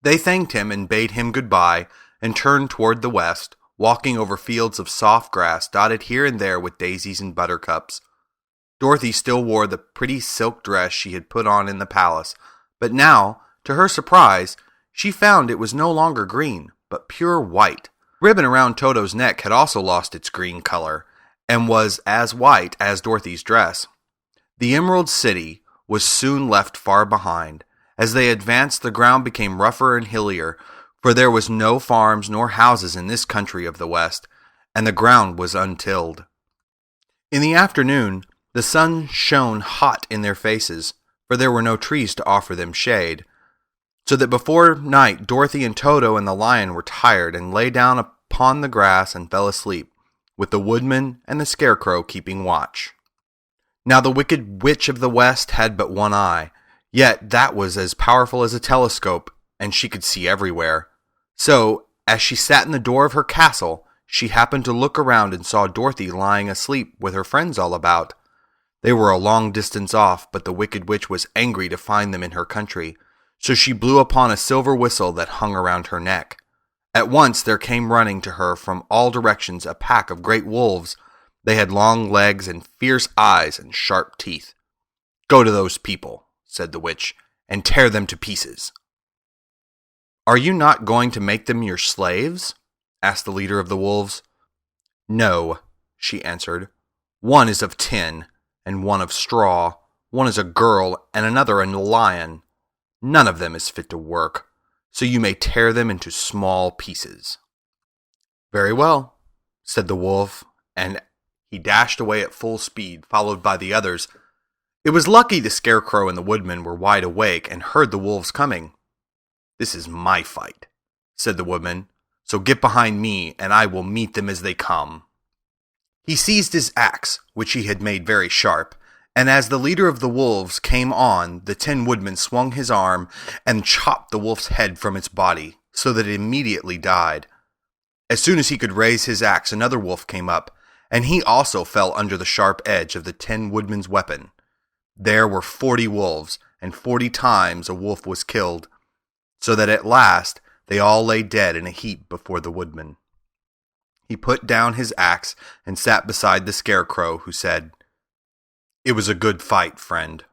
They thanked him and bade him goodbye, and turned toward the west, walking over fields of soft grass dotted here and there with daisies and buttercups. Dorothy still wore the pretty silk dress she had put on in the palace, but now, to her surprise, she found it was no longer green, but pure white. The ribbon around Toto's neck had also lost its green color, and was as white as Dorothy's dress. The Emerald City was soon left far behind. As they advanced, the ground became rougher and hillier, for there was no farms nor houses in this country of the West, and the ground was untilled. In the afternoon, the sun shone hot in their faces, for there were no trees to offer them shade, so that before night Dorothy and Toto and the lion were tired and lay down upon the grass and fell asleep, with the woodman and the scarecrow keeping watch. Now the wicked witch of the West had but one eye, yet that was as powerful as a telescope, and she could see everywhere. So, as she sat in the door of her castle, she happened to look around and saw Dorothy lying asleep with her friends all about. They were a long distance off, but the wicked witch was angry to find them in her country, so she blew upon a silver whistle that hung around her neck. At once there came running to her from all directions a pack of great wolves. They had long legs and fierce eyes and sharp teeth. "Go to those people," said the witch, "and tear them to pieces." "Are you not going to make them your slaves?" asked the leader of the wolves. "No," she answered. "One is of tin, and one of straw. One is a girl, and another a lion. None of them is fit to work, so you may tear them into small pieces." "Very well," said the wolf, and he dashed away at full speed, followed by the others. It was lucky the scarecrow and the woodman were wide awake and heard the wolves coming. "This is my fight," said the woodman, "so get behind me, and I will meet them as they come." He seized his axe, which he had made very sharp, and as the leader of the wolves came on, the Tin Woodman swung his arm and chopped the wolf's head from its body, so that it immediately died. As soon as he could raise his axe, another wolf came up, and he also fell under the sharp edge of the Tin Woodman's weapon. There were 40 wolves, and 40 times a wolf was killed, so that at last they all lay dead in a heap before the woodman. He put down his axe and sat beside the scarecrow, who said, "It was a good fight, friend."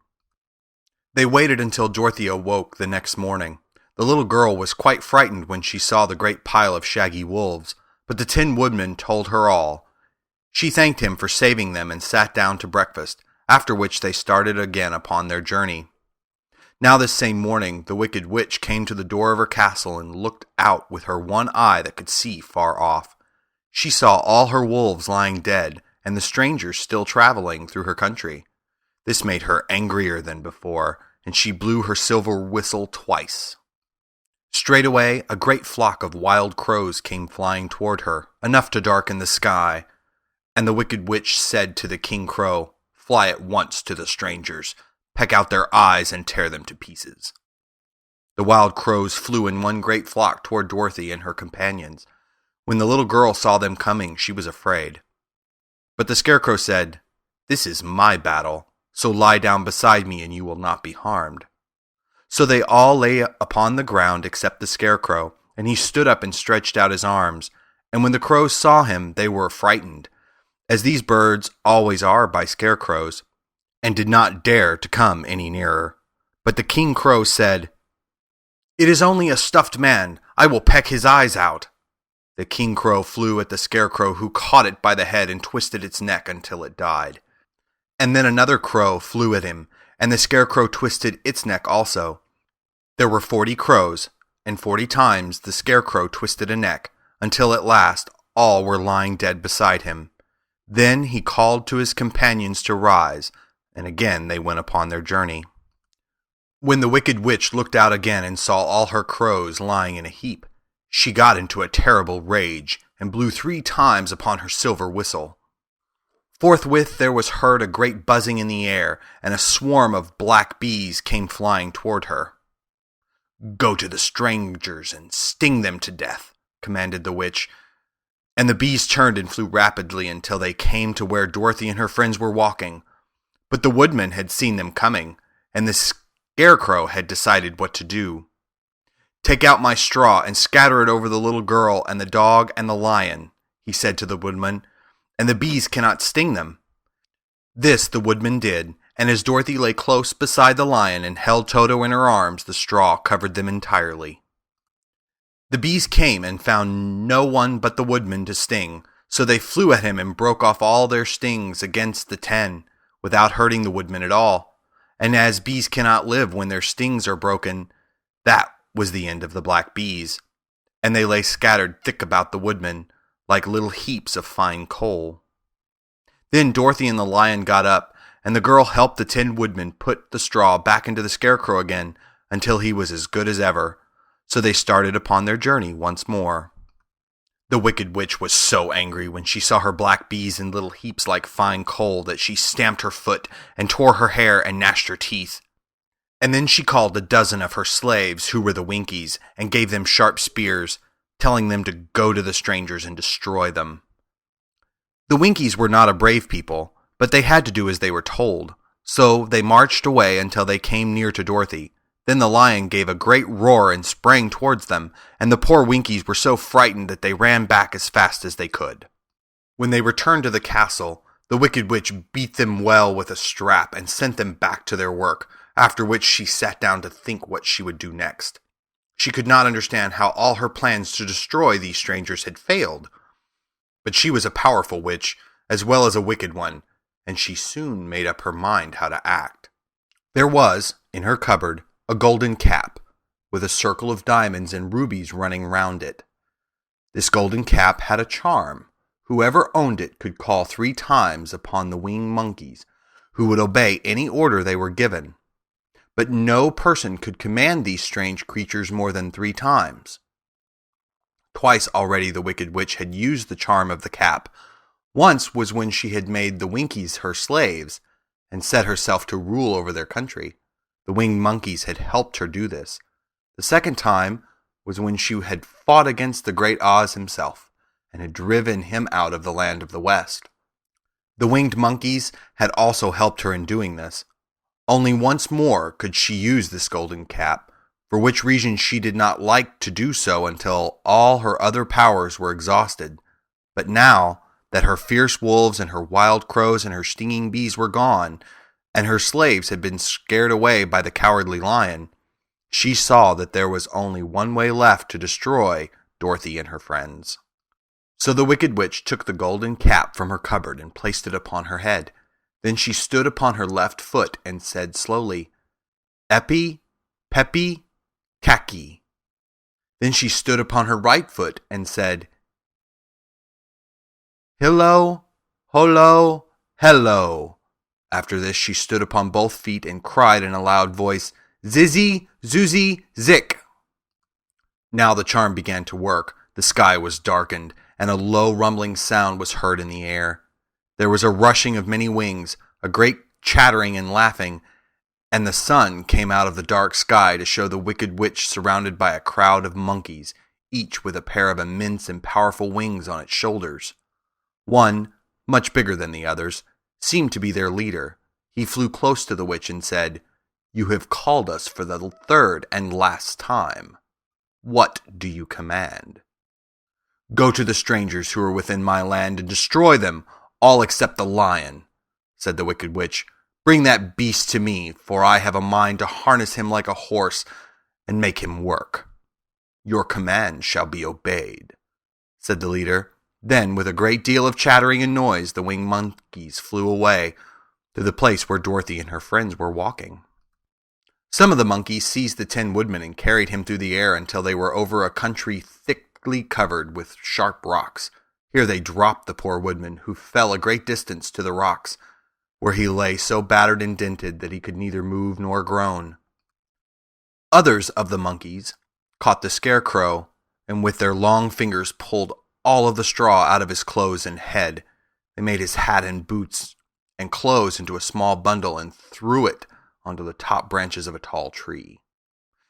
They waited until Dorothy awoke the next morning. The little girl was quite frightened when she saw the great pile of shaggy wolves, but the Tin Woodman told her all. She thanked him for saving them and sat down to breakfast, after which they started again upon their journey. Now this same morning the wicked witch came to the door of her castle and looked out with her one eye that could see far off. She saw all her wolves lying dead, and the strangers still traveling through her country. This made her angrier than before, and she blew her silver whistle twice. Straightway a great flock of wild crows came flying toward her, enough to darken the sky, and the wicked witch said to the King Crow, "Fly at once to the strangers, peck out their eyes and tear them to pieces." The wild crows flew in one great flock toward Dorothy and her companions. When the little girl saw them coming, she was afraid. But the scarecrow said, "This is my battle, so lie down beside me and you will not be harmed." So they all lay upon the ground except the scarecrow, and he stood up and stretched out his arms, and when the crows saw him they were frightened, as these birds always are by scarecrows, and did not dare to come any nearer. But the King Crow said, "It is only a stuffed man. I will peck his eyes out." The King Crow flew at the scarecrow, who caught it by the head and twisted its neck until it died. And then another crow flew at him, and the scarecrow twisted its neck also. There were 40 crows, and 40 times the scarecrow twisted a neck, until at last all were lying dead beside him. Then he called to his companions to rise, and again they went upon their journey. When the wicked witch looked out again and saw all her crows lying in a heap, she got into a terrible rage, and blew 3 times upon her silver whistle. Forthwith there was heard a great buzzing in the air, and a swarm of black bees came flying toward her. "Go to the strangers and sting them to death," commanded the witch, and the bees turned and flew rapidly until they came to where Dorothy and her friends were walking. But the woodman had seen them coming, and the scarecrow had decided what to do. "Take out my straw and scatter it over the little girl and the dog and the lion," he said to the woodman, "and the bees cannot sting them." This the woodman did, and as Dorothy lay close beside the lion and held Toto in her arms, the straw covered them entirely. The bees came and found no one but the woodman to sting, so they flew at him and broke off all their stings against the 10, without hurting the woodman at all. And as bees cannot live when their stings are broken, that was the end of the black bees, and they lay scattered thick about the woodman, like little heaps of fine coal. Then Dorothy and the lion got up, and the girl helped the Tin Woodman put the straw back into the scarecrow again until he was as good as ever, so they started upon their journey once more. The Wicked Witch was so angry when she saw her black bees in little heaps like fine coal that she stamped her foot and tore her hair and gnashed her teeth. And then she called a dozen of her slaves, who were the Winkies, and gave them sharp spears, telling them to go to the strangers and destroy them. The Winkies were not a brave people, but they had to do as they were told, so they marched away until they came near to Dorothy. Then the lion gave a great roar and sprang towards them, and the poor Winkies were so frightened that they ran back as fast as they could. When they returned to the castle, the Wicked Witch beat them well with a strap and sent them back to their work, after which she sat down to think what she would do next. She could not understand how all her plans to destroy these strangers had failed. But she was a powerful witch, as well as a wicked one, and she soon made up her mind how to act. There was, in her cupboard, a golden cap, with a circle of diamonds and rubies running round it. This golden cap had a charm. Whoever owned it could call 3 times upon the winged monkeys, who would obey any order they were given. But no person could command these strange creatures more than 3 times. Twice already the Wicked Witch had used the charm of the cap. Once was when she had made the Winkies her slaves, and set herself to rule over their country. The winged monkeys had helped her do this. The second time was when she had fought against the great Oz himself, and had driven him out of the land of the West. The winged monkeys had also helped her in doing this. Only once more could she use this golden cap, for which reason she did not like to do so until all her other powers were exhausted. But now that her fierce wolves and her wild crows and her stinging bees were gone, and her slaves had been scared away by the cowardly lion, she saw that there was only one way left to destroy Dorothy and her friends. So the Wicked Witch took the golden cap from her cupboard and placed it upon her head. Then she stood upon her left foot and said slowly, "Epi, Peppy, Kaki." Then she stood upon her right foot and said, "Hillo, holo, hello." After this she stood upon both feet and cried in a loud voice, "Zizzy, Zuzzy, Zick." Now the charm began to work. The sky was darkened, and a low rumbling sound was heard in the air. There was a rushing of many wings, a great chattering and laughing, and the sun came out of the dark sky to show the Wicked Witch surrounded by a crowd of monkeys, each with a pair of immense and powerful wings on its shoulders. One, much bigger than the others, seemed to be their leader. He flew close to the witch and said, "You have called us for the 3rd and last time. What do you command?" "Go to the strangers who are within my land and destroy them, all except the lion," said the Wicked Witch. "Bring that beast to me, for I have a mind to harness him like a horse and make him work." "Your command shall be obeyed," said the leader. Then, with a great deal of chattering and noise, the winged monkeys flew away to the place where Dorothy and her friends were walking. Some of the monkeys seized the Tin Woodman and carried him through the air until they were over a country thickly covered with sharp rocks. Here they dropped the poor woodman, who fell a great distance to the rocks, where he lay so battered and dented that he could neither move nor groan. Others of the monkeys caught the scarecrow, and with their long fingers pulled all of the straw out of his clothes and head. They made his hat and boots and clothes into a small bundle and threw it onto the top branches of a tall tree.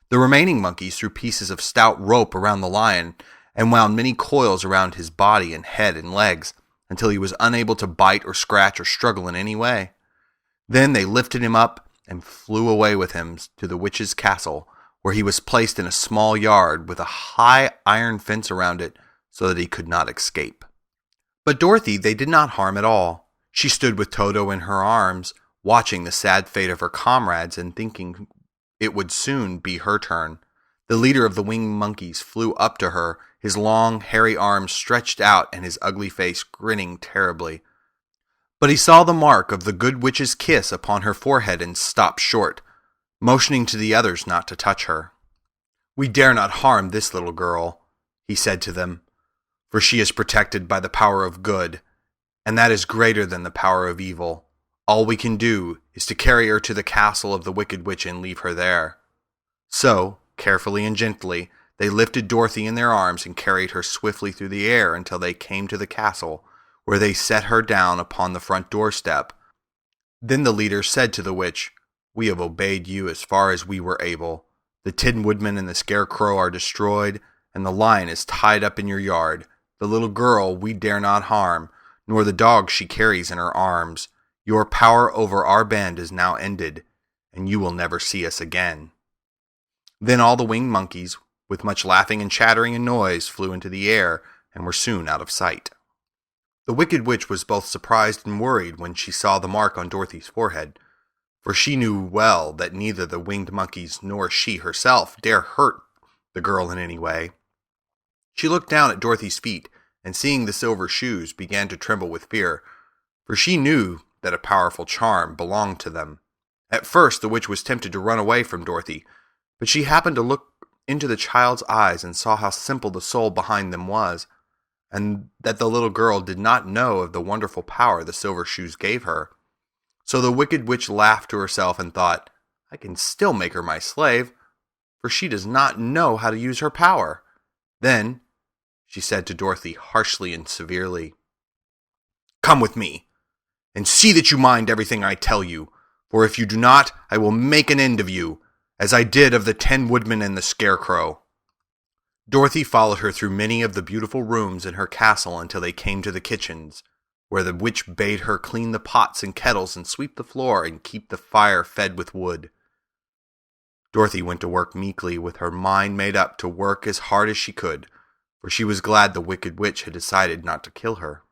The remaining monkeys threw pieces of stout rope around the lion and wound many coils around his body and head and legs until he was unable to bite or scratch or struggle in any way. Then they lifted him up and flew away with him to the witch's castle, where he was placed in a small yard with a high iron fence around it so that he could not escape. But Dorothy they did not harm at all. She stood with Toto in her arms, watching the sad fate of her comrades and thinking it would soon be her turn. The leader of the winged monkeys flew up to her, his long, hairy arms stretched out and his ugly face grinning terribly. But he saw the mark of the good witch's kiss upon her forehead and stopped short, motioning to the others not to touch her. "We dare not harm this little girl," he said to them, "for she is protected by the power of good, and that is greater than the power of evil. All we can do is to carry her to the castle of the wicked witch and leave her there." So, carefully and gently, they lifted Dorothy in their arms and carried her swiftly through the air until they came to the castle, where they set her down upon the front doorstep. Then the leader said to the witch, "We have obeyed you as far as we were able. The Tin Woodman and the Scarecrow are destroyed, and the lion is tied up in your yard. The little girl we dare not harm, nor the dog she carries in her arms. Your power over our band is now ended, and you will never see us again." Then all the winged monkeys, with much laughing and chattering and noise, flew into the air and were soon out of sight. The wicked witch was both surprised and worried when she saw the mark on Dorothy's forehead, for she knew well that neither the winged monkeys nor she herself dare hurt the girl in any way. She looked down at Dorothy's feet, and seeing the silver shoes, began to tremble with fear, for she knew that a powerful charm belonged to them. At first the witch was tempted to run away from Dorothy, but she happened to look into the child's eyes and saw how simple the soul behind them was, and that the little girl did not know of the wonderful power the silver shoes gave her. So the wicked witch laughed to herself and thought, "I can still make her my slave, for she does not know how to use her power." Then she said to Dorothy harshly and severely, "Come with me, and see that you mind everything I tell you, for if you do not, I will make an end of you, as I did of the 10 Woodmen and the Scarecrow." Dorothy followed her through many of the beautiful rooms in her castle until they came to the kitchens, where the witch bade her clean the pots and kettles and sweep the floor and keep the fire fed with wood. Dorothy went to work meekly, with her mind made up to work as hard as she could, for she was glad the wicked witch had decided not to kill her.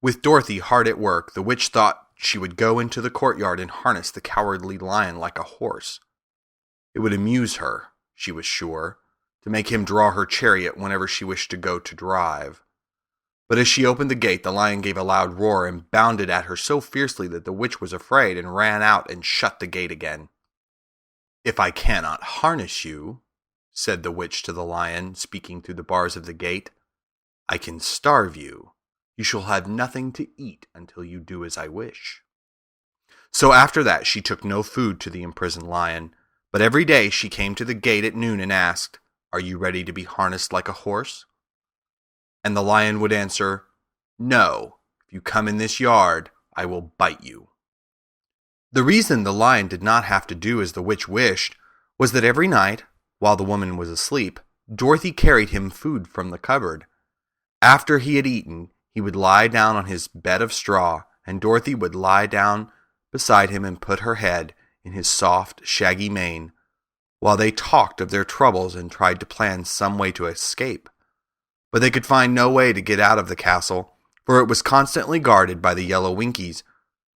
With Dorothy hard at work, the witch thought she would go into the courtyard and harness the Cowardly Lion like a horse. It would amuse her, she was sure, to make him draw her chariot whenever she wished to go to drive. But as she opened the gate, the lion gave a loud roar and bounded at her so fiercely that the witch was afraid and ran out and shut the gate again. "If I cannot harness you," said the witch to the lion, speaking through the bars of the gate, "I can starve you. You shall have nothing to eat until you do as I wish." So after that she took no food to the imprisoned lion, but every day she came to the gate at noon and asked, "Are you ready to be harnessed like a horse?" And the lion would answer, "No, if you come in this yard, I will bite you." The reason the lion did not have to do as the witch wished was that every night, while the woman was asleep, Dorothy carried him food from the cupboard. After he had eaten, he would lie down on his bed of straw, and Dorothy would lie down beside him and put her head in his soft, shaggy mane, while they talked of their troubles and tried to plan some way to escape. But they could find no way to get out of the castle, for it was constantly guarded by the yellow Winkies,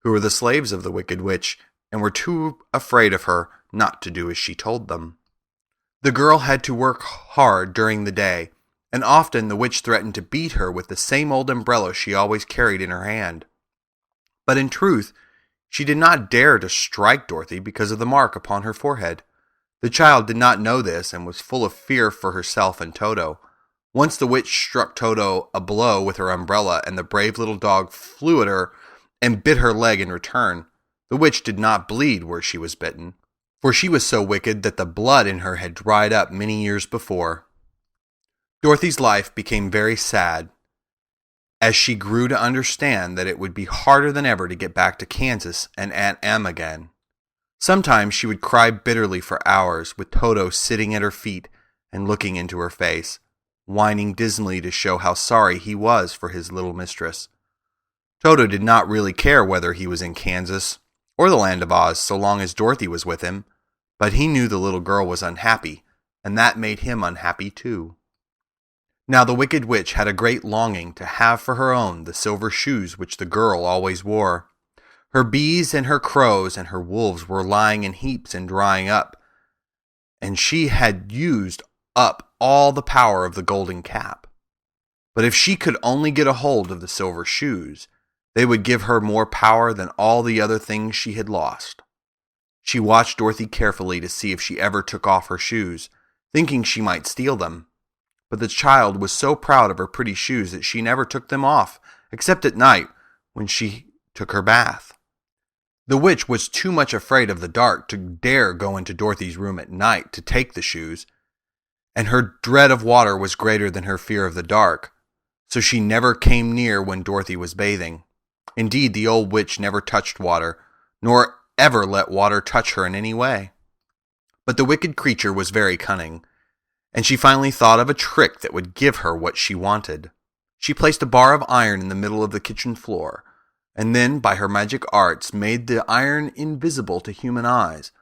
who were the slaves of the wicked witch, and were too afraid of her not to do as she told them. The girl had to work hard during the day, and often the witch threatened to beat her with the same old umbrella she always carried in her hand. But in truth, she did not dare to strike Dorothy because of the mark upon her forehead. The child did not know this and was full of fear for herself and Toto. Once the witch struck Toto a blow with her umbrella, and the brave little dog flew at her and bit her leg in return. The witch did not bleed where she was bitten, for she was so wicked that the blood in her had dried up many years before. Dorothy's life became very sad, as she grew to understand that it would be harder than ever to get back to Kansas and Aunt Em again. Sometimes she would cry bitterly for hours, with Toto sitting at her feet and looking into her face, whining dismally to show how sorry he was for his little mistress. Toto did not really care whether he was in Kansas or the land of Oz so long as Dorothy was with him, but he knew the little girl was unhappy, and that made him unhappy too. Now the Wicked Witch had a great longing to have for her own the silver shoes which the girl always wore. Her bees and her crows and her wolves were lying in heaps and drying up, and she had used up all the power of the golden cap. But if she could only get a hold of the silver shoes, they would give her more power than all the other things she had lost. She watched Dorothy carefully to see if she ever took off her shoes, thinking she might steal them. But the child was so proud of her pretty shoes that she never took them off, except at night when she took her bath. The witch was too much afraid of the dark to dare go into Dorothy's room at night to take the shoes, and her dread of water was greater than her fear of the dark, so she never came near when Dorothy was bathing. Indeed, the old witch never touched water, nor ever let water touch her in any way. But the wicked creature was very cunning, and she finally thought of a trick that would give her what she wanted. She placed a bar of iron in the middle of the kitchen floor, and then, by her magic arts, made the iron invisible to human eyes,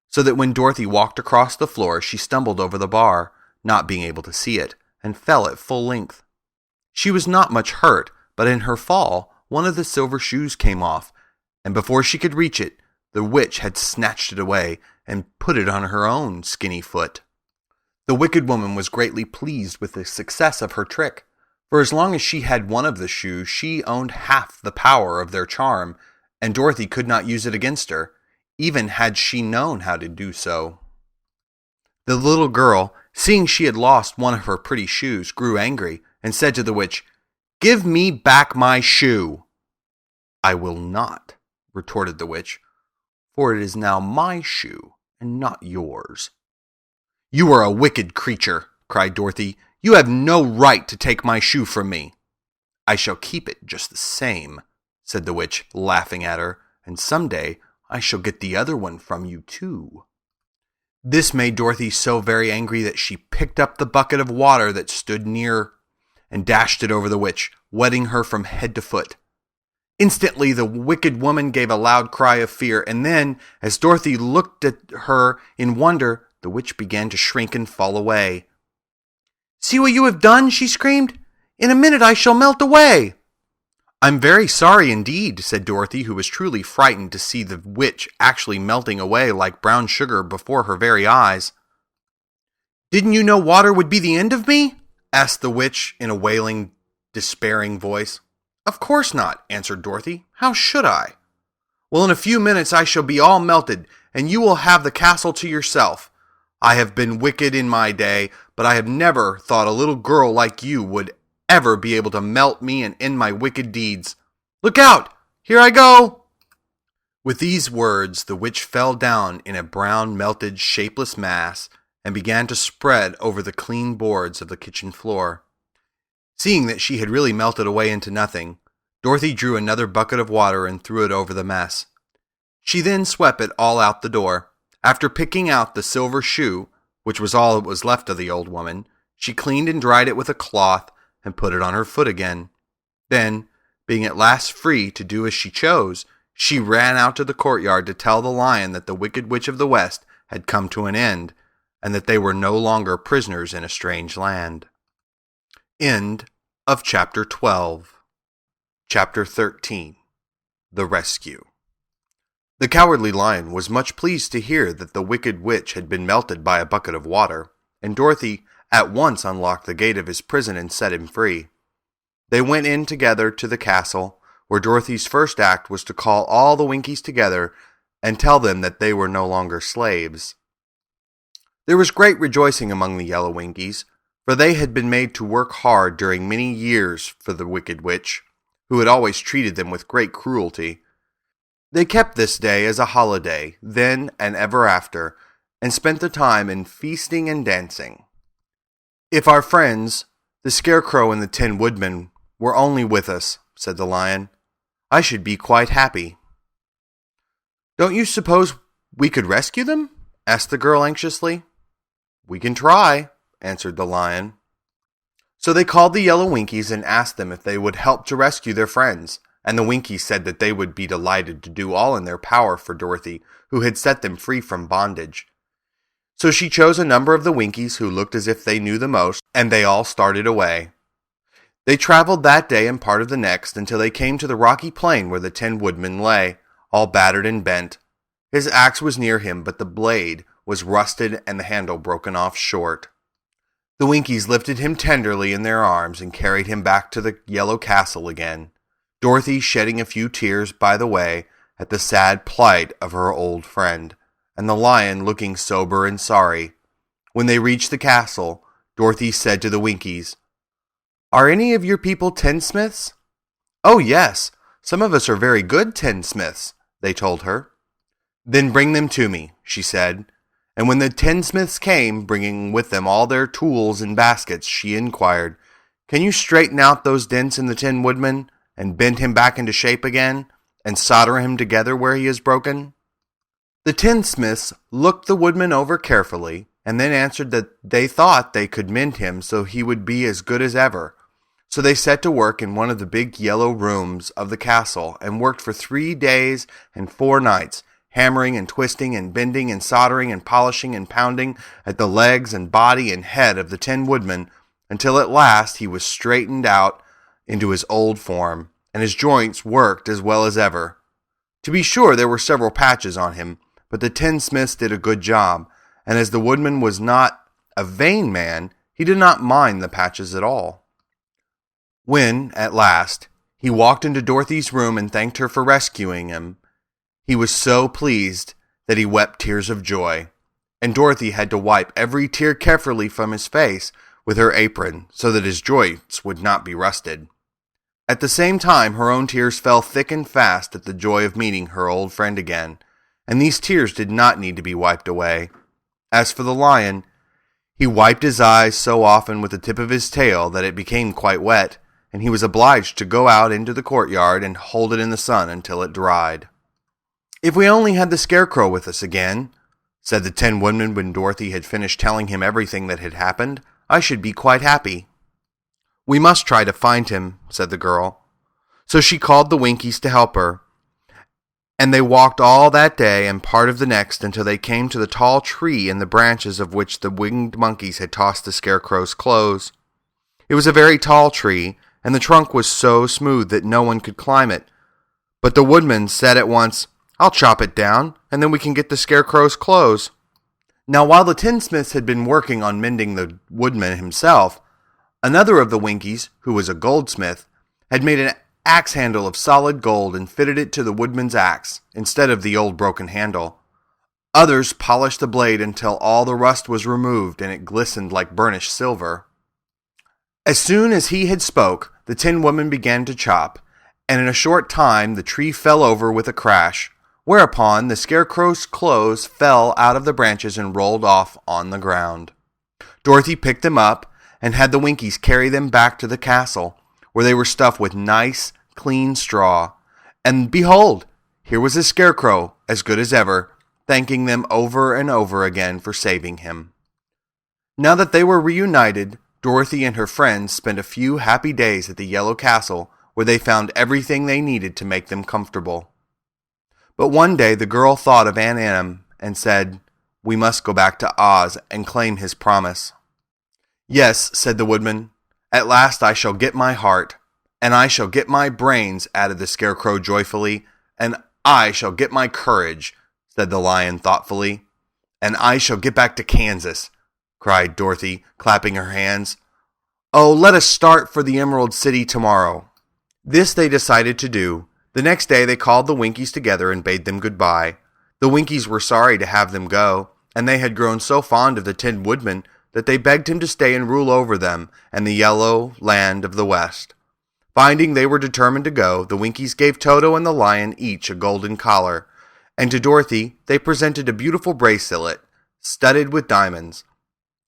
so that when Dorothy walked across the floor, she stumbled over the bar, not being able to see it, and fell at full length. She was not much hurt, but in her fall, one of the silver shoes came off, and before she could reach it, the witch had snatched it away and put it on her own skinny foot. The wicked woman was greatly pleased with the success of her trick, for as long as she had one of the shoes, she owned half the power of their charm, and Dorothy could not use it against her, even had she known how to do so. The little girl, seeing she had lost one of her pretty shoes, grew angry, and said to the witch, "Give me back my shoe." "I will not," retorted the witch, "for it is now my shoe, and not yours." "You are a wicked creature," cried Dorothy. "You have no right to take my shoe from me." "I shall keep it just the same," said the witch, laughing at her, "and someday I shall get the other one from you too." This made Dorothy so very angry that she picked up the bucket of water that stood near and dashed it over the witch, wetting her from head to foot. Instantly the wicked woman gave a loud cry of fear, and then, as Dorothy looked at her in wonder, the witch began to shrink and fall away. "See what you have done," she screamed. "In a minute I shall melt away." "I'm very sorry indeed," said Dorothy, who was truly frightened to see the witch actually melting away like brown sugar before her very eyes. "Didn't you know water would be the end of me?" asked the witch in a wailing, despairing voice. "Of course not," answered Dorothy. "How should I?" "Well, in a few minutes I shall be all melted, and you will have the castle to yourself. I have been wicked in my day, but I have never thought a little girl like you would ever be able to melt me and end my wicked deeds. Look out! Here I go!" With these words, the witch fell down in a brown, melted, shapeless mass and began to spread over the clean boards of the kitchen floor. Seeing that she had really melted away into nothing, Dorothy drew another bucket of water and threw it over the mess. She then swept it all out the door. After picking out the silver shoe, which was all that was left of the old woman, she cleaned and dried it with a cloth and put it on her foot again. Then, being at last free to do as she chose, she ran out to the courtyard to tell the lion that the Wicked Witch of the West had come to an end, and that they were no longer prisoners in a strange land. End of Chapter 12. Chapter 13. The Rescue. The Cowardly Lion was much pleased to hear that the Wicked Witch had been melted by a bucket of water, and Dorothy at once unlocked the gate of his prison and set him free. They went in together to the castle, where Dorothy's first act was to call all the Winkies together and tell them that they were no longer slaves. There was great rejoicing among the Yellow Winkies, for they had been made to work hard during many years for the Wicked Witch, who had always treated them with great cruelty. They kept this day as a holiday, then and ever after, and spent the time in feasting and dancing. "If our friends, the Scarecrow and the Tin Woodman, were only with us," said the Lion, "I should be quite happy." "Don't you suppose we could rescue them?" asked the girl anxiously. "We can try," answered the Lion. So they called the Yellow Winkies and asked them if they would help to rescue their friends, and the Winkies said that they would be delighted to do all in their power for Dorothy, who had set them free from bondage. So she chose a number of the Winkies who looked as if they knew the most, and they all started away. They traveled that day and part of the next until they came to the rocky plain where the Tin Woodman lay, all battered and bent. His axe was near him, but the blade was rusted and the handle broken off short. The Winkies lifted him tenderly in their arms and carried him back to the yellow castle again, Dorothy shedding a few tears by the way at the sad plight of her old friend, and the lion looking sober and sorry. When they reached the castle, Dorothy said to the Winkies, "Are any of your people tinsmiths?" "Oh, yes, some of us are very good tinsmiths," they told her. "Then bring them to me," she said. And when the tinsmiths came, bringing with them all their tools and baskets, she inquired, "Can you straighten out those dents in the Tin Woodman, and bend him back into shape again, and solder him together where he is broken?" The tinsmiths looked the woodman over carefully, and then answered that they thought they could mend him so he would be as good as ever. So they set to work in one of the big yellow rooms of the castle, and worked for 3 days and 4 nights, hammering and twisting and bending and soldering and polishing and pounding at the legs and body and head of the Tin Woodman, until at last he was straightened out into his old form, and his joints worked as well as ever. To be sure, there were several patches on him, but the tinsmiths did a good job, and as the woodman was not a vain man, he did not mind the patches at all. When, at last, he walked into Dorothy's room and thanked her for rescuing him, he was so pleased that he wept tears of joy, and Dorothy had to wipe every tear carefully from his face with her apron so that his joints would not be rusted. At the same time, her own tears fell thick and fast at the joy of meeting her old friend again, and these tears did not need to be wiped away. As for the lion, he wiped his eyes so often with the tip of his tail that it became quite wet, and he was obliged to go out into the courtyard and hold it in the sun until it dried. "If we only had the Scarecrow with us again," said the Tin Woodman when Dorothy had finished telling him everything that had happened, "I should be quite happy." "We must try to find him," said the girl. So she called the Winkies to help her, and they walked all that day and part of the next until they came to the tall tree in the branches of which the winged monkeys had tossed the Scarecrow's clothes. It was a very tall tree, and the trunk was so smooth that no one could climb it. But the woodman said at once, "I'll chop it down, and then we can get the Scarecrow's clothes." Now, while the tinsmiths had been working on mending the woodman himself, another of the Winkies, who was a goldsmith, had made an axe handle of solid gold and fitted it to the woodman's axe, instead of the old broken handle. Others polished the blade until all the rust was removed and it glistened like burnished silver. As soon as he had spoke, the Tin Woman began to chop, and in a short time the tree fell over with a crash, whereupon the Scarecrow's clothes fell out of the branches and rolled off on the ground. Dorothy picked them up and had the Winkies carry them back to the castle, where they were stuffed with nice, clean straw. And behold, here was the Scarecrow, as good as ever, thanking them over and over again for saving him. Now that they were reunited, Dorothy and her friends spent a few happy days at the Yellow Castle, where they found everything they needed to make them comfortable. But one day the girl thought of Aunt Em and said, "We must go back to Oz and claim his promise." "Yes," said the woodman, "at last I shall get my heart, and I shall get my brains," added the Scarecrow joyfully, "and I shall get my courage," said the lion thoughtfully, "and I shall get back to Kansas," cried Dorothy, clapping her hands. "Oh, let us start for the Emerald City tomorrow." This they decided to do. The next day they called the Winkies together and bade them goodbye. The Winkies were sorry to have them go, and they had grown so fond of the Tin Woodman that they begged him to stay and rule over them and the yellow land of the West. Finding they were determined to go, the Winkies gave Toto and the lion each a golden collar, and to Dorothy they presented a beautiful bracelet studded with diamonds,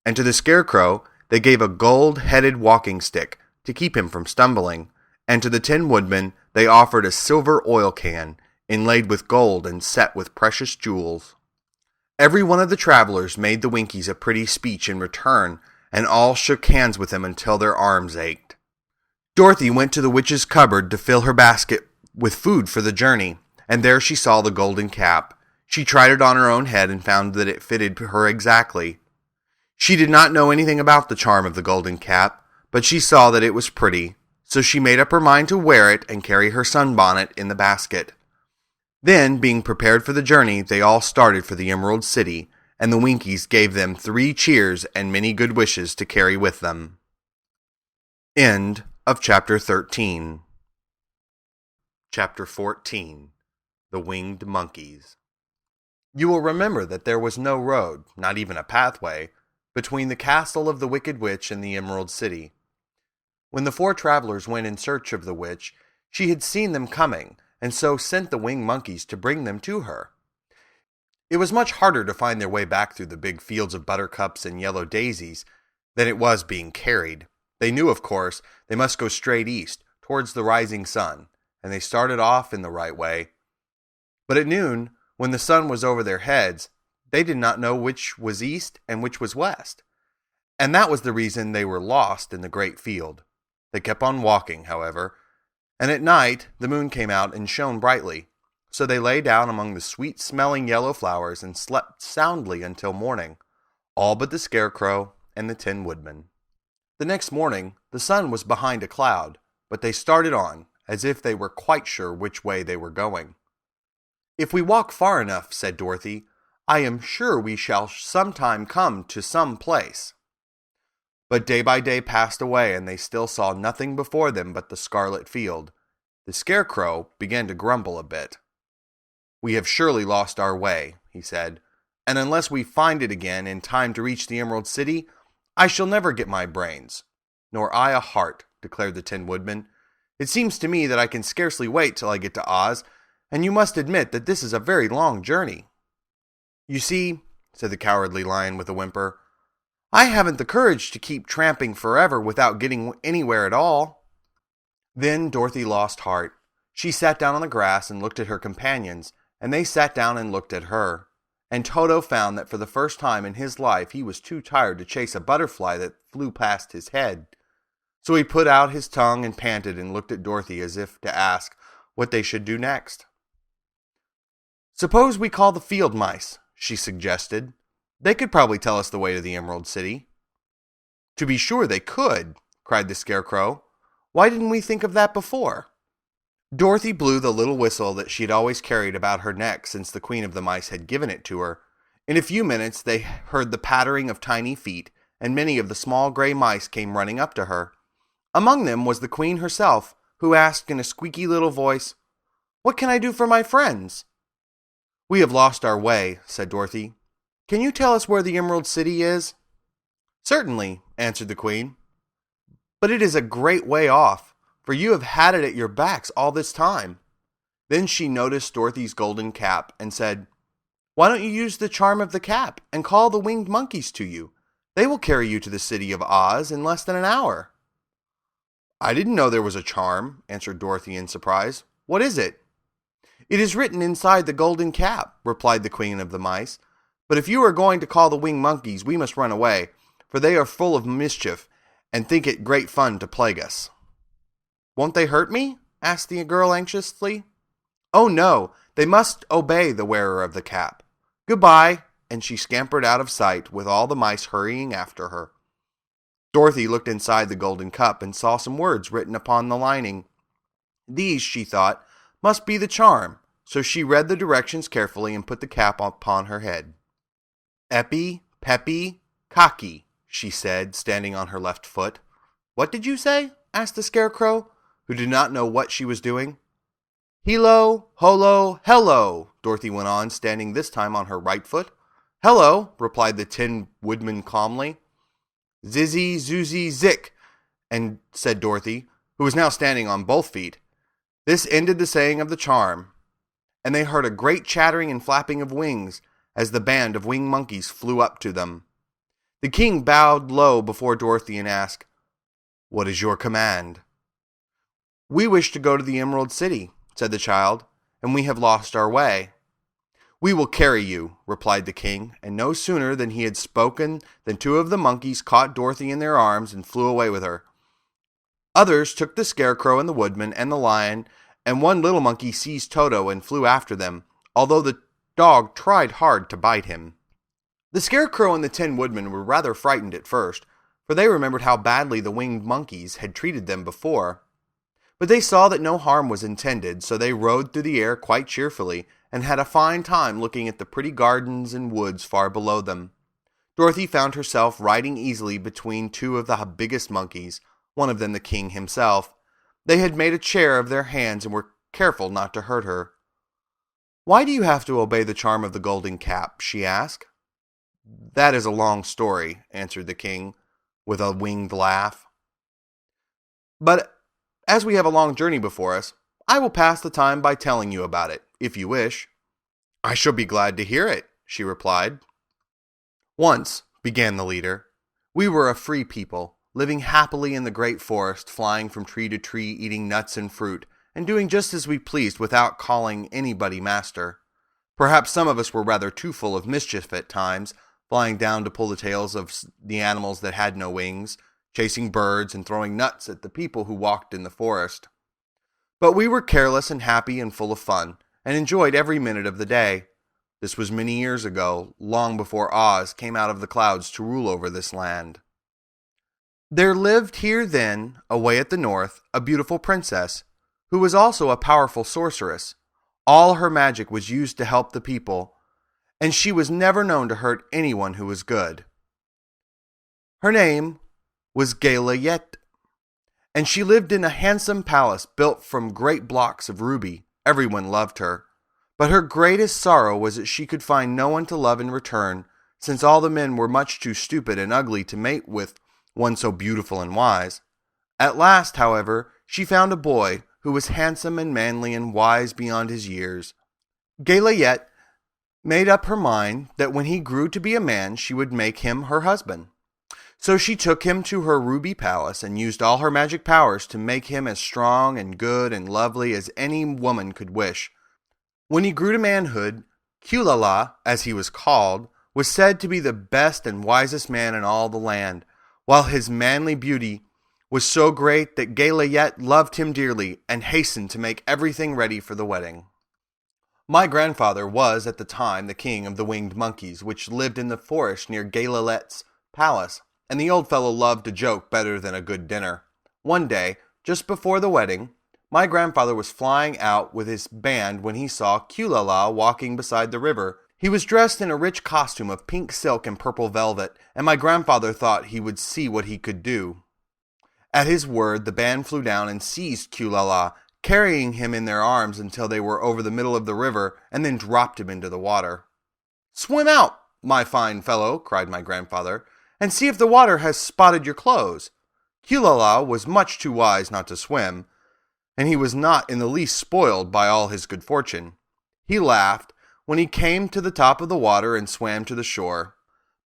and to the Scarecrow they gave a gold-headed walking stick to keep him from stumbling, and to the Tin Woodman they offered a silver oil can, inlaid with gold and set with precious jewels. Every one of the travelers made the Winkies a pretty speech in return, and all shook hands with them until their arms ached. Dorothy went to the witch's cupboard to fill her basket with food for the journey, and there she saw the golden cap. She tried it on her own head and found that it fitted her exactly. She did not know anything about the charm of the golden cap, but she saw that it was pretty, so she made up her mind to wear it and carry her sunbonnet in the basket. Then, being prepared for the journey, they all started for the Emerald City, and the Winkies gave them 3 cheers and many good wishes to carry with them. End of Chapter 13. Chapter 14. The Winged Monkeys. You will remember that there was no road, not even a pathway, between the castle of the Wicked Witch and the Emerald City. When the 4 travelers went in search of the witch, she had seen them coming, and so sent the winged monkeys to bring them to her. It was much harder to find their way back through the big fields of buttercups and yellow daisies than it was being carried. They knew, of course, they must go straight east, towards the rising sun, and they started off in the right way. But at noon, when the sun was over their heads, they did not know which was east and which was west. And that was the reason they were lost in the great field. They kept on walking, however, and at night the moon came out and shone brightly. So they lay down among the sweet-smelling yellow flowers and slept soundly until morning, all but the Scarecrow and the Tin Woodman. The next morning the sun was behind a cloud, but they started on, as if they were quite sure which way they were going. "If we walk far enough," said Dorothy, "I am sure we shall sometime come to some place." But day by day passed away, and they still saw nothing before them but the scarlet field. The Scarecrow began to grumble a bit. "We have surely lost our way," he said, "and unless we find it again in time to reach the Emerald City, I shall never get my brains." "Nor I a heart," declared the Tin Woodman. "It seems to me that I can scarcely wait till I get to Oz, and you must admit that this is a very long journey." "You see," said the Cowardly Lion with a whimper, "I haven't the courage to keep tramping forever without getting anywhere at all." Then Dorothy lost heart. She sat down on the grass and looked at her companions, and they sat down and looked at her. And Toto found that for the first time in his life he was too tired to chase a butterfly that flew past his head. So he put out his tongue and panted and looked at Dorothy as if to ask what they should do next. "Suppose we call the field mice," she suggested. "They could probably tell us the way to the Emerald City." "To be sure they could," cried the Scarecrow. "Why didn't we think of that before?" Dorothy blew the little whistle that she had always carried about her neck since the Queen of the Mice had given it to her. In a few minutes they heard the pattering of tiny feet, and many of the small gray mice came running up to her. Among them was the Queen herself, who asked in a squeaky little voice, "What can I do for my friends?" "We have lost our way," said Dorothy. "Can you tell us where the Emerald City is?" "Certainly," answered the Queen. "But it is a great way off, for you have had it at your backs all this time." Then she noticed Dorothy's golden cap and said, "Why don't you use the charm of the cap and call the winged monkeys to you? They will carry you to the city of Oz in less than an hour." "I didn't know there was a charm," answered Dorothy in surprise. "What is it?" "It is written inside the golden cap," replied the Queen of the Mice. "But if you are going to call the winged monkeys, we must run away, for they are full of mischief and think it great fun to plague us." "Won't they hurt me?" asked the girl anxiously. "Oh no, they must obey the wearer of the cap. Goodbye," and she scampered out of sight with all the mice hurrying after her. Dorothy looked inside the golden cup and saw some words written upon the lining. These, she thought, must be the charm, so she read the directions carefully and put the cap upon her head. "Epi, Peppy, Cocky," she said, standing on her left foot. "What did you say?" asked the Scarecrow, who did not know what she was doing. "Hilo, holo, hello," Dorothy went on, standing this time on her right foot. "Hello," replied the Tin Woodman calmly. "Zizzy, zoozy, zick," and said Dorothy, who was now standing on both feet. This ended the saying of the charm, and they heard a great chattering and flapping of wings as the band of winged monkeys flew up to them. The king bowed low before Dorothy and asked, "What is your command?" "We wish to go to the Emerald City," said the child, "and we have lost our way." "We will carry you," replied the king, and no sooner than he had spoken than 2 of the monkeys caught Dorothy in their arms and flew away with her. Others took the Scarecrow and the Woodman and the Lion and one little monkey seized Toto and flew after them, although the dog tried hard to bite him. The Scarecrow and the Tin Woodman were rather frightened at first, for they remembered how badly the winged monkeys had treated them before. But they saw that no harm was intended, so they rode through the air quite cheerfully, and had a fine time looking at the pretty gardens and woods far below them. Dorothy found herself riding easily between two of the biggest monkeys, one of them the king himself. They had made a chair of their hands and were careful not to hurt her. "Why do you have to obey the charm of the golden cap?" she asked. "That is a long story," answered the king, with a winged laugh. "But as we have a long journey before us, I will pass the time by telling you about it, if you wish." "I shall be glad to hear it," she replied. "Once," began the leader, "we were a free people, living happily in the great forest, flying from tree to tree, eating nuts and fruit, and doing just as we pleased without calling anybody master. Perhaps some of us were rather too full of mischief at times, flying down to pull the tails of the animals that had no wings, chasing birds and throwing nuts at the people who walked in the forest. But we were careless and happy and full of fun, and enjoyed every minute of the day. This was many years ago, long before Oz came out of the clouds to rule over this land. There lived here then, away at the north, a beautiful princess, who was also a powerful sorceress. All her magic was used to help the people, and she was never known to hurt anyone who was good. Her name was Gaylayet, and she lived in a handsome palace built from great blocks of ruby. Everyone loved her, but her greatest sorrow was that she could find no one to love in return, since all the men were much too stupid and ugly to mate with one so beautiful and wise. At last, however, she found a boy who was handsome and manly and wise beyond his years. Gaylayet made up her mind that when he grew to be a man, she would make him her husband. So she took him to her ruby palace and used all her magic powers to make him as strong and good and lovely as any woman could wish. When he grew to manhood, Kulala, as he was called, was said to be the best and wisest man in all the land, while his manly beauty was so great that Gaylayet loved him dearly and hastened to make everything ready for the wedding. My grandfather was at the time the king of the winged monkeys, which lived in the forest near Gaylayet's palace, and the old fellow loved a joke better than a good dinner. One day, just before the wedding, my grandfather was flying out with his band when he saw Kulala walking beside the river. He was dressed in a rich costume of pink silk and purple velvet, and my grandfather thought he would see what he could do. At his word, the band flew down and seized Kulala, carrying him in their arms until they were over the middle of the river, and then dropped him into the water. "Swim out, my fine fellow," cried my grandfather, "and see if the water has spotted your clothes." Kulala was much too wise not to swim, and he was not in the least spoiled by all his good fortune. He laughed when he came to the top of the water and swam to the shore.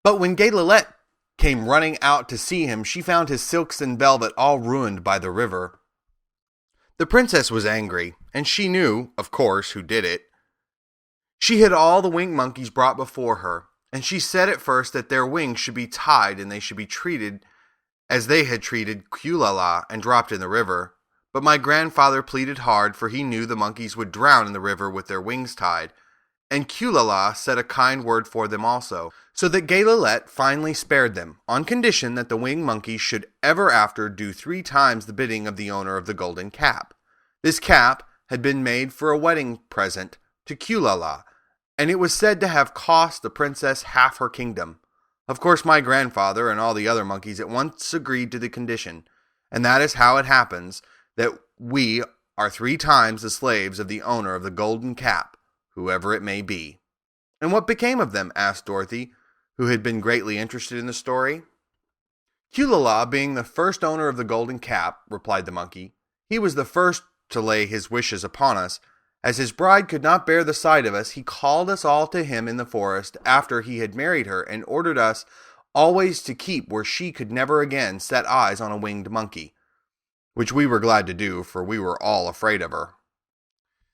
But when Gaylayet came running out to see him, she found his silks and velvet all ruined by the river. The princess was angry, and she knew, of course, who did it. She had all the winged monkeys brought before her, and she said at first that their wings should be tied and they should be treated as they had treated Kulala and dropped in the river. But my grandfather pleaded hard, for he knew the monkeys would drown in the river with their wings tied, and Kulala said a kind word for them also, so that Gaylayet finally spared them, on condition that the winged monkeys should ever after do 3 times the bidding of the owner of the golden cap. This cap had been made for a wedding present to Kulala, and it was said to have cost the princess half her kingdom. Of course, my grandfather and all the other monkeys at once agreed to the condition, and that is how it happens that we are 3 times the slaves of the owner of the golden cap, whoever it may be. "And what became of them?" asked Dorothy, who had been greatly interested in the story. "Kulala being the first owner of the golden cap," replied the monkey, "he was the first to lay his wishes upon us. As his bride could not bear the sight of us, he called us all to him in the forest after he had married her, and ordered us always to keep where she could never again set eyes on a winged monkey, which we were glad to do, for we were all afraid of her.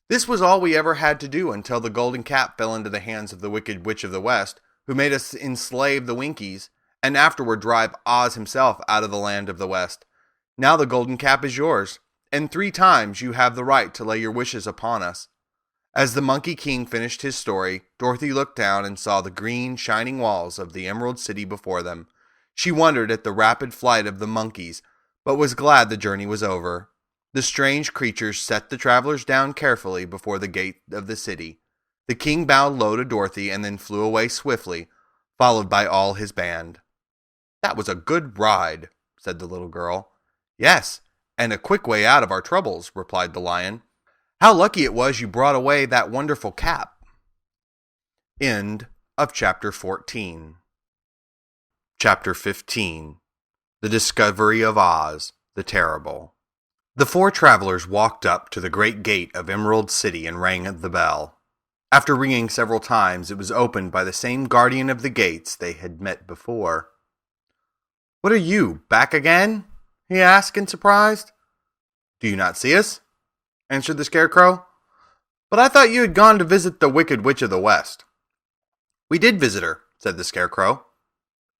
This was all we ever had to do until the golden cap fell into the hands of the wicked witch of the West, who made us enslave the Winkies, and afterward drive Oz himself out of the land of the West. Now the golden cap is yours, and 3 times you have the right to lay your wishes upon us." As the Monkey King finished his story, Dorothy looked down and saw the green, shining walls of the Emerald City before them. She wondered at the rapid flight of the monkeys, but was glad the journey was over. The strange creatures set the travelers down carefully before the gate of the city. The king bowed low to Dorothy and then flew away swiftly, followed by all his band. "That was a good ride," said the little girl. "Yes, and a quick way out of our troubles," replied the lion. "How lucky it was you brought away that wonderful cap." End of chapter 14. Chapter 15. The Discovery of Oz, the Terrible. The 4 travelers walked up to the great gate of Emerald City and rang the bell. After ringing several times, it was opened by the same guardian of the gates they had met before. "What are you, back again?" he asked in surprise. "Do you not see us?" answered the Scarecrow. "But I thought you had gone to visit the Wicked Witch of the West." "We did visit her," said the Scarecrow.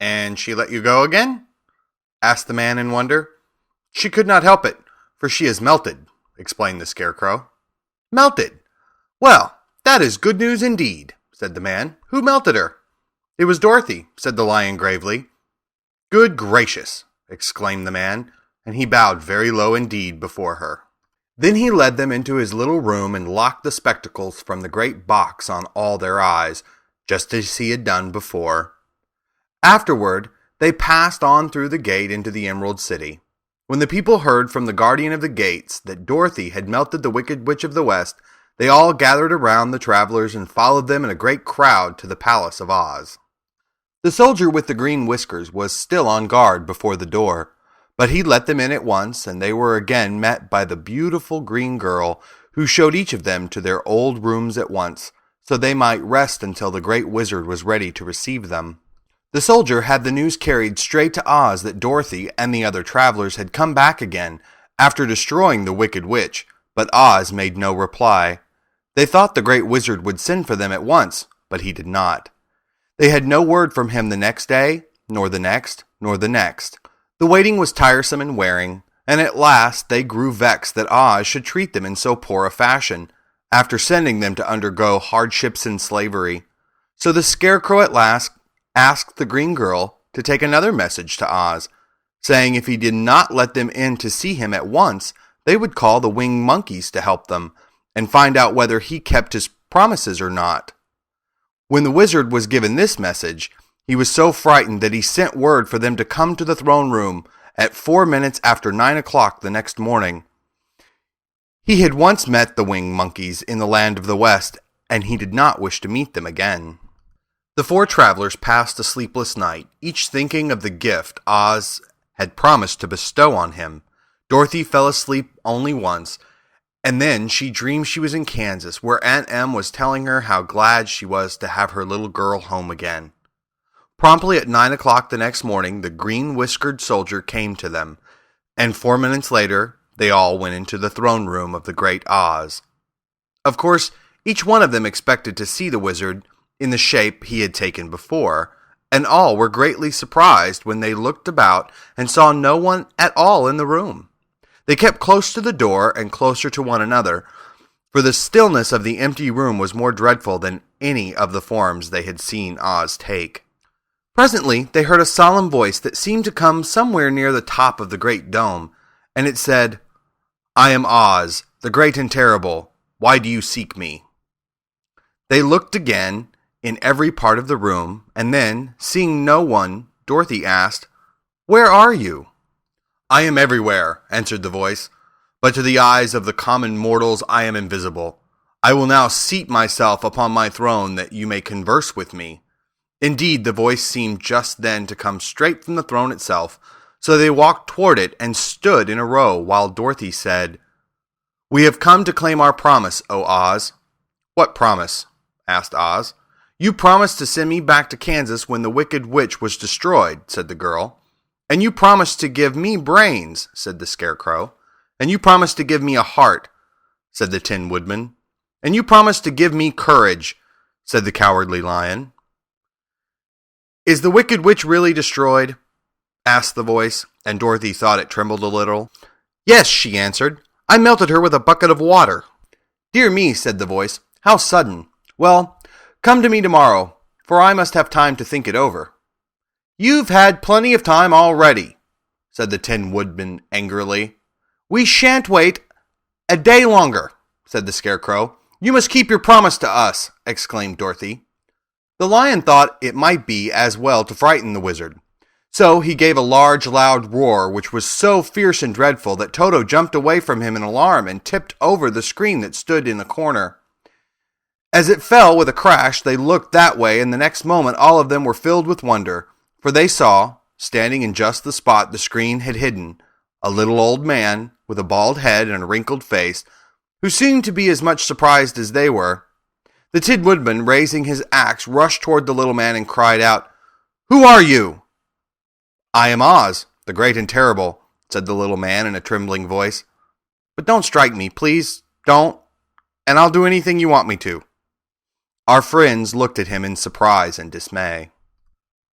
"And she let you go again?" asked the man in wonder. "She could not help it, for she is melted," explained the Scarecrow. "Melted? Well, that is good news indeed," said the man. "Who melted her?" "It was Dorothy," said the lion gravely. "Good gracious!" exclaimed the man, and he bowed very low indeed before her. Then he led them into his little room and locked the spectacles from the great box on all their eyes, just as he had done before. Afterward, they passed on through the gate into the Emerald City. When the people heard from the guardian of the gates that Dorothy had melted the Wicked Witch of the West, they all gathered around the travelers and followed them in a great crowd to the Palace of Oz. The soldier with the green whiskers was still on guard before the door, but he let them in at once, and they were again met by the beautiful green girl, who showed each of them to their old rooms at once, so they might rest until the great wizard was ready to receive them. The soldier had the news carried straight to Oz that Dorothy and the other travelers had come back again after destroying the Wicked Witch, but Oz made no reply. They thought the great wizard would send for them at once, but he did not. They had no word from him the next day, nor the next, nor the next. The waiting was tiresome and wearing, and at last they grew vexed that Oz should treat them in so poor a fashion, after sending them to undergo hardships and slavery. So the Scarecrow at last asked the green girl to take another message to Oz, saying if he did not let them in to see him at once, they would call the winged monkeys to help them, and find out whether he kept his promises or not. When the wizard was given this message, he was so frightened that he sent word for them to come to the throne room at 4 minutes after 9 o'clock the next morning. He had once met the winged monkeys in the land of the West, and he did not wish to meet them again. The 4 travelers passed a sleepless night, each thinking of the gift Oz had promised to bestow on him. Dorothy fell asleep only once, and then she dreamed she was in Kansas, where Aunt Em was telling her how glad she was to have her little girl home again. Promptly at 9 o'clock the next morning, the green-whiskered soldier came to them, and 4 minutes later, they all went into the throne room of the great Oz. Of course, each one of them expected to see the wizard in the shape he had taken before, and all were greatly surprised when they looked about and saw no one at all in the room. They kept close to the door and closer to one another, for the stillness of the empty room was more dreadful than any of the forms they had seen Oz take. Presently, they heard a solemn voice that seemed to come somewhere near the top of the great dome, and it said, "I am Oz, the great and terrible. Why do you seek me?" They looked again in every part of the room, and then, seeing no one, Dorothy asked, "Where are you?" "I am everywhere," answered the voice, "but to the eyes of the common mortals I am invisible. I will now seat myself upon my throne that you may converse with me." Indeed, the voice seemed just then to come straight from the throne itself, so they walked toward it and stood in a row while Dorothy said, "We have come to claim our promise, O Oz." "What promise?" asked Oz. "You promised to send me back to Kansas when the Wicked Witch was destroyed," said the girl. "And you promised to give me brains," said the Scarecrow. "And you promised to give me a heart," said the Tin Woodman. "And you promised to give me courage," said the Cowardly Lion. "Is the Wicked Witch really destroyed?" asked the voice, and Dorothy thought it trembled a little. "Yes," she answered. I melted her with a bucket of water." "Dear me," said the voice, "how sudden. Well, come to me tomorrow, for I must have time to think it over." "You've had plenty of time already," said the Tin Woodman angrily. "We shan't wait a day longer," said the Scarecrow. "You must keep your promise to us," exclaimed Dorothy. The Lion thought it might be as well to frighten the Wizard. So he gave a large, loud roar, which was so fierce and dreadful that Toto jumped away from him in alarm and tipped over the screen that stood in a corner. As it fell with a crash, they looked that way, and the next moment all of them were filled with wonder, for they saw, standing in just the spot the screen had hidden, a little old man with a bald head and a wrinkled face, who seemed to be as much surprised as they were. The Tin Woodman, raising his axe, rushed toward the little man and cried out, "Who are you?" "I am Oz, the great and terrible," said the little man in a trembling voice. "But don't strike me, please, don't, and I'll do anything you want me to." Our friends looked at him in surprise and dismay.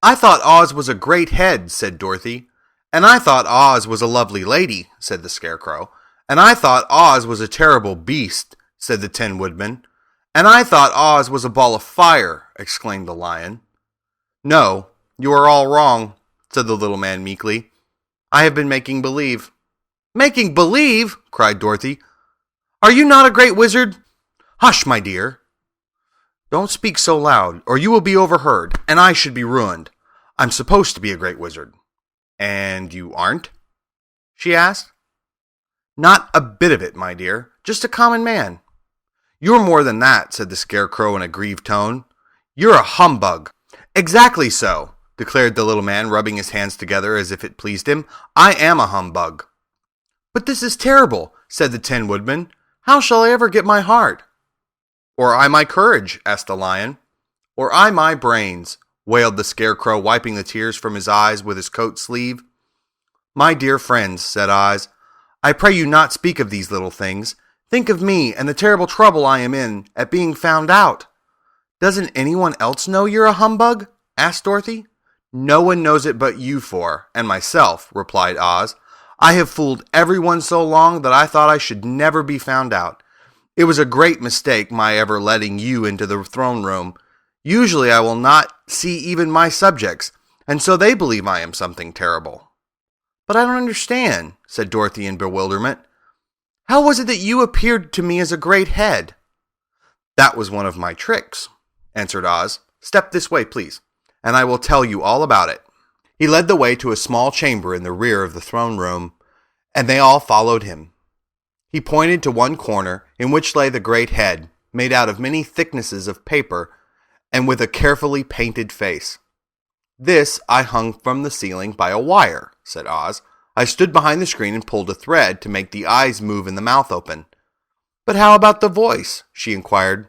"I thought Oz was a great head," said Dorothy. "And I thought Oz was a lovely lady," said the Scarecrow. "And I thought Oz was a terrible beast," said the Tin Woodman. "And I thought Oz was a ball of fire," exclaimed the Lion. "No, you are all wrong," said the little man meekly. "I have been making believe." "Making believe?" cried Dorothy. "Are you not a great wizard?" "Hush, my dear. Don't speak so loud, or you will be overheard, and I should be ruined. I'm supposed to be a great wizard." "And you aren't?" she asked. "Not a bit of it, my dear. Just a common man." "You're more than that," said the Scarecrow in a grieved tone. "You're a humbug." "Exactly so," declared the little man, rubbing his hands together as if it pleased him. "I am a humbug." "But this is terrible," said the Tin Woodman. "How shall I ever get my heart?" "Or I my courage?" asked the Lion. "Or I my brains?" wailed the Scarecrow, wiping the tears from his eyes with his coat sleeve. "My dear friends," said Oz, "I pray you not speak of these little things. Think of me and the terrible trouble I am in at being found out." "Doesn't anyone else know you're a humbug?" asked Dorothy. "No one knows it but you four, and myself," replied Oz. "I have fooled everyone so long that I thought I should never be found out. It was a great mistake my ever letting you into the throne room. Usually I will not see even my subjects, and so they believe I am something terrible." "But I don't understand," said Dorothy in bewilderment. "How was it that you appeared to me as a great head?" "That was one of my tricks," answered Oz. "Step this way, please, and I will tell you all about it." He led the way to a small chamber in the rear of the throne room, and they all followed him. He pointed to one corner in which lay the great head, made out of many thicknesses of paper and with a carefully painted face. "This I hung from the ceiling by a wire," said Oz. "I stood behind the screen and pulled a thread to make the eyes move and the mouth open." "But how about the voice?" she inquired.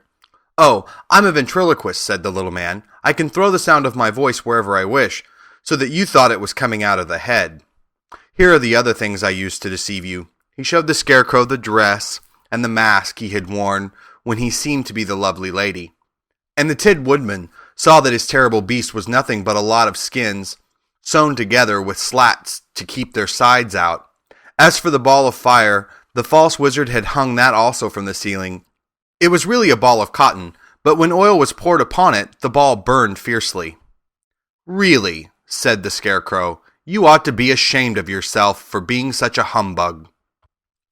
"Oh, I'm a ventriloquist," said the little man. "I can throw the sound of my voice wherever I wish, so that you thought it was coming out of the head. Here are the other things I used to deceive you." He showed the Scarecrow the dress and the mask he had worn when he seemed to be the lovely lady. And the Tin Woodman saw that his terrible beast was nothing but a lot of skins, sewn together with slats to keep their sides out. As for the ball of fire, the false wizard had hung that also from the ceiling. It was really a ball of cotton, but when oil was poured upon it, the ball burned fiercely. "Really," said the Scarecrow, "you ought to be ashamed of yourself for being such a humbug."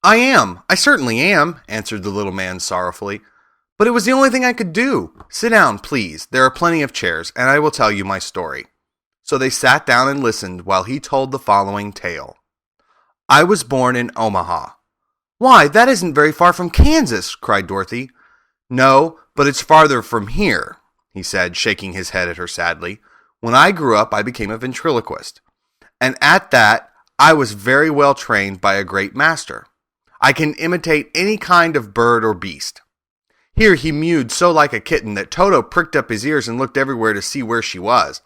I certainly am," answered the little man sorrowfully. "But it was the only thing I could do. Sit down, please. There are plenty of chairs, and I will tell you my story." So they sat down and listened while he told the following tale. "I was born in Omaha." "Why, that isn't very far from Kansas," cried Dorothy. "No, but it's farther from here," he said, shaking his head at her sadly. "When I grew up, I became a ventriloquist. And at that, I was very well trained by a great master. I can imitate any kind of bird or beast." Here he mewed so like a kitten that Toto pricked up his ears and looked everywhere to see where she was.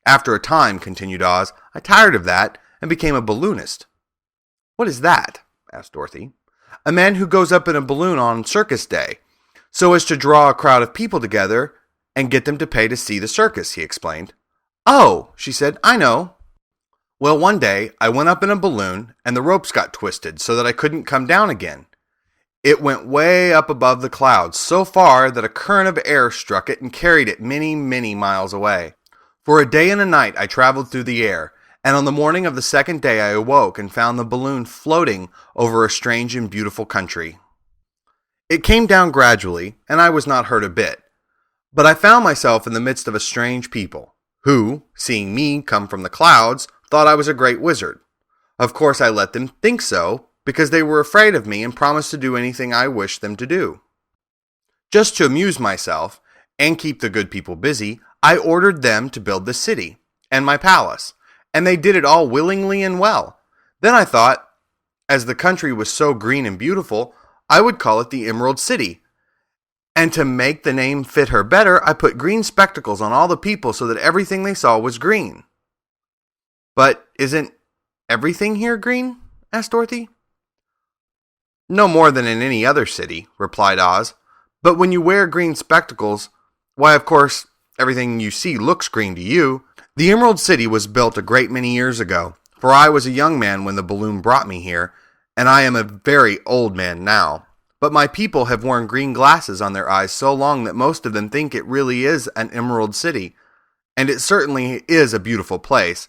"After a time," continued Oz, "I tired of that and became a balloonist." "What is that?" asked Dorothy. "A man who goes up in a balloon on circus day, so as to draw a crowd of people together and get them to pay to see the circus," he explained. "Oh," she said, "I know. Well, one day I went up in a balloon and the ropes got twisted so that I couldn't come down again. It went way up above the clouds, so far that a current of air struck it and carried it many, many miles away. For a day and a night I traveled through the air, and on the morning of the second day I awoke and found the balloon floating over a strange and beautiful country. It came down gradually, and I was not hurt a bit, but I found myself in the midst of a strange people, who, seeing me come from the clouds, thought I was a great wizard. Of course I let them think so, because they were afraid of me and promised to do anything I wished them to do. Just to amuse myself, and keep the good people busy, I ordered them to build the city, and my palace, and they did it all willingly and well. Then I thought, as the country was so green and beautiful, I would call it the Emerald City. And to make the name fit her better, I put green spectacles on all the people so that everything they saw was green. But isn't everything here green? Asked Dorothy. No more than in any other city, replied Oz. But when you wear green spectacles, why, of course, everything you see looks green to you. The Emerald City was built a great many years ago, for I was a young man when the balloon brought me here, and I am a very old man now. But my people have worn green glasses on their eyes so long that most of them think it really is an Emerald City, and it certainly is a beautiful place,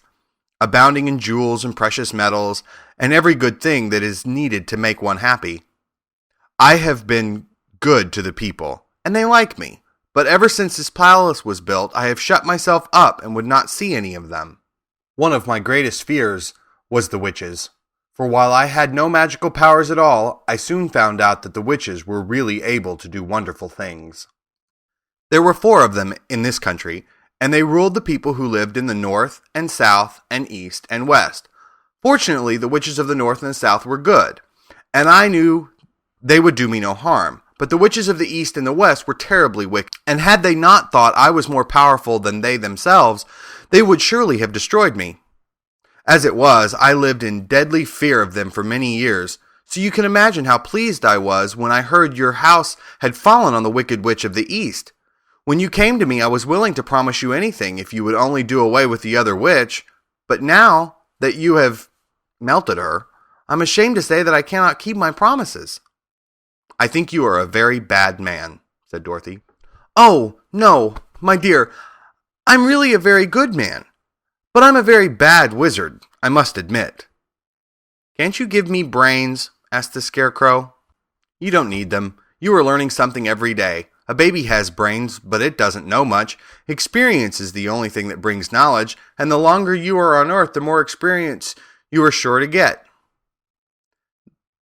abounding in jewels and precious metals, and every good thing that is needed to make one happy. I have been good to the people, and they like me, but ever since this palace was built, I have shut myself up and would not see any of them. One of my greatest fears was the witches, for while I had no magical powers at all, I soon found out that the witches were really able to do wonderful things. There were 4 of them in this country, and they ruled the people who lived in the north and south and east and west. Fortunately, the witches of the north and the south were good, and I knew they would do me no harm. But the witches of the east and the west were terribly wicked, and had they not thought I was more powerful than they themselves, they would surely have destroyed me. As it was, I lived in deadly fear of them for many years, so you can imagine how pleased I was when I heard your house had fallen on the wicked witch of the east. When you came to me, I was willing to promise you anything if you would only do away with the other witch, but now that you have melted her, I'm ashamed to say that I cannot keep my promises. I think you are a very bad man, said Dorothy. Oh, no, my dear, I'm really a very good man, but I'm a very bad wizard, I must admit. Can't you give me brains? Asked the Scarecrow. You don't need them. You are learning something every day. A baby has brains, but it doesn't know much. Experience is the only thing that brings knowledge, and the longer you are on Earth, the more experience you are sure to get.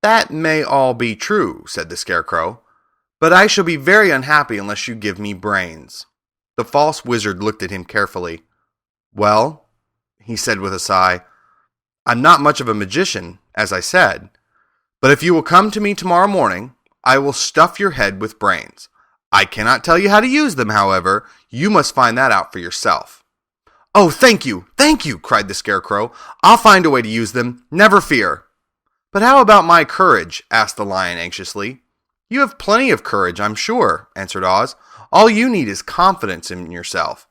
That may all be true, said the Scarecrow, but I shall be very unhappy unless you give me brains. The false wizard looked at him carefully. Well, he said with a sigh, I'm not much of a magician, as I said, but if you will come to me tomorrow morning, I will stuff your head with brains. I cannot tell you how to use them, however. You must find that out for yourself. Oh, thank you, cried the Scarecrow. I'll find a way to use them, never fear. But how about my courage? Asked the Lion anxiously. You have plenty of courage, I'm sure, answered Oz. All you need is confidence in yourself.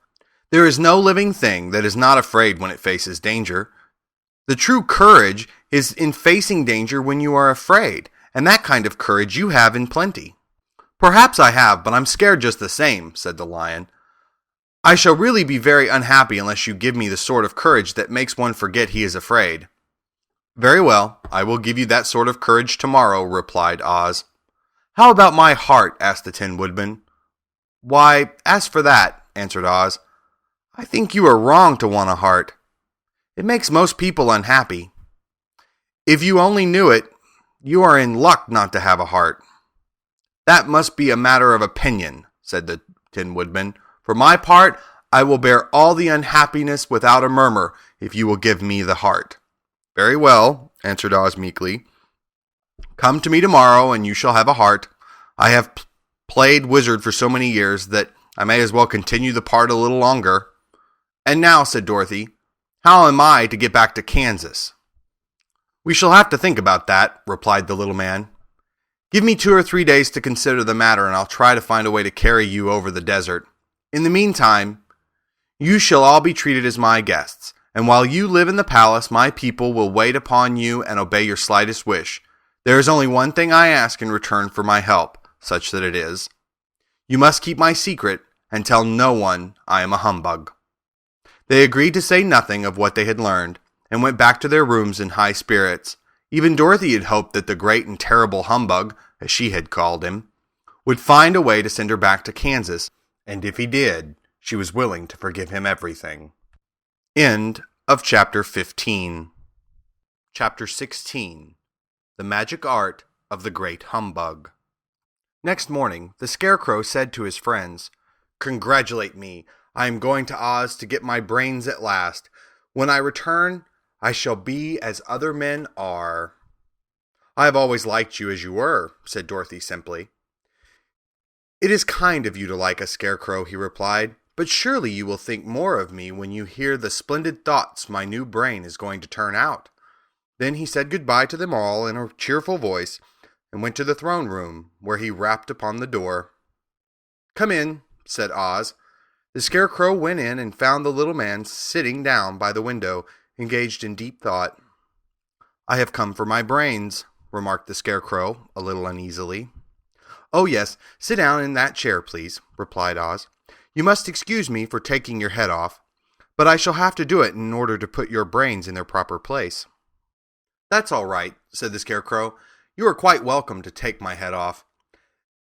There is no living thing that is not afraid when it faces danger. The true courage is in facing danger when you are afraid, and that kind of courage you have in plenty. Perhaps I have, but I'm scared just the same, said the Lion. I shall really be very unhappy unless you give me the sort of courage that makes one forget he is afraid. Very well, I will give you that sort of courage tomorrow, replied Oz. How about my heart? Asked the Tin Woodman. Why, as for that, answered Oz, I think you are wrong to want a heart. It makes most people unhappy. If you only knew it, you are in luck not to have a heart. That must be a matter of opinion, said the Tin Woodman. For my part, I will bear all the unhappiness without a murmur if you will give me the heart. Very well, answered Oz meekly. Come to me tomorrow, and you shall have a heart. I have played wizard for so many years that I may as well continue the part a little longer. And now, said Dorothy, how am I to get back to Kansas? We shall have to think about that, replied the little man. Give me 2 or 3 days to consider the matter, and I'll try to find a way to carry you over the desert. In the meantime, you shall all be treated as my guests, and while you live in the palace, my people will wait upon you and obey your slightest wish. There is only one thing I ask in return for my help, such that it is. You must keep my secret and tell no one I am a humbug." They agreed to say nothing of what they had learned, and went back to their rooms in high spirits. Even Dorothy had hoped that the great and terrible humbug, as she had called him, would find a way to send her back to Kansas, and if he did, she was willing to forgive him everything. End of Chapter 15. Chapter 16. The Magic Art of the Great Humbug. Next morning, the Scarecrow said to his friends, "Congratulate me. I am going to Oz to get my brains at last. When I return, I shall be as other men are." "I have always liked you as you were," said Dorothy simply. "It is kind of you to like a Scarecrow," he replied, "but surely you will think more of me when you hear the splendid thoughts my new brain is going to turn out." Then he said goodbye to them all in a cheerful voice, and went to the throne room, where he rapped upon the door. "Come in," said Oz. The Scarecrow went in and found the little man sitting down by the window, engaged in deep thought. "I have come for my brains," remarked the Scarecrow, a little uneasily. "Oh, yes, sit down in that chair, please," replied Oz. "You must excuse me for taking your head off, but I shall have to do it in order to put your brains in their proper place." "That's all right," said the Scarecrow. "You are quite welcome to take my head off,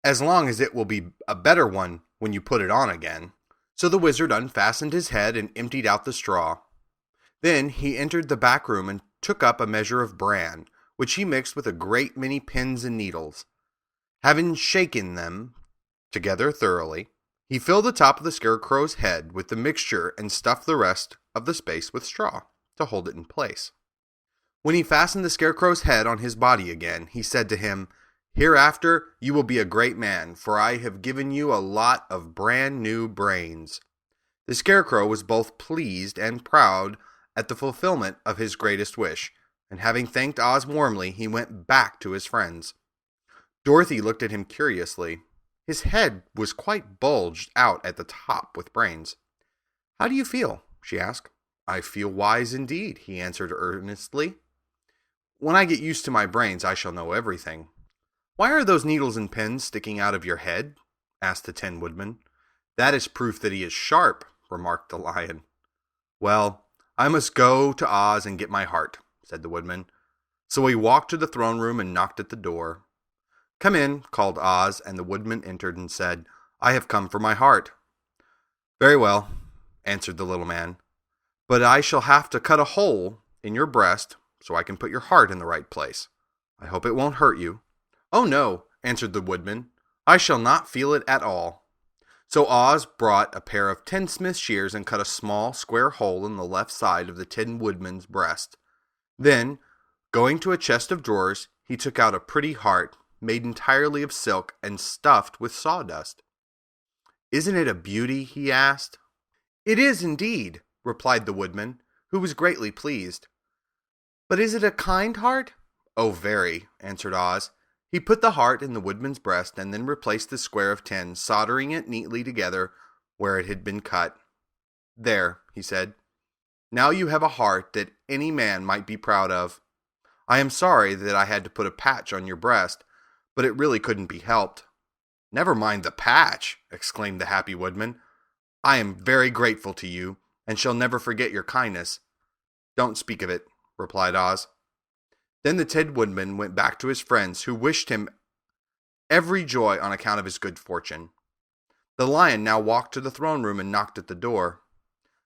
as long as it will be a better one when you put it on again." So the wizard unfastened his head and emptied out the straw. Then he entered the back room and took up a measure of bran, which he mixed with a great many pins and needles. Having shaken them together thoroughly, he filled the top of the Scarecrow's head with the mixture and stuffed the rest of the space with straw to hold it in place. When he fastened the Scarecrow's head on his body again, he said to him, "Hereafter you will be a great man, for I have given you a lot of brand new brains." The Scarecrow was both pleased and proud at the fulfillment of his greatest wish, and having thanked Oz warmly, he went back to his friends. Dorothy looked at him curiously. His head was quite bulged out at the top with brains. "How do you feel?" she asked. "I feel wise indeed," he answered earnestly. "When I get used to my brains, I shall know everything." "Why are those needles and pins sticking out of your head?" asked the Tin Woodman. "That is proof that he is sharp," remarked the Lion. "Well, I must go to Oz and get my heart," said the Woodman. So he walked to the throne room and knocked at the door. "Come in," called Oz, and the Woodman entered and said, "I have come for my heart." "Very well," answered the little man, "but I shall have to cut a hole in your breast so I can put your heart in the right place. I hope it won't hurt you." "Oh, no," answered the Woodman. "I shall not feel it at all." So Oz brought a pair of tinsmith shears and cut a small square hole in the left side of the Tin Woodman's breast. Then, going to a chest of drawers, he took out a pretty heart, made entirely of silk and stuffed with sawdust. "Isn't it a beauty?" he asked. "It is indeed," replied the Woodman, who was greatly pleased. "But is it a kind heart?" "Oh, very," answered Oz. He put the heart in the Woodman's breast and then replaced the square of tin, soldering it neatly together where it had been cut. "There," he said. "Now you have a heart that any man might be proud of. I am sorry that I had to put a patch on your breast, but it really couldn't be helped." "Never mind the patch," exclaimed the happy Woodman. "I am very grateful to you, and shall never forget your kindness." "Don't speak of it," replied Oz. Then the Tin Woodman went back to his friends, who wished him every joy on account of his good fortune. The Lion now walked to the throne room and knocked at the door.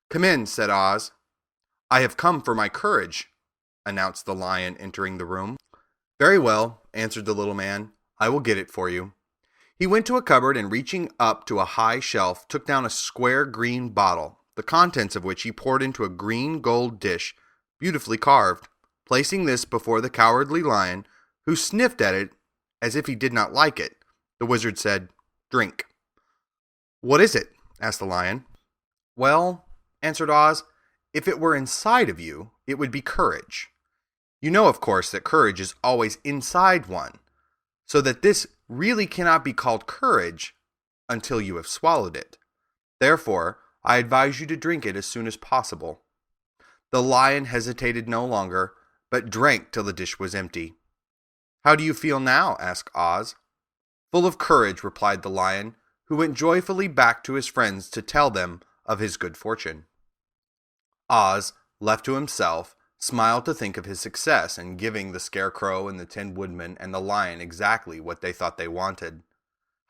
"Come in," said Oz. "I have come for my courage," announced the Lion, entering the room. "Very well," answered the little man. "I will get it for you." He went to a cupboard and, reaching up to a high shelf, took down a square green bottle, the contents of which he poured into a green gold dish, beautifully carved. Placing this before the Cowardly Lion, who sniffed at it as if he did not like it, the wizard said, "Drink." "What is it?" asked the Lion. "Well," answered Oz, "if it were inside of you, it would be courage. You know, of course, that courage is always inside one, so that this really cannot be called courage until you have swallowed it. Therefore, I advise you to drink it as soon as possible." The Lion hesitated no longer, but drank till the dish was empty. "How do you feel now?" asked Oz. "Full of courage," replied the lion, who went joyfully back to his friends to tell them of his good fortune. Oz, left to himself, smiled to think of his success in giving the Scarecrow and the Tin Woodman and the lion exactly what they thought they wanted.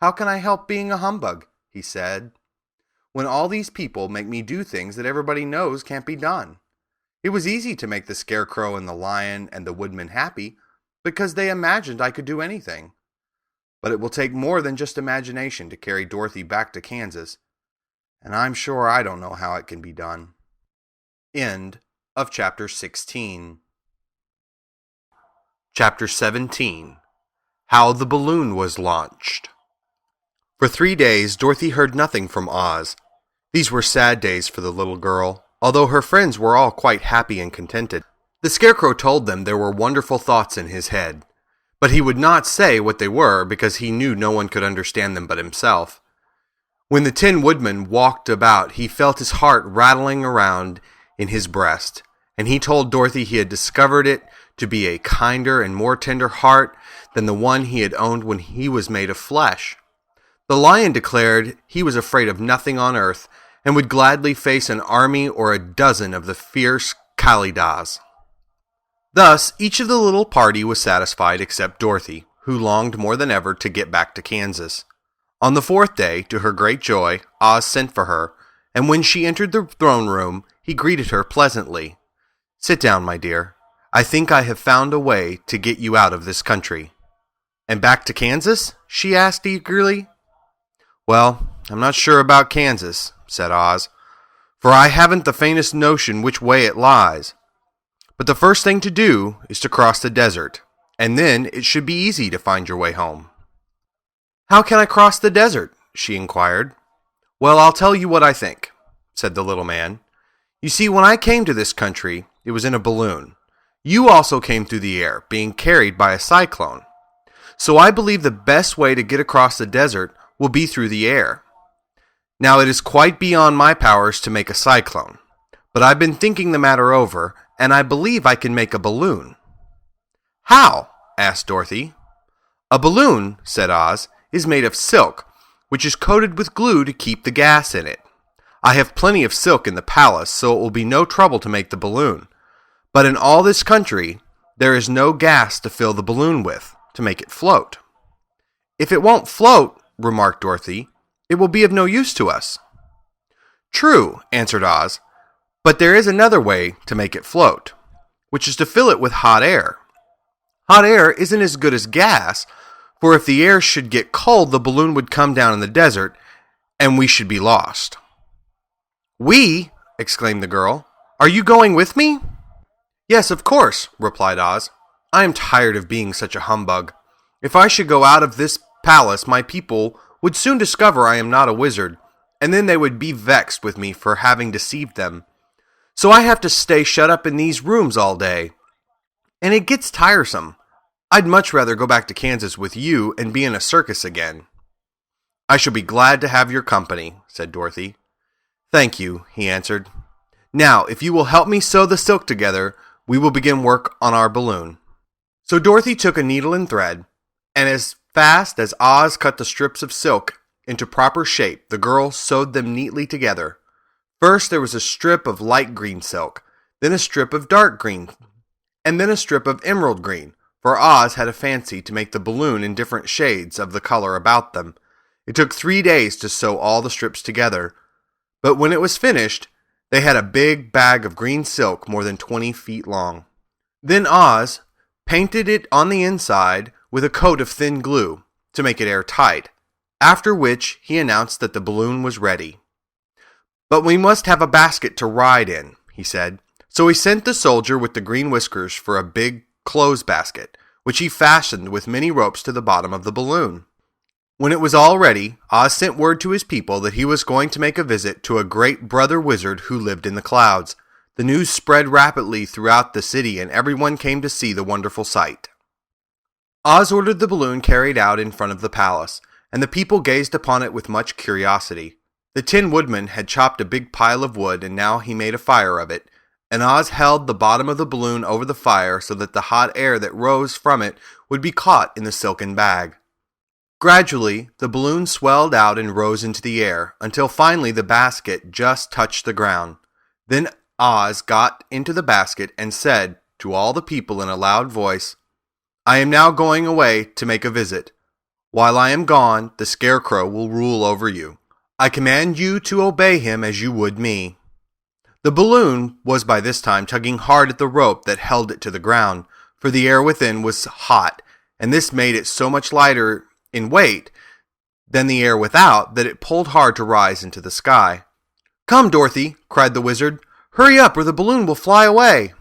"How can I help being a humbug?" he said, "when all these people make me do things that everybody knows can't be done? It was easy to make the Scarecrow and the lion and the Woodman happy, because they imagined I could do anything. But it will take more than just imagination to carry Dorothy back to Kansas, and I'm sure I don't know how it can be done." End of Chapter 16. Chapter 17. How the Balloon Was Launched. For 3 days, Dorothy heard nothing from Oz. These were sad days for the little girl, although her friends were all quite happy and contented. The Scarecrow told them there were wonderful thoughts in his head, but he would not say what they were because he knew no one could understand them but himself. When the Tin Woodman walked about, he felt his heart rattling around in his breast, and he told Dorothy he had discovered it to be a kinder and more tender heart than the one he had owned when he was made of flesh. The lion declared he was afraid of nothing on earth, and would gladly face an army or a dozen of the fierce Kalidas. Thus, each of the little party was satisfied except Dorothy, who longed more than ever to get back to Kansas. On the 4th day, to her great joy, Oz sent for her, and when she entered the throne room, he greeted her pleasantly. "Sit down, my dear. I think I have found a way to get you out of this country." "And back to Kansas?" she asked eagerly. "Well, I'm not sure about Kansas," said Oz, "for I haven't the faintest notion which way it lies. But the first thing to do is to cross the desert, and then it should be easy to find your way home." "How can I cross the desert?" she inquired. "Well, I'll tell you what I think," said the little man. "You see, when I came to this country, it was in a balloon. You also came through the air, being carried by a cyclone. So I believe the best way to get across the desert will be through the air. Now, it is quite beyond my powers to make a cyclone, but I've been thinking the matter over, and I believe I can make a balloon." "How?" asked Dorothy. "A balloon," said Oz, "is made of silk, which is coated with glue to keep the gas in it. I have plenty of silk in the palace, so it will be no trouble to make the balloon. But in all this country, there is no gas to fill the balloon with, to make it float." "If it won't float," remarked Dorothy, "it will be of no use to us." "True," answered Oz, "but there is another way to make it float, which is to fill it with hot air. Hot air isn't as good as gas, for if the air should get cold, the balloon would come down in the desert, and we should be lost." "We?" exclaimed the girl. "Are you going with me?" "Yes, of course," replied Oz. "I am tired of being such a humbug. If I should go out of this palace, my people would soon discover I am not a wizard, and then they would be vexed with me for having deceived them. So I have to stay shut up in these rooms all day, and it gets tiresome. I'd much rather go back to Kansas with you and be in a circus again." "I shall be glad to have your company," said Dorothy. "Thank you," he answered. "Now, if you will help me sew the silk together, we will begin work on our balloon." So Dorothy took a needle and thread, and as fast as Oz cut the strips of silk into proper shape, the girl sewed them neatly together. First there was a strip of light green silk, then a strip of dark green, and then a strip of emerald green, for Oz had a fancy to make the balloon in different shades of the color about them. It took 3 days to sew all the strips together, but when it was finished, they had a big bag of green silk more than 20 feet long. Then Oz painted it on the inside with a coat of thin glue to make it airtight, after which he announced that the balloon was ready. "But we must have a basket to ride in," he said. So he sent the soldier with the green whiskers for a big clothes basket, which he fastened with many ropes to the bottom of the balloon. When it was all ready, Oz sent word to his people that he was going to make a visit to a great brother wizard who lived in the clouds. The news spread rapidly throughout the city, and everyone came to see the wonderful sight. Oz ordered the balloon carried out in front of the palace, and the people gazed upon it with much curiosity. The Tin Woodman had chopped a big pile of wood, and now he made a fire of it, and Oz held the bottom of the balloon over the fire so that the hot air that rose from it would be caught in the silken bag. Gradually, the balloon swelled out and rose into the air, until finally the basket just touched the ground. Then Oz got into the basket and said to all the people in a loud voice, "I am now going away to make a visit. While I am gone, the Scarecrow will rule over you. I command you to obey him as you would me." The balloon was by this time tugging hard at the rope that held it to the ground, for the air within was hot, and this made it so much lighter in weight than the air without that it pulled hard to rise into the sky. "Come, Dorothy," cried the wizard. "Hurry up or the balloon will fly away."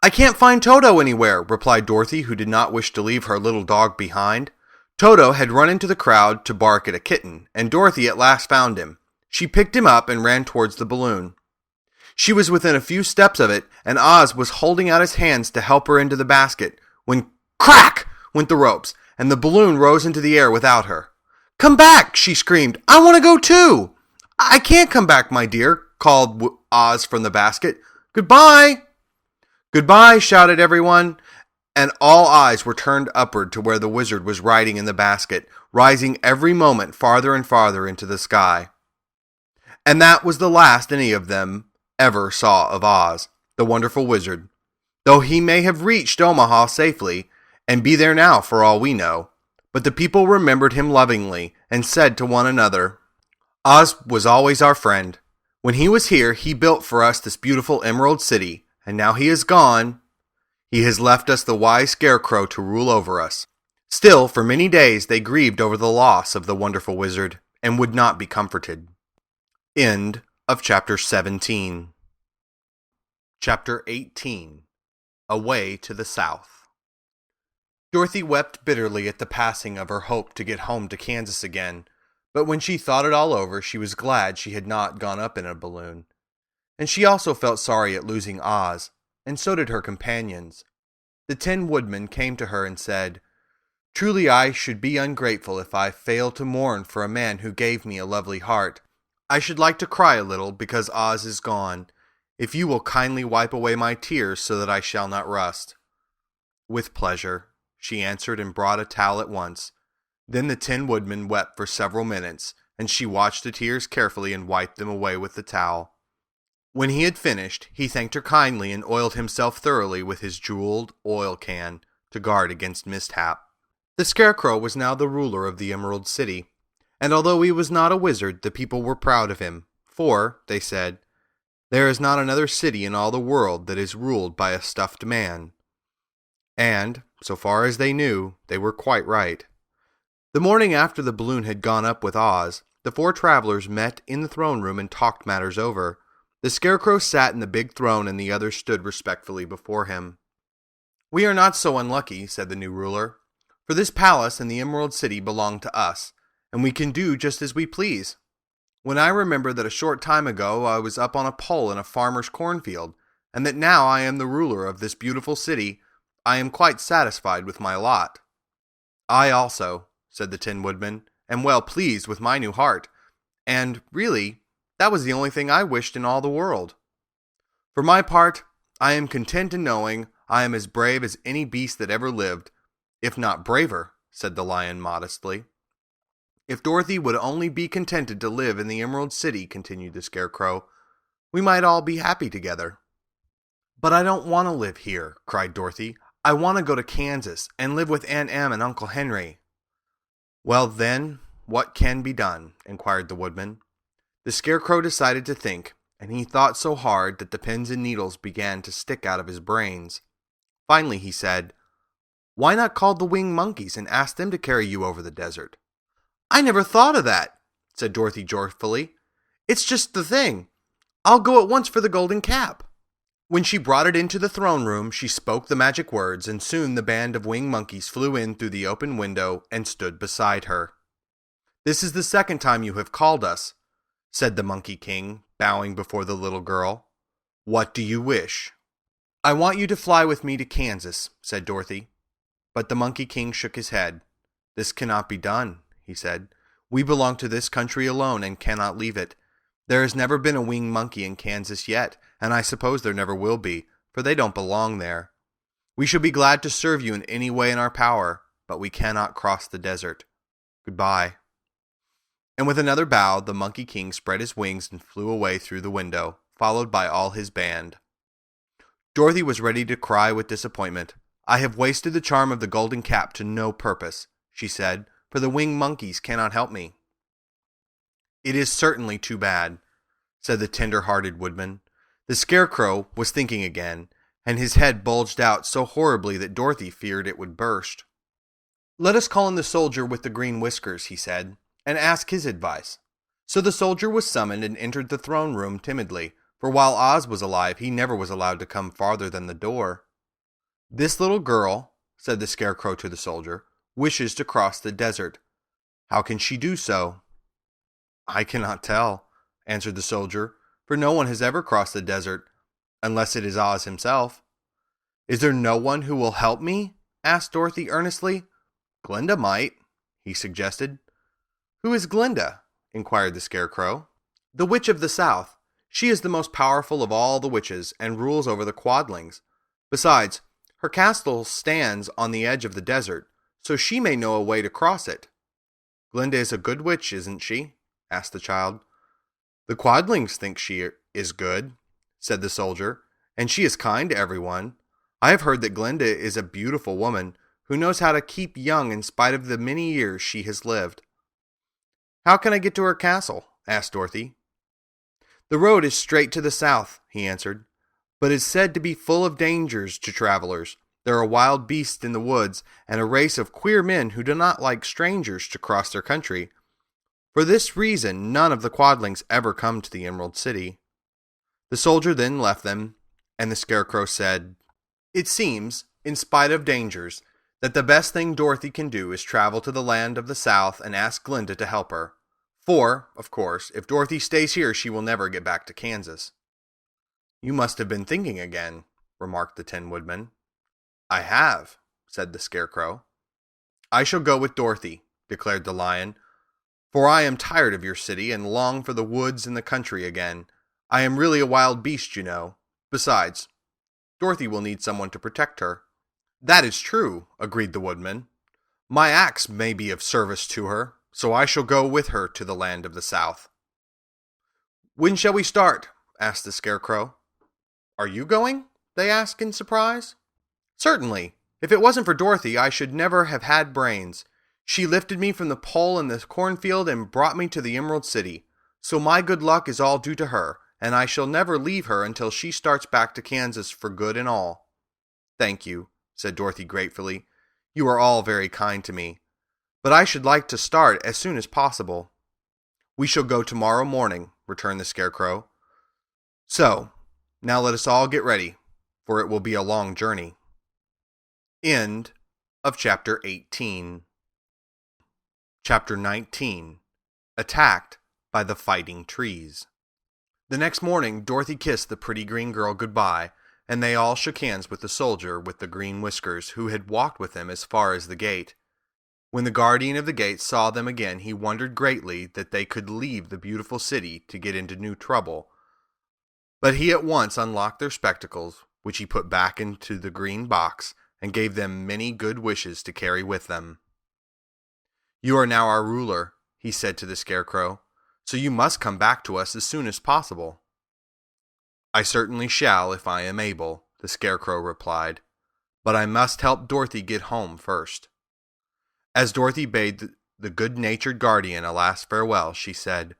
"I can't find Toto anywhere," replied Dorothy, who did not wish to leave her little dog behind. Toto had run into the crowd to bark at a kitten, and Dorothy at last found him. She picked him up and ran towards the balloon. She was within a few steps of it, and Oz was holding out his hands to help her into the basket, when crack went the ropes, and the balloon rose into the air without her. "Come back!" she screamed. "I want to go too!" "I can't come back, my dear," called Oz from the basket. "Goodbye!" "Goodbye!" shouted everyone, and all eyes were turned upward to where the wizard was riding in the basket, rising every moment farther and farther into the sky. And that was the last any of them ever saw of Oz, the wonderful wizard, though he may have reached Omaha safely, and be there now for all we know. But the people remembered him lovingly, and said to one another, "Oz was always our friend. When he was here, he built for us this beautiful Emerald City, and now he is gone. He has left us the wise Scarecrow to rule over us." Still, for many days they grieved over the loss of the wonderful wizard, and would not be comforted. End of Chapter 17. Chapter 18. Away to the South. Dorothy wept bitterly at the passing of her hope to get home to Kansas again, but when she thought it all over, she was glad she had not gone up in a balloon. And she also felt sorry at losing Oz, and so did her companions. The Tin Woodman came to her and said, "Truly I should be ungrateful if I fail to mourn for a man who gave me a lovely heart. I should like to cry a little because Oz is gone, if you will kindly wipe away my tears so that I shall not rust." "With pleasure," she answered, and brought a towel at once. Then the Tin Woodman wept for several minutes, and she watched the tears carefully and wiped them away with the towel. When he had finished, he thanked her kindly and oiled himself thoroughly with his jeweled oil can to guard against mishap. The Scarecrow was now the ruler of the Emerald City, and although he was not a wizard, the people were proud of him, for, they said, there is not another city in all the world that is ruled by a stuffed man. And, so far as they knew, they were quite right. The morning after the balloon had gone up with Oz, the four travelers met in the throne room and talked matters over. The Scarecrow sat in the big throne and the others stood respectfully before him. "We are not so unlucky," said the new ruler, "for this palace and the Emerald City belong to us, and we can do just as we please. When I remember that a short time ago I was up on a pole in a farmer's cornfield, and that now I am the ruler of this beautiful city, I am quite satisfied with my lot." "I also," said the Tin Woodman, "am well pleased with my new heart, and, really, that was the only thing I wished in all the world. For my part, I am content in knowing I am as brave as any beast that ever lived, if not braver," said the Lion modestly. "If Dorothy would only be contented to live in the Emerald City," continued the Scarecrow, "we might all be happy together." "But I don't want to live here," cried Dorothy. "I want to go to Kansas and live with Aunt Em and Uncle Henry." "Well, then, what can be done?" inquired the Woodman. The Scarecrow decided to think, and he thought so hard that the pins and needles began to stick out of his brains. Finally he said, "Why not call the winged monkeys and ask them to carry you over the desert?" "I never thought of that," said Dorothy joyfully. "It's just the thing. I'll go at once for the golden cap." When she brought it into the throne room, she spoke the magic words, and soon the band of winged monkeys flew in through the open window and stood beside her. "This is the second time you have called us," said the Monkey King, bowing before the little girl. "What do you wish?" "I want you to fly with me to Kansas," said Dorothy. But the Monkey King shook his head. "This cannot be done," he said. "We belong to this country alone and cannot leave it. There has never been a winged monkey in Kansas yet, and I suppose there never will be, for they don't belong there. We shall be glad to serve you in any way in our power, but we cannot cross the desert. Goodbye." And with another bow, the Monkey King spread his wings and flew away through the window, followed by all his band. Dorothy was ready to cry with disappointment. "I have wasted the charm of the golden cap to no purpose," she said, "for the winged monkeys cannot help me." "It is certainly too bad," said the tender-hearted woodman. The Scarecrow was thinking again, and his head bulged out so horribly that Dorothy feared it would burst. "Let us call in the soldier with the green whiskers," he said, "and ask his advice." So the soldier was summoned and entered the throne room timidly, for while Oz was alive, he never was allowed to come farther than the door. "This little girl," said the Scarecrow to the soldier, "wishes to cross the desert. How can she do so?" "I cannot tell," answered the soldier, "for no one has ever crossed the desert, unless it is Oz himself." "Is there no one who will help me?" asked Dorothy earnestly. "Glinda might," he suggested. "Who is Glinda?" inquired the Scarecrow. "The Witch of the South. She is the most powerful of all the witches, and rules over the Quadlings. Besides, her castle stands on the edge of the desert, so she may know a way to cross it." "Glinda is a good witch, isn't she?" asked the child. "The Quadlings think she is good," said the soldier, "and she is kind to everyone. I have heard that Glinda is a beautiful woman, who knows how to keep young in spite of the many years she has lived." "How can I get to her castle?" asked Dorothy. "The road is straight to the south," he answered, "but is said to be full of dangers to travelers. There are wild beasts in the woods, and a race of queer men who do not like strangers to cross their country. For this reason, none of the Quadlings ever come to the Emerald City." The soldier then left them, and the Scarecrow said, "It seems, in spite of dangers, that the best thing Dorothy can do is travel to the land of the South and ask Glinda to help her. For, of course, if Dorothy stays here, she will never get back to Kansas." "You must have been thinking again," remarked the Tin Woodman. "I have," said the Scarecrow. "I shall go with Dorothy," declared the Lion, "for I am tired of your city and long for the woods and the country again. I am really a wild beast, you know. Besides, Dorothy will need someone to protect her." "That is true," agreed the Woodman. "My axe may be of service to her, so I shall go with her to the land of the South." "When shall we start?" asked the Scarecrow. "Are you going?" they asked in surprise. "Certainly. If it wasn't for Dorothy, I should never have had brains. She lifted me from the pole in the cornfield and brought me to the Emerald City. So my good luck is all due to her, and I shall never leave her until she starts back to Kansas for good and all." "Thank you," said Dorothy gratefully. "You are all very kind to me. But I should like to start as soon as possible." "We shall go tomorrow morning," returned the Scarecrow. "So, now let us all get ready, for it will be a long journey." End of Chapter 18. Chapter 19. Attacked by the Fighting Trees. The next morning, Dorothy kissed the pretty green girl goodbye, and they all shook hands with the soldier with the green whiskers, who had walked with them as far as the gate. When the guardian of the gate saw them again, he wondered greatly that they could leave the beautiful city to get into new trouble. But he at once unlocked their spectacles, which he put back into the green box, and gave them many good wishes to carry with them. "You are now our ruler," he said to the Scarecrow, "so you must come back to us as soon as possible." "I certainly shall if I am able," the Scarecrow replied, "but I must help Dorothy get home first." As Dorothy bade the good-natured guardian a last farewell, she said,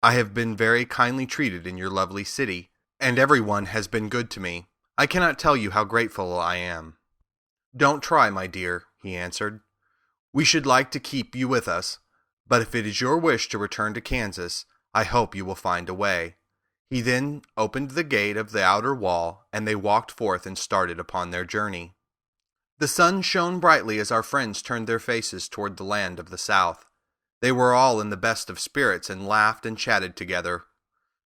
"I have been very kindly treated in your lovely city, and everyone has been good to me. I cannot tell you how grateful I am." "Don't try, my dear," he answered. "We should like to keep you with us, but if it is your wish to return to Kansas, I hope you will find a way." He then opened the gate of the outer wall, and they walked forth and started upon their journey. The sun shone brightly as our friends turned their faces toward the land of the South. They were all in the best of spirits and laughed and chatted together.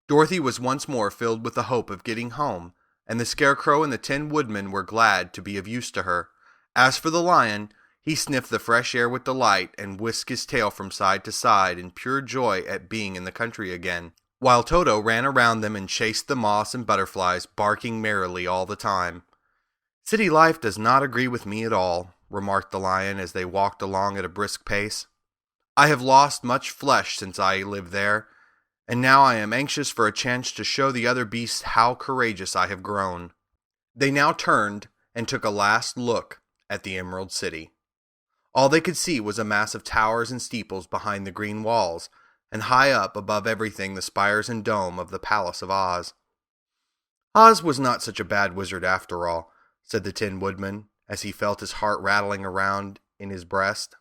Dorothy was once more filled with the hope of getting home, and the Scarecrow and the Tin Woodman were glad to be of use to her. As for the Lion, he sniffed the fresh air with delight and whisked his tail from side to side in pure joy at being in the country again. while Toto ran around them and chased the moths and butterflies, barking merrily all the time. "City life does not agree with me at all," remarked the lion as they walked along at a brisk pace. "I have lost much flesh since I lived there, and now I am anxious for a chance to show the other beasts how courageous I have grown." They now turned and took a last look at the Emerald City. All they could see was a mass of towers and steeples behind the green walls, and high up above everything the spires and dome of the Palace of Oz. "Oz was not such a bad wizard after all," said the Tin Woodman, as he felt his heart rattling around in his breast.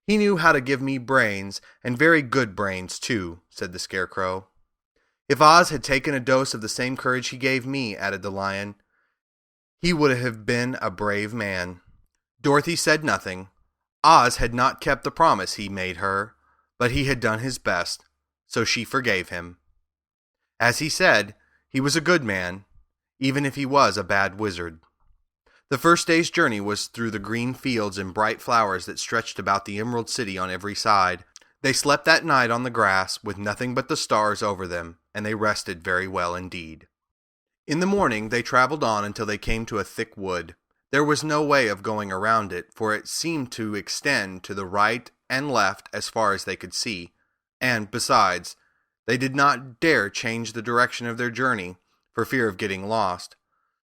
"He knew how to give me brains, and very good brains, too," said the Scarecrow. "If Oz had taken a dose of the same courage he gave me," added the lion, "he would have been a brave man." Dorothy said nothing. Oz had not kept the promise he made her, but he had done his best, so she forgave him. As he said, he was a good man, even if he was a bad wizard. The first day's journey was through the green fields and bright flowers that stretched about the Emerald City on every side. They slept that night on the grass, with nothing but the stars over them, and they rested very well indeed. In the morning they traveled on until they came to a thick wood. There was no way of going around it, for it seemed to extend to the right and left as far as they could see, and, besides, they did not dare change the direction of their journey, for fear of getting lost.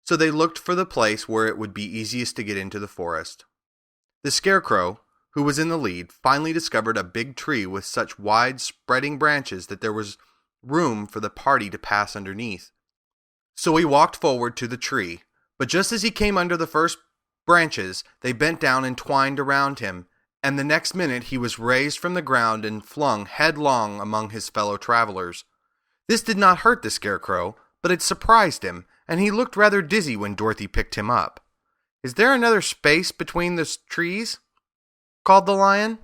So they looked for the place where it would be easiest to get into the forest. The Scarecrow, who was in the lead, finally discovered a big tree with such wide spreading branches that there was room for the party to pass underneath. So he walked forward to the tree, but just as he came under the first branches, they bent down and twined around him, and the next minute he was raised from the ground and flung headlong among his fellow travelers. This did not hurt the Scarecrow, but it surprised him, and he looked rather dizzy when Dorothy picked him up. "Is there another space between the trees?" called the lion.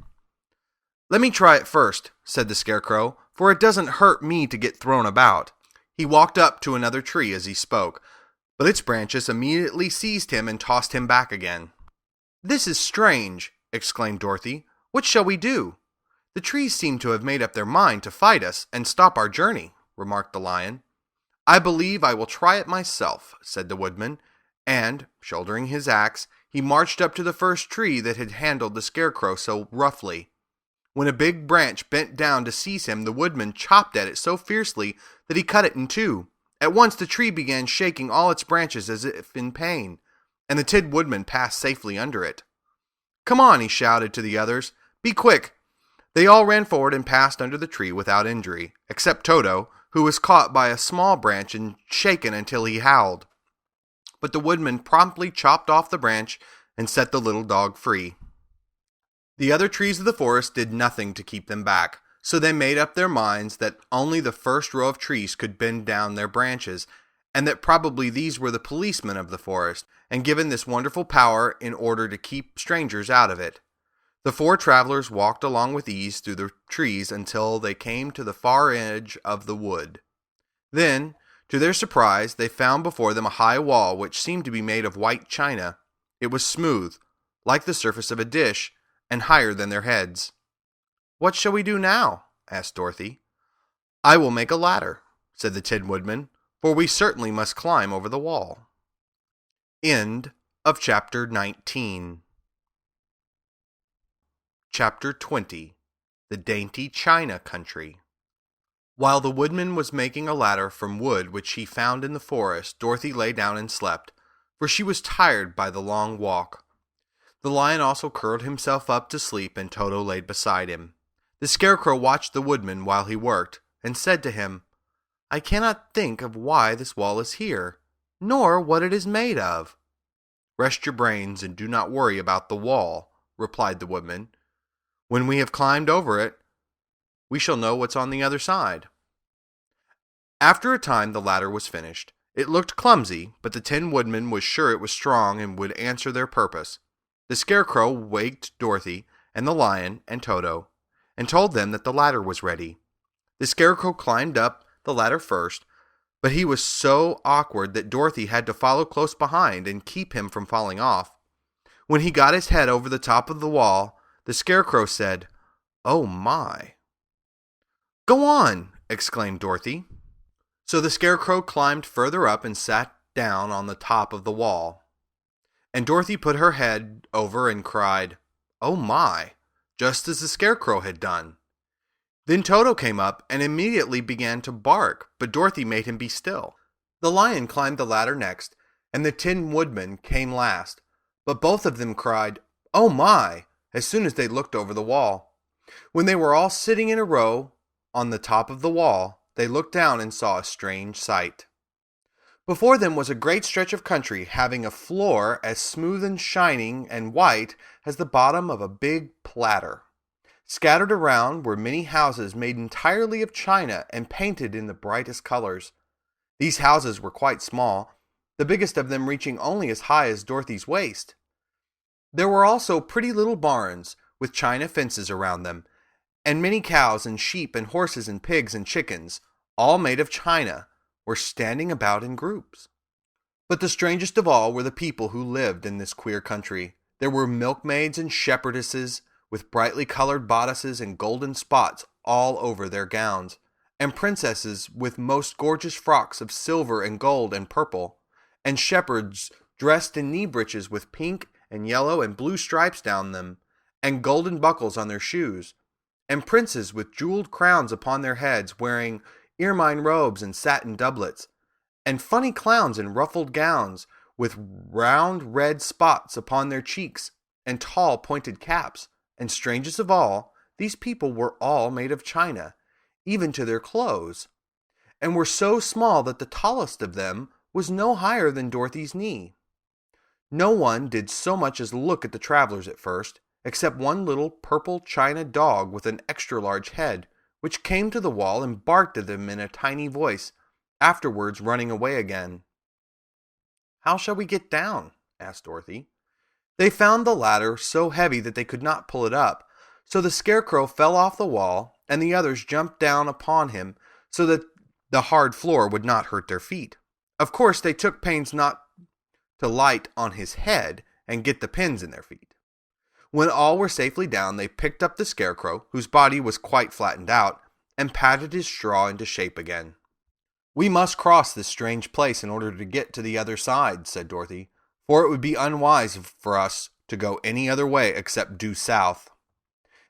"Let me try it first," said the Scarecrow, "for it doesn't hurt me to get thrown about." He walked up to another tree as he spoke, but its branches immediately seized him and tossed him back again. "This is strange," exclaimed Dorothy. "What shall we do?" "The trees seem to have made up their mind to fight us and stop our journey," remarked the lion. "I believe I will try it myself," said the woodman, and, shouldering his axe, he marched up to the first tree that had handled the Scarecrow so roughly. When a big branch bent down to seize him, the woodman chopped at it so fiercely that he cut it in two. At once the tree began shaking all its branches as if in pain, and the Tin Woodman passed safely under it. "Come on," he shouted to the others. "Be quick." They all ran forward and passed under the tree without injury, except Toto, who was caught by a small branch and shaken until he howled. But the woodman promptly chopped off the branch and set the little dog free. The other trees of the forest did nothing to keep them back, so they made up their minds that only the first row of trees could bend down their branches, and that probably these were the policemen of the forest, and given this wonderful power in order to keep strangers out of it. The four travelers walked along with ease through the trees until they came to the far edge of the wood. Then, to their surprise, they found before them a high wall which seemed to be made of white china. It was smooth, like the surface of a dish, and higher than their heads. "What shall we do now?" asked Dorothy. "I will make a ladder," said the Tin Woodman, "for we certainly must climb over the wall." End of Chapter 19. Chapter 20. The Dainty China Country. While the woodman was making a ladder from wood which he found in the forest, Dorothy lay down and slept, for she was tired by the long walk. The lion also curled himself up to sleep, and Toto laid beside him. The Scarecrow watched the woodman while he worked, and said to him, "I cannot think of why this wall is here, nor what it is made of." "Rest your brains and do not worry about the wall," replied the woodman. "When we have climbed over it, we shall know what's on the other side." After a time the ladder was finished. It looked clumsy, but the Tin Woodman was sure it was strong and would answer their purpose. The Scarecrow waked Dorothy and the lion and Toto, and told them that the ladder was ready. The Scarecrow climbed up the ladder first, but he was so awkward that Dorothy had to follow close behind and keep him from falling off. When he got his head over the top of the wall, the Scarecrow said, "Oh my!" "Go on!" exclaimed Dorothy. So the Scarecrow climbed further up and sat down on the top of the wall. And Dorothy put her head over and cried, "Oh my!" just as the Scarecrow had done. Then Toto came up and immediately began to bark, but Dorothy made him be still. The Lion climbed the ladder next, and the Tin Woodman came last, but both of them cried, "Oh my!" as soon as they looked over the wall. When they were all sitting in a row on the top of the wall, they looked down and saw a strange sight. Before them was a great stretch of country, having a floor as smooth and shining and white as the bottom of a big platter. Scattered around were many houses made entirely of china and painted in the brightest colors. These houses were quite small, the biggest of them reaching only as high as Dorothy's waist. There were also pretty little barns with china fences around them, and many cows and sheep and horses and pigs and chickens, all made of china, were standing about in groups. But the strangest of all were the people who lived in this queer country. There were milkmaids and shepherdesses with brightly colored bodices and golden spots all over their gowns, and princesses with most gorgeous frocks of silver and gold and purple, and shepherds dressed in knee breeches with pink and yellow and blue stripes down them, and golden buckles on their shoes, and princes with jeweled crowns upon their heads, wearing ermine robes and satin doublets, and funny clowns in ruffled gowns with round red spots upon their cheeks and tall pointed caps. And strangest of all, these people were all made of china, even to their clothes, and were so small that the tallest of them was no higher than Dorothy's knee. No one did so much as look at the travelers at first, except one little purple china dog with an extra large head, which came to the wall and barked at them in a tiny voice, afterwards running away again. "How shall we get down?" asked Dorothy. They found the ladder so heavy that they could not pull it up, so the Scarecrow fell off the wall, and the others jumped down upon him so that the hard floor would not hurt their feet. Of course, they took pains not to light on his head and get the pins in their feet. When all were safely down, they picked up the Scarecrow, whose body was quite flattened out, and patted his straw into shape again. "We must cross this strange place in order to get to the other side," said Dorothy, "for it would be unwise for us to go any other way except due south."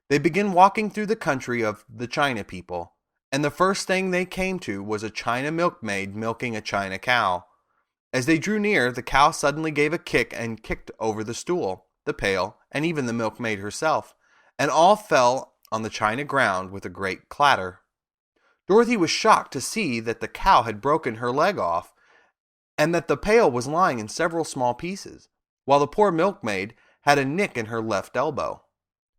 They began walking through the country of the China people, and the first thing they came to was a China milkmaid milking a China cow. As they drew near, the cow suddenly gave a kick and kicked over the stool, the pail, and even the milkmaid herself, and all fell on the china ground with a great clatter. Dorothy was shocked to see that the cow had broken her leg off, and that the pail was lying in several small pieces, while the poor milkmaid had a nick in her left elbow.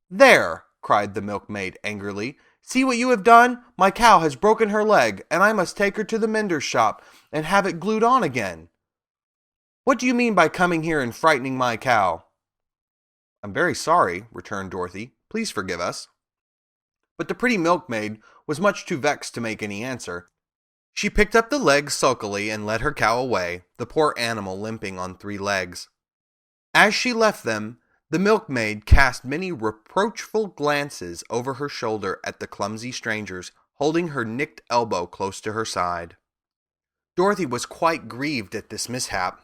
"There!" cried the milkmaid angrily. "See what you have done? My cow has broken her leg, and I must take her to the mender's shop and have it glued on again. What do you mean by coming here and frightening my cow?" "I'm very sorry," returned Dorothy. "Please forgive us." But the pretty milkmaid was much too vexed to make any answer. She picked up the leg sulkily and led her cow away, the poor animal limping on 3 legs. As she left them, the milkmaid cast many reproachful glances over her shoulder at the clumsy strangers, holding her nicked elbow close to her side. Dorothy was quite grieved at this mishap.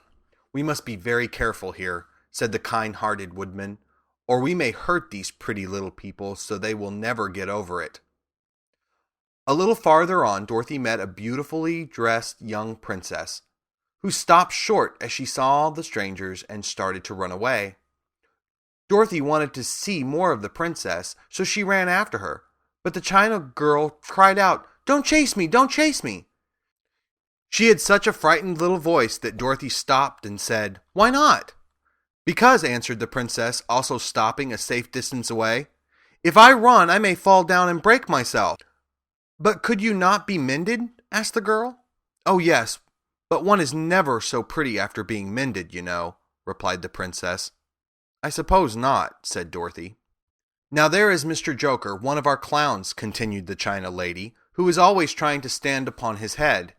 "We must be very careful here," said the kind-hearted woodman, "or we may hurt these pretty little people so they will never get over it." A little farther on, Dorothy met a beautifully dressed young princess, who stopped short as she saw the strangers and started to run away. Dorothy wanted to see more of the princess, so she ran after her, but the China girl cried out, "Don't chase me! Don't chase me!" She had such a frightened little voice that Dorothy stopped and said, "Why not?" "Because," answered the princess, also stopping a safe distance away, "if I run, I may fall down and break myself." "But could you not be mended?" asked the girl. "Oh yes, but one is never so pretty after being mended, you know," replied the princess. "I suppose not," said Dorothy. "Now there is Mr. Joker, one of our clowns," continued the China lady, "who is always trying to stand upon his head.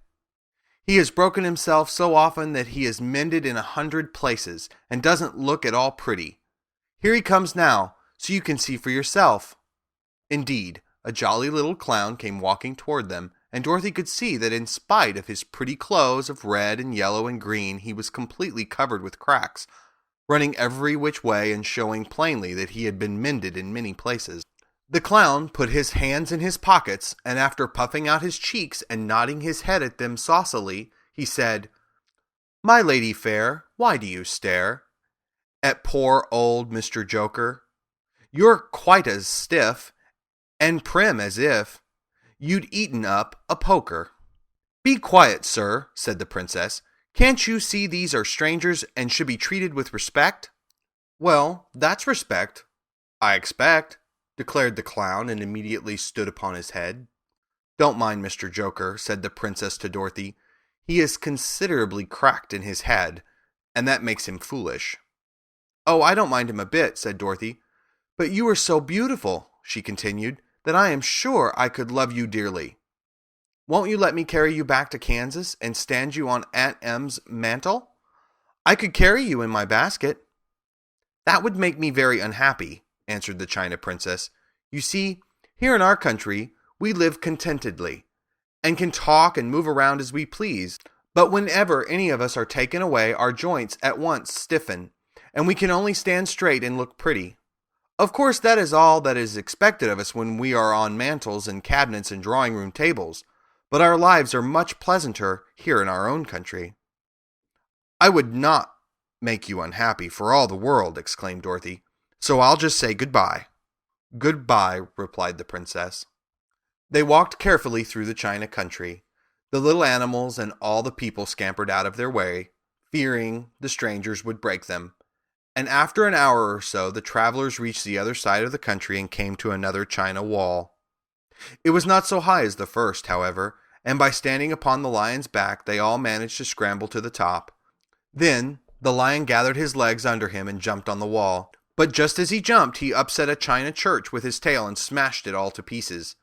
He has broken himself so often that he is mended in 100 places, and doesn't look at all pretty. Here he comes now, so you can see for yourself." Indeed, a jolly little clown came walking toward them, and Dorothy could see that in spite of his pretty clothes of red and yellow and green, he was completely covered with cracks, running every which way and showing plainly that he had been mended in many places. The clown put his hands in his pockets, and after puffing out his cheeks and nodding his head at them saucily, he said, "My lady fair, why do you stare at poor old Mr. Joker? You're quite as stiff and prim as if you'd eaten up a poker." "Be quiet, sir," said the princess. "Can't you see these are strangers and should be treated with respect?" "Well, that's respect, I expect," declared the clown, and immediately stood upon his head. "Don't mind Mr. Joker," said the princess to Dorothy. "He is considerably cracked in his head, and that makes him foolish." "Oh, I don't mind him a bit," said Dorothy. "But you are so beautiful," she continued, "that I am sure I could love you dearly. Won't you let me carry you back to Kansas and stand you on Aunt Em's mantle? I could carry you in my basket." "That would make me very unhappy," answered the China Princess. "You see, here in our country, we live contentedly, and can talk and move around as we please. But whenever any of us are taken away, our joints at once stiffen, and we can only stand straight and look pretty. Of course, that is all that is expected of us when we are on mantels and cabinets and drawing-room tables, but our lives are much pleasanter here in our own country." "I would not make you unhappy for all the world," exclaimed Dorothy, "so I'll just say goodbye." "Goodbye," replied the princess. They walked carefully through the China country. The little animals and all the people scampered out of their way, fearing the strangers would break them. And after an hour or so, the travelers reached the other side of the country and came to another China wall. It was not so high as the first, however, and by standing upon the lion's back, they all managed to scramble to the top. Then the lion gathered his legs under him and jumped on the wall. But just as he jumped, he upset a china church with his tail and smashed it all to pieces.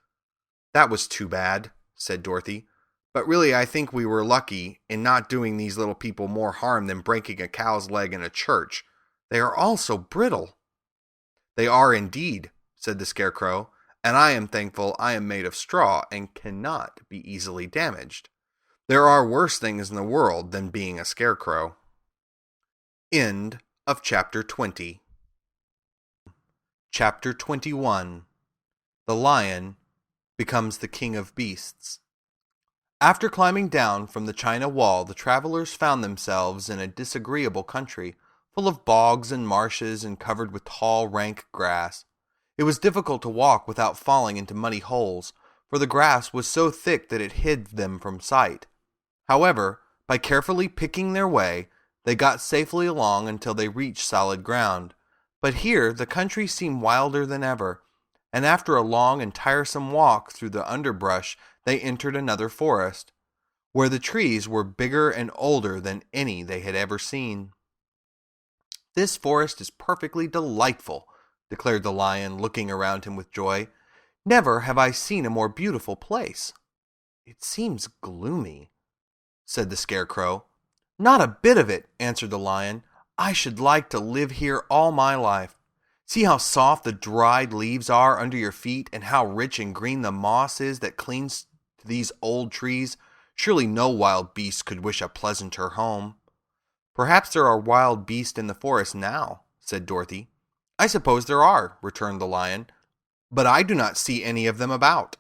"That was too bad," said Dorothy. "But really I think we were lucky in not doing these little people more harm than breaking a cow's leg in a church. They are all so brittle." "They are indeed," said the Scarecrow, "and I am thankful I am made of straw and cannot be easily damaged. There are worse things in the world than being a scarecrow." End of Chapter 20. Chapter 21. The Lion becomes the King of Beasts. After climbing down from the China Wall, the travelers found themselves in a disagreeable country, full of bogs and marshes and covered with tall, rank grass. It was difficult to walk without falling into muddy holes, for the grass was so thick that it hid them from sight. However, by carefully picking their way, they got safely along until they reached solid ground. But here the country seemed wilder than ever, and after a long and tiresome walk through the underbrush, they entered another forest, where the trees were bigger and older than any they had ever seen. "This forest is perfectly delightful," declared the lion, looking around him with joy. "Never have I seen a more beautiful place." "It seems gloomy," said the Scarecrow. "Not a bit of it," answered the lion. "I should like to live here all my life. See how soft the dried leaves are under your feet, and how rich and green the moss is that clings to these old trees. Surely no wild beast could wish a pleasanter home." "Perhaps there are wild beasts in the forest now," said Dorothy. "I suppose there are," returned the lion, "but I do not see any of them about."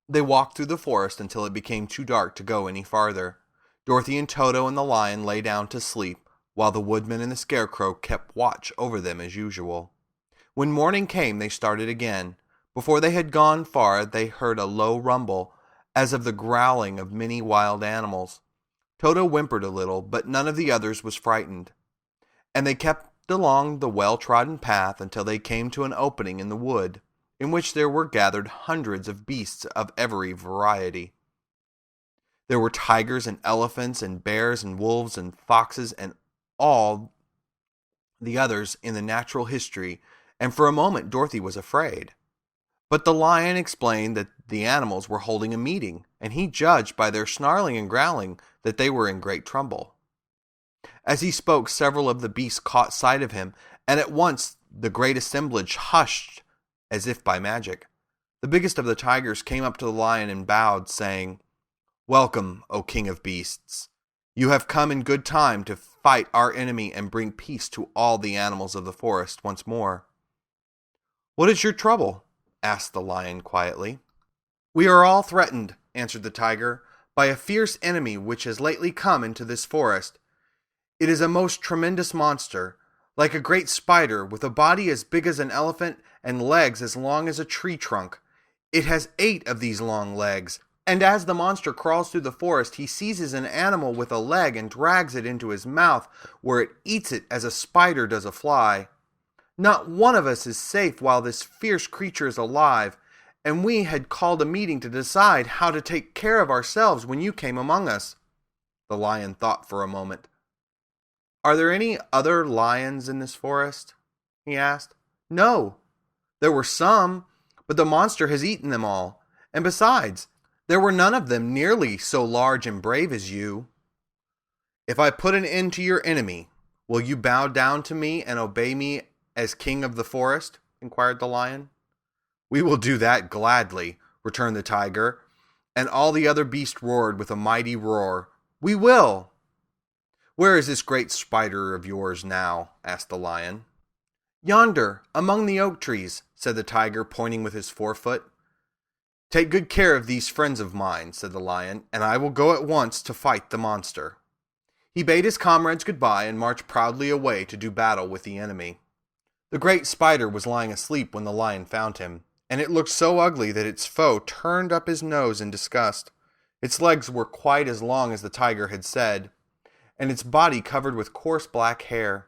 They walked through the forest until it became too dark to go any farther. Dorothy and Toto and the lion lay down to sleep, while the woodman and the Scarecrow kept watch over them as usual. When morning came, they started again. Before they had gone far, they heard a low rumble, as of the growling of many wild animals. Toto whimpered a little, but none of the others was frightened, and they kept along the well-trodden path until they came to an opening in the wood, in which there were gathered hundreds of beasts of every variety. There were tigers and elephants and bears and wolves and foxes and all the others in the natural history, and for a moment Dorothy was afraid. But the lion explained that the animals were holding a meeting, and he judged by their snarling and growling that they were in great trouble. As he spoke, several of the beasts caught sight of him, and at once the great assemblage hushed as if by magic. The biggest of the tigers came up to the lion and bowed, saying, "Welcome, O King of Beasts. You have come in good time to fight our enemy and bring peace to all the animals of the forest once more." "What is your trouble?" asked the lion quietly. "We are all threatened," answered the tiger, "by a fierce enemy which has lately come into this forest. It is a most tremendous monster, like a great spider, with a body as big as an elephant and legs as long as a tree trunk. It has 8 of these long legs, and as the monster crawls through the forest, he seizes an animal with a leg and drags it into his mouth, where it eats it as a spider does a fly. Not one of us is safe while this fierce creature is alive, and we had called a meeting to decide how to take care of ourselves when you came among us." The lion thought for a moment. "Are there any other lions in this forest?" he asked. "No. There were some, but the monster has eaten them all. And besides, there were none of them nearly so large and brave as you." "If I put an end to your enemy, will you bow down to me and obey me as king of the forest?" inquired the lion. "We will do that gladly," returned the tiger, and all the other beasts roared with a mighty roar. "We will!" "Where is this great spider of yours now?" asked the lion. "Yonder, among the oak trees," said the tiger, pointing with his forefoot. "Take good care of these friends of mine," said the lion, "and I will go at once to fight the monster." He bade his comrades goodbye and marched proudly away to do battle with the enemy. The great spider was lying asleep when the lion found him, and it looked so ugly that its foe turned up his nose in disgust. Its legs were quite as long as the tiger had said, and its body covered with coarse black hair.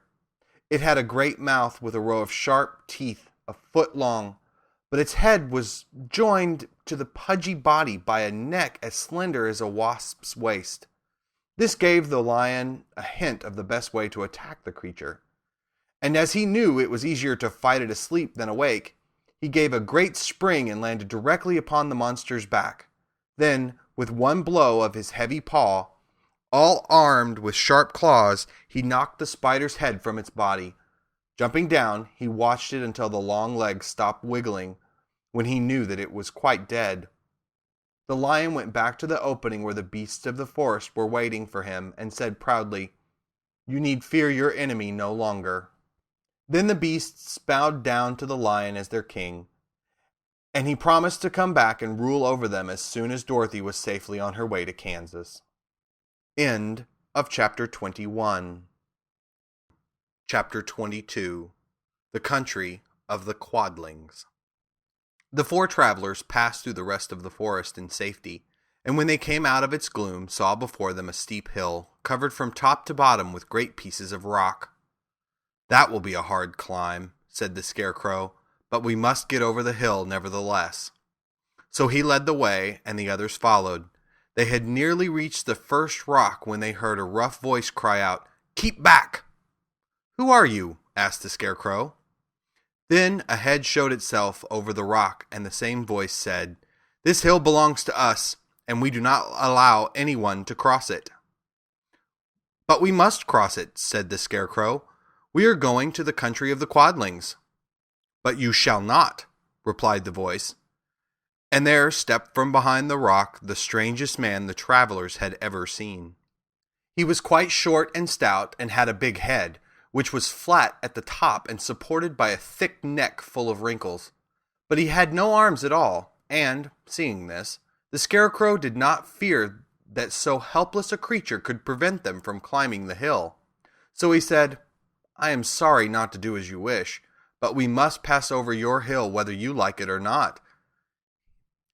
It had a great mouth with a row of sharp teeth, a foot long, but its head was joined to the pudgy body by a neck as slender as a wasp's waist. This gave the lion a hint of the best way to attack the creature, and as he knew it was easier to fight it asleep than awake, he gave a great spring and landed directly upon the monster's back. Then, with one blow of his heavy paw, all armed with sharp claws, he knocked the spider's head from its body. Jumping down, he watched it until the long legs stopped wiggling, when he knew that it was quite dead. The lion went back to the opening where the beasts of the forest were waiting for him and said proudly, "You need fear your enemy no longer." Then the beasts bowed down to the lion as their king, and he promised to come back and rule over them as soon as Dorothy was safely on her way to Kansas. End of Chapter 21. Chapter 22. The Country of the Quadlings. The 4 travelers passed through the rest of the forest in safety, and when they came out of its gloom, saw before them a steep hill, covered from top to bottom with great pieces of rock. "That will be a hard climb," said the Scarecrow, "but we must get over the hill nevertheless." So he led the way, and the others followed. They had nearly reached the first rock when they heard a rough voice cry out, "Keep back!" "Who are you?" asked the Scarecrow. Then a head showed itself over the rock, and the same voice said, "This hill belongs to us, and we do not allow anyone to cross it." "But we must cross it," said the Scarecrow. "We are going to the country of the Quadlings." "But you shall not," replied the voice. And there stepped from behind the rock the strangest man the travelers had ever seen. He was quite short and stout, and had a big head, which was flat at the top and supported by a thick neck full of wrinkles. But he had no arms at all, and, seeing this, the Scarecrow did not fear that so helpless a creature could prevent them from climbing the hill. So he said, "I am sorry not to do as you wish, but we must pass over your hill whether you like it or not."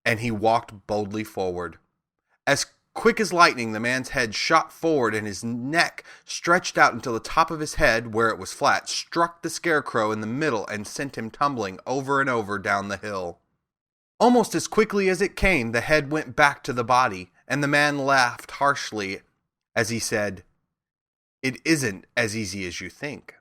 And he walked boldly forward. As quick as lightning, the man's head shot forward, and his neck stretched out until the top of his head, where it was flat, struck the Scarecrow in the middle and sent him tumbling over and over down the hill. Almost as quickly as it came, the head went back to the body, and the man laughed harshly as he said, "It isn't as easy as you think."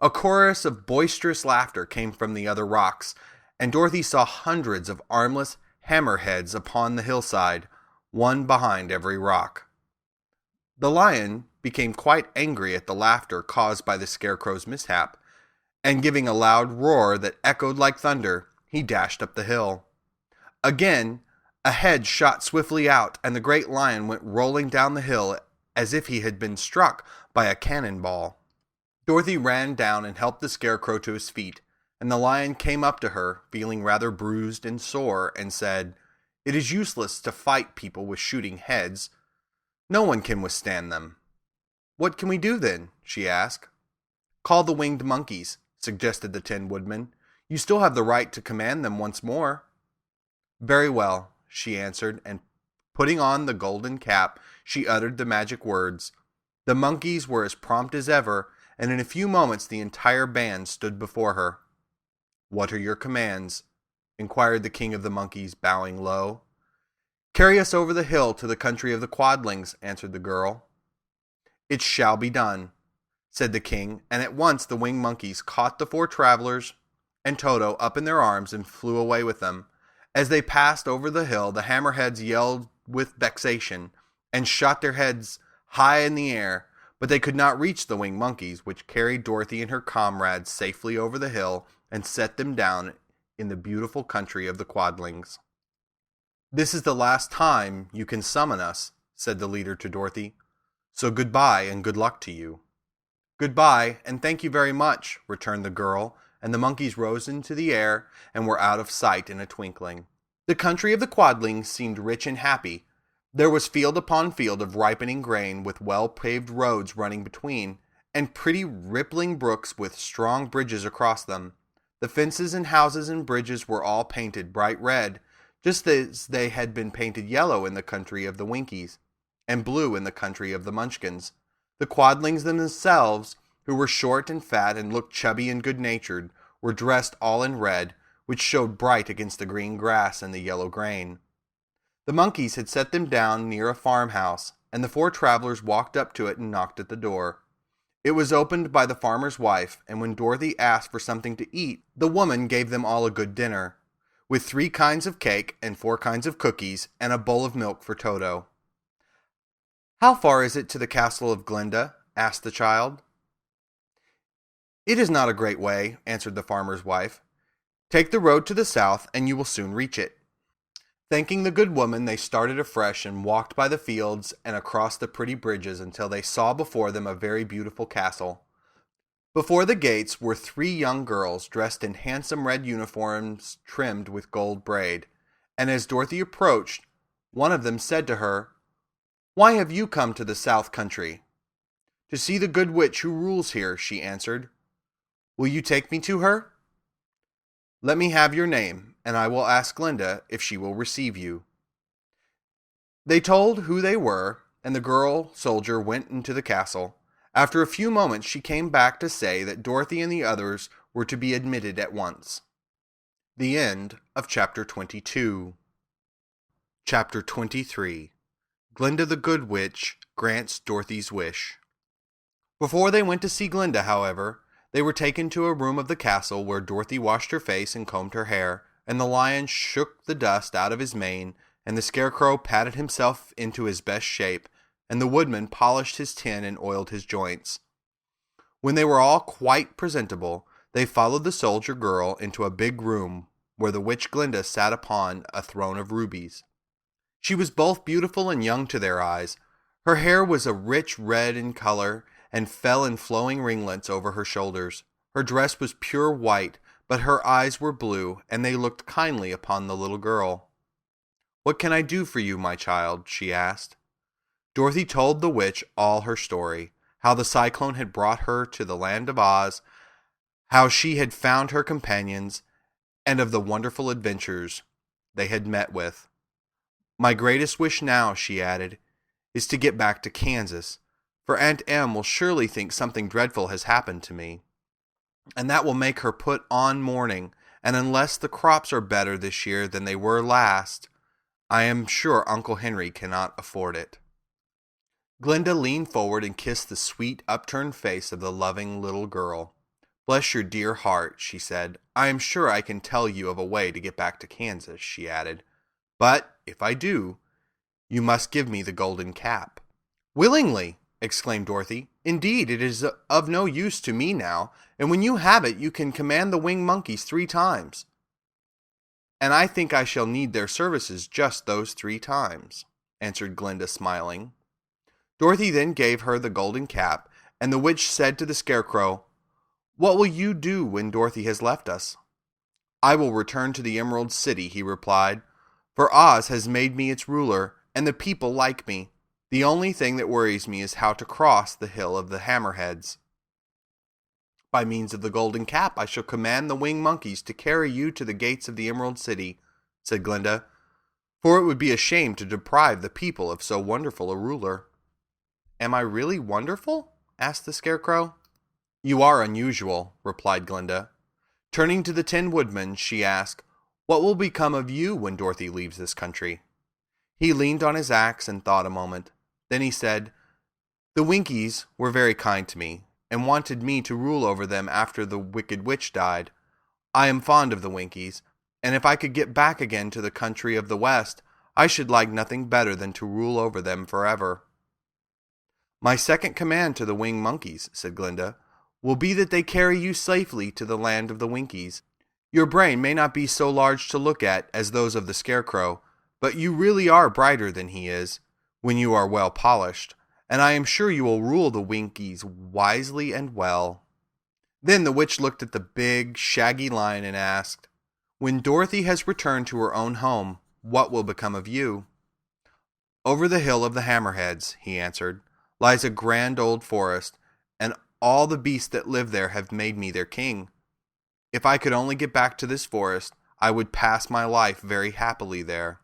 A chorus of boisterous laughter came from the other rocks, and Dorothy saw hundreds of armless hammerheads upon the hillside, one behind every rock. The lion became quite angry at the laughter caused by the Scarecrow's mishap, and giving a loud roar that echoed like thunder, he dashed up the hill. Again, a head shot swiftly out, and the great lion went rolling down the hill as if he had been struck by a cannonball. Dorothy ran down and helped the Scarecrow to his feet, and the lion came up to her, feeling rather bruised and sore, and said, "It is useless to fight people with shooting heads. No one can withstand them." "What can we do then?" she asked. "Call the winged monkeys," suggested the Tin Woodman. "You still have the right to command them once more." "Very well," she answered, and putting on the golden cap, she uttered the magic words. The monkeys were as prompt as ever, and in a few moments the entire band stood before her. "What are your commands?" inquired the King of the Monkeys, bowing low. "Carry us over the hill to the country of the Quadlings," answered the girl. "It shall be done," said the king, and at once the winged monkeys caught the four travelers and Toto up in their arms and flew away with them. As they passed over the hill, the hammerheads yelled with vexation and shot their heads high in the air, but they could not reach the winged monkeys, which carried Dorothy and her comrades safely over the hill and set them down in the beautiful country of the Quadlings. "This is the last time you can summon us," said the leader to Dorothy. "So goodbye and good luck to you." "Goodbye, and thank you very much," returned the girl, and the monkeys rose into the air and were out of sight in a twinkling. The country of the Quadlings seemed rich and happy. There was field upon field of ripening grain, with well-paved roads running between, and pretty rippling brooks with strong bridges across them. The fences and houses and bridges were all painted bright red, just as they had been painted yellow in the country of the Winkies, and blue in the country of the Munchkins. The Quadlings themselves, who were short and fat and looked chubby and good-natured, were dressed all in red, which showed bright against the green grass and the yellow grain. The monkeys had set them down near a farmhouse, and the four travelers walked up to it and knocked at the door. It was opened by the farmer's wife, and when Dorothy asked for something to eat, the woman gave them all a good dinner, with 3 kinds of cake and 4 kinds of cookies, and a bowl of milk for Toto. "How far is it to the castle of Glinda?" asked the child. "It is not a great way," answered the farmer's wife. "Take the road to the south, and you will soon reach it." Thanking the good woman, they started afresh and walked by the fields and across the pretty bridges until they saw before them a very beautiful castle. Before the gates were 3 young girls dressed in handsome red uniforms trimmed with gold braid, and as Dorothy approached, one of them said to her, "Why have you come to the South Country?" "To see the good witch who rules here," she answered. "Will you take me to her?" "Let me have your name, and I will ask Glinda if she will receive you." They told who they were, and the girl soldier went into the castle. After a few moments she came back to say that Dorothy and the others were to be admitted at once. The end of Chapter 22. Chapter 23. Glinda the Good Witch grants Dorothy's wish. Before they went to see Glinda, however, they were taken to a room of the castle where Dorothy washed her face and combed her hair, and the lion shook the dust out of his mane, and the Scarecrow patted himself into his best shape, and the Woodman polished his tin and oiled his joints. When they were all quite presentable, they followed the soldier girl into a big room where the witch Glinda sat upon a throne of rubies. She was both beautiful and young to their eyes. Her hair was a rich red in color and fell in flowing ringlets over her shoulders. Her dress was pure white, but her eyes were blue, and they looked kindly upon the little girl. "What can I do for you, my child?" she asked. Dorothy told the witch all her story, how the cyclone had brought her to the land of Oz, how she had found her companions, and of the wonderful adventures they had met with. "My greatest wish now," she added, "is to get back to Kansas, for Aunt Em will surely think something dreadful has happened to me, and that will make her put on mourning, and unless the crops are better this year than they were last, I am sure Uncle Henry cannot afford it." Glinda leaned forward and kissed the sweet, upturned face of the loving little girl. "Bless your dear heart," she said. "I am sure I can tell you of a way to get back to Kansas," she added. "But, if I do, you must give me the golden cap." "Willingly!" exclaimed Dorothy. "Indeed, it is of no use to me now, and when you have it, you can command the winged monkeys 3 times." "And I think I shall need their services just those 3 times," answered Glinda, smiling. Dorothy then gave her the golden cap, and the witch said to the Scarecrow, "What will you do when Dorothy has left us?" "I will return to the Emerald City," he replied, "for Oz has made me its ruler, and the people like me. The only thing that worries me is how to cross the Hill of the Hammerheads." "By means of the golden cap, I shall command the winged monkeys to carry you to the gates of the Emerald City," said Glinda, "for it would be a shame to deprive the people of so wonderful a ruler." "Am I really wonderful?" asked the Scarecrow. "You are unusual," replied Glinda. Turning to the Tin Woodman, she asked, "What will become of you when Dorothy leaves this country?" He leaned on his axe and thought a moment. Then he said, "The Winkies were very kind to me, and wanted me to rule over them after the Wicked Witch died. I am fond of the Winkies, and if I could get back again to the country of the West, I should like nothing better than to rule over them forever." "My second command to the winged monkeys," said Glinda, "will be that they carry you safely to the land of the Winkies. Your brain may not be so large to look at as those of the Scarecrow, but you really are brighter than he is, when you are well polished, and I am sure you will rule the Winkies wisely and well." Then the witch looked at the big, shaggy lion and asked, "When Dorothy has returned to her own home, what will become of you?" "Over the Hill of the Hammerheads," he answered, "lies a grand old forest, and all the beasts that live there have made me their king. If I could only get back to this forest, I would pass my life very happily there."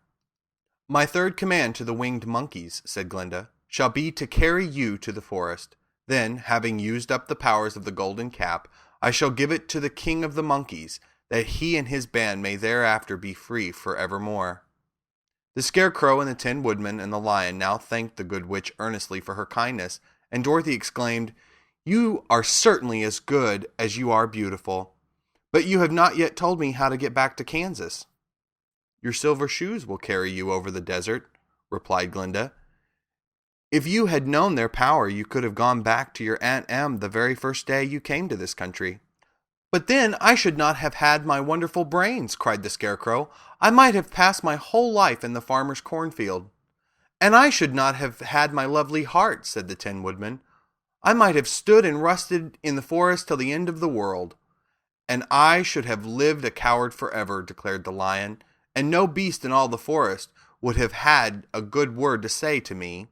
"My third command to the winged monkeys," said Glinda, "shall be to carry you to the forest. Then, having used up the powers of the golden cap, I shall give it to the king of the monkeys, that he and his band may thereafter be free forevermore." The Scarecrow and the Tin Woodman and the Lion now thanked the good witch earnestly for her kindness, and Dorothy exclaimed, "You are certainly as good as you are beautiful. But you have not yet told me how to get back to Kansas." "Your silver shoes will carry you over the desert," replied Glinda. "If you had known their power, you could have gone back to your Aunt Em the very first day you came to this country." "But then I should not have had my wonderful brains," cried the Scarecrow. "I might have passed my whole life in the farmer's cornfield." "And I should not have had my lovely heart," said the Tin Woodman. "I might have stood and rusted in the forest till the end of the world." "And I should have lived a coward forever," declared the Lion, "and no beast in all the forest would have had a good word to say to me."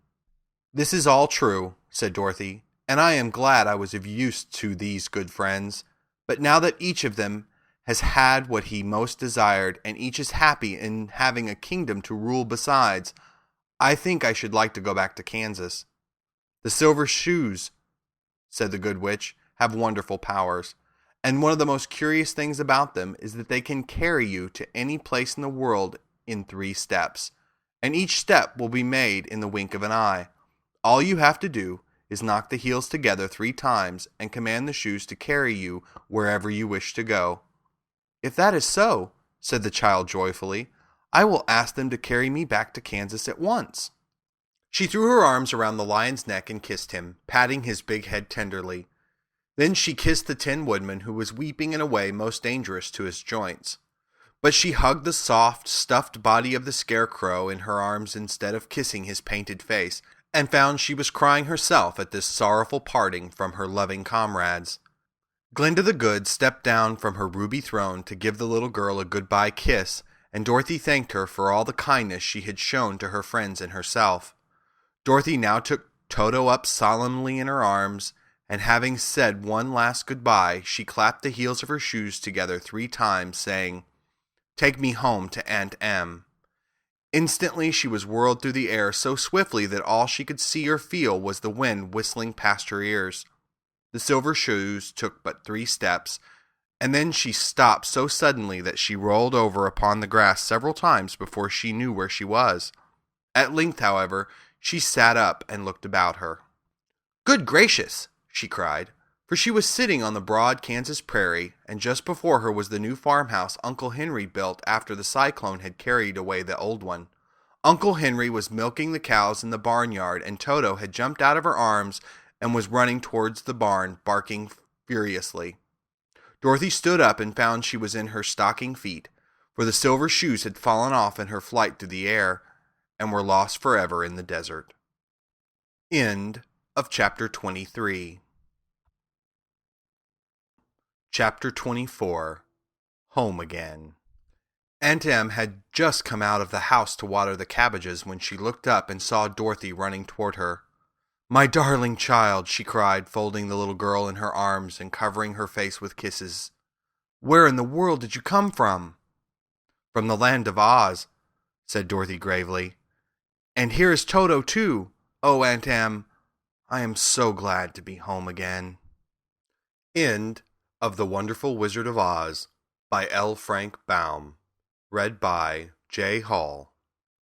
"This is all true," said Dorothy, "and I am glad I was of use to these good friends. But now that each of them has had what he most desired, and each is happy in having a kingdom to rule besides, I think I should like to go back to Kansas. The silver shoes," said the good witch, "have wonderful powers, and one of the most curious things about them is that they can carry you to any place in the world in 3 steps, and each step will be made in the wink of an eye. All you have to do is knock the heels together 3 times and command the shoes to carry you wherever you wish to go." "If that is so," said the child joyfully, "I will ask them to carry me back to Kansas at once." She threw her arms around the lion's neck and kissed him, patting his big head tenderly. Then she kissed the Tin Woodman, who was weeping in a way most dangerous to his joints. But she hugged the soft, stuffed body of the Scarecrow in her arms instead of kissing his painted face, and found she was crying herself at this sorrowful parting from her loving comrades. Glinda the Good stepped down from her ruby throne to give the little girl a goodbye kiss, and Dorothy thanked her for all the kindness she had shown to her friends and herself. Dorothy now took Toto up solemnly in her arms, and having said one last goodbye, she clapped the heels of her shoes together 3 times, saying, "Take me home to Aunt Em." Instantly she was whirled through the air so swiftly that all she could see or feel was the wind whistling past her ears. The silver shoes took but 3 steps, and then she stopped so suddenly that she rolled over upon the grass several times before she knew where she was. At length, however, she sat up and looked about her. "Good gracious!" she cried, for she was sitting on the broad Kansas prairie, and just before her was the new farmhouse Uncle Henry built after the cyclone had carried away the old one. Uncle Henry was milking the cows in the barnyard, and Toto had jumped out of her arms and was running towards the barn, barking furiously. Dorothy stood up and found she was in her stocking feet. for the silver shoes had fallen off in her flight through the air and were lost forever in the desert. End of chapter 23. Chapter 24. Home Again. Aunt Em had just come out of the house to water the cabbages when she looked up and saw Dorothy running toward her. "My darling child," she cried, folding the little girl in her arms and covering her face with kisses. "Where in the world did you come from?" "From the land of Oz," said Dorothy gravely. "And here is Toto, too. Oh, Aunt Em, I am so glad to be home again." End of The Wonderful Wizard of Oz by L. Frank Baum. Read by J. Hall.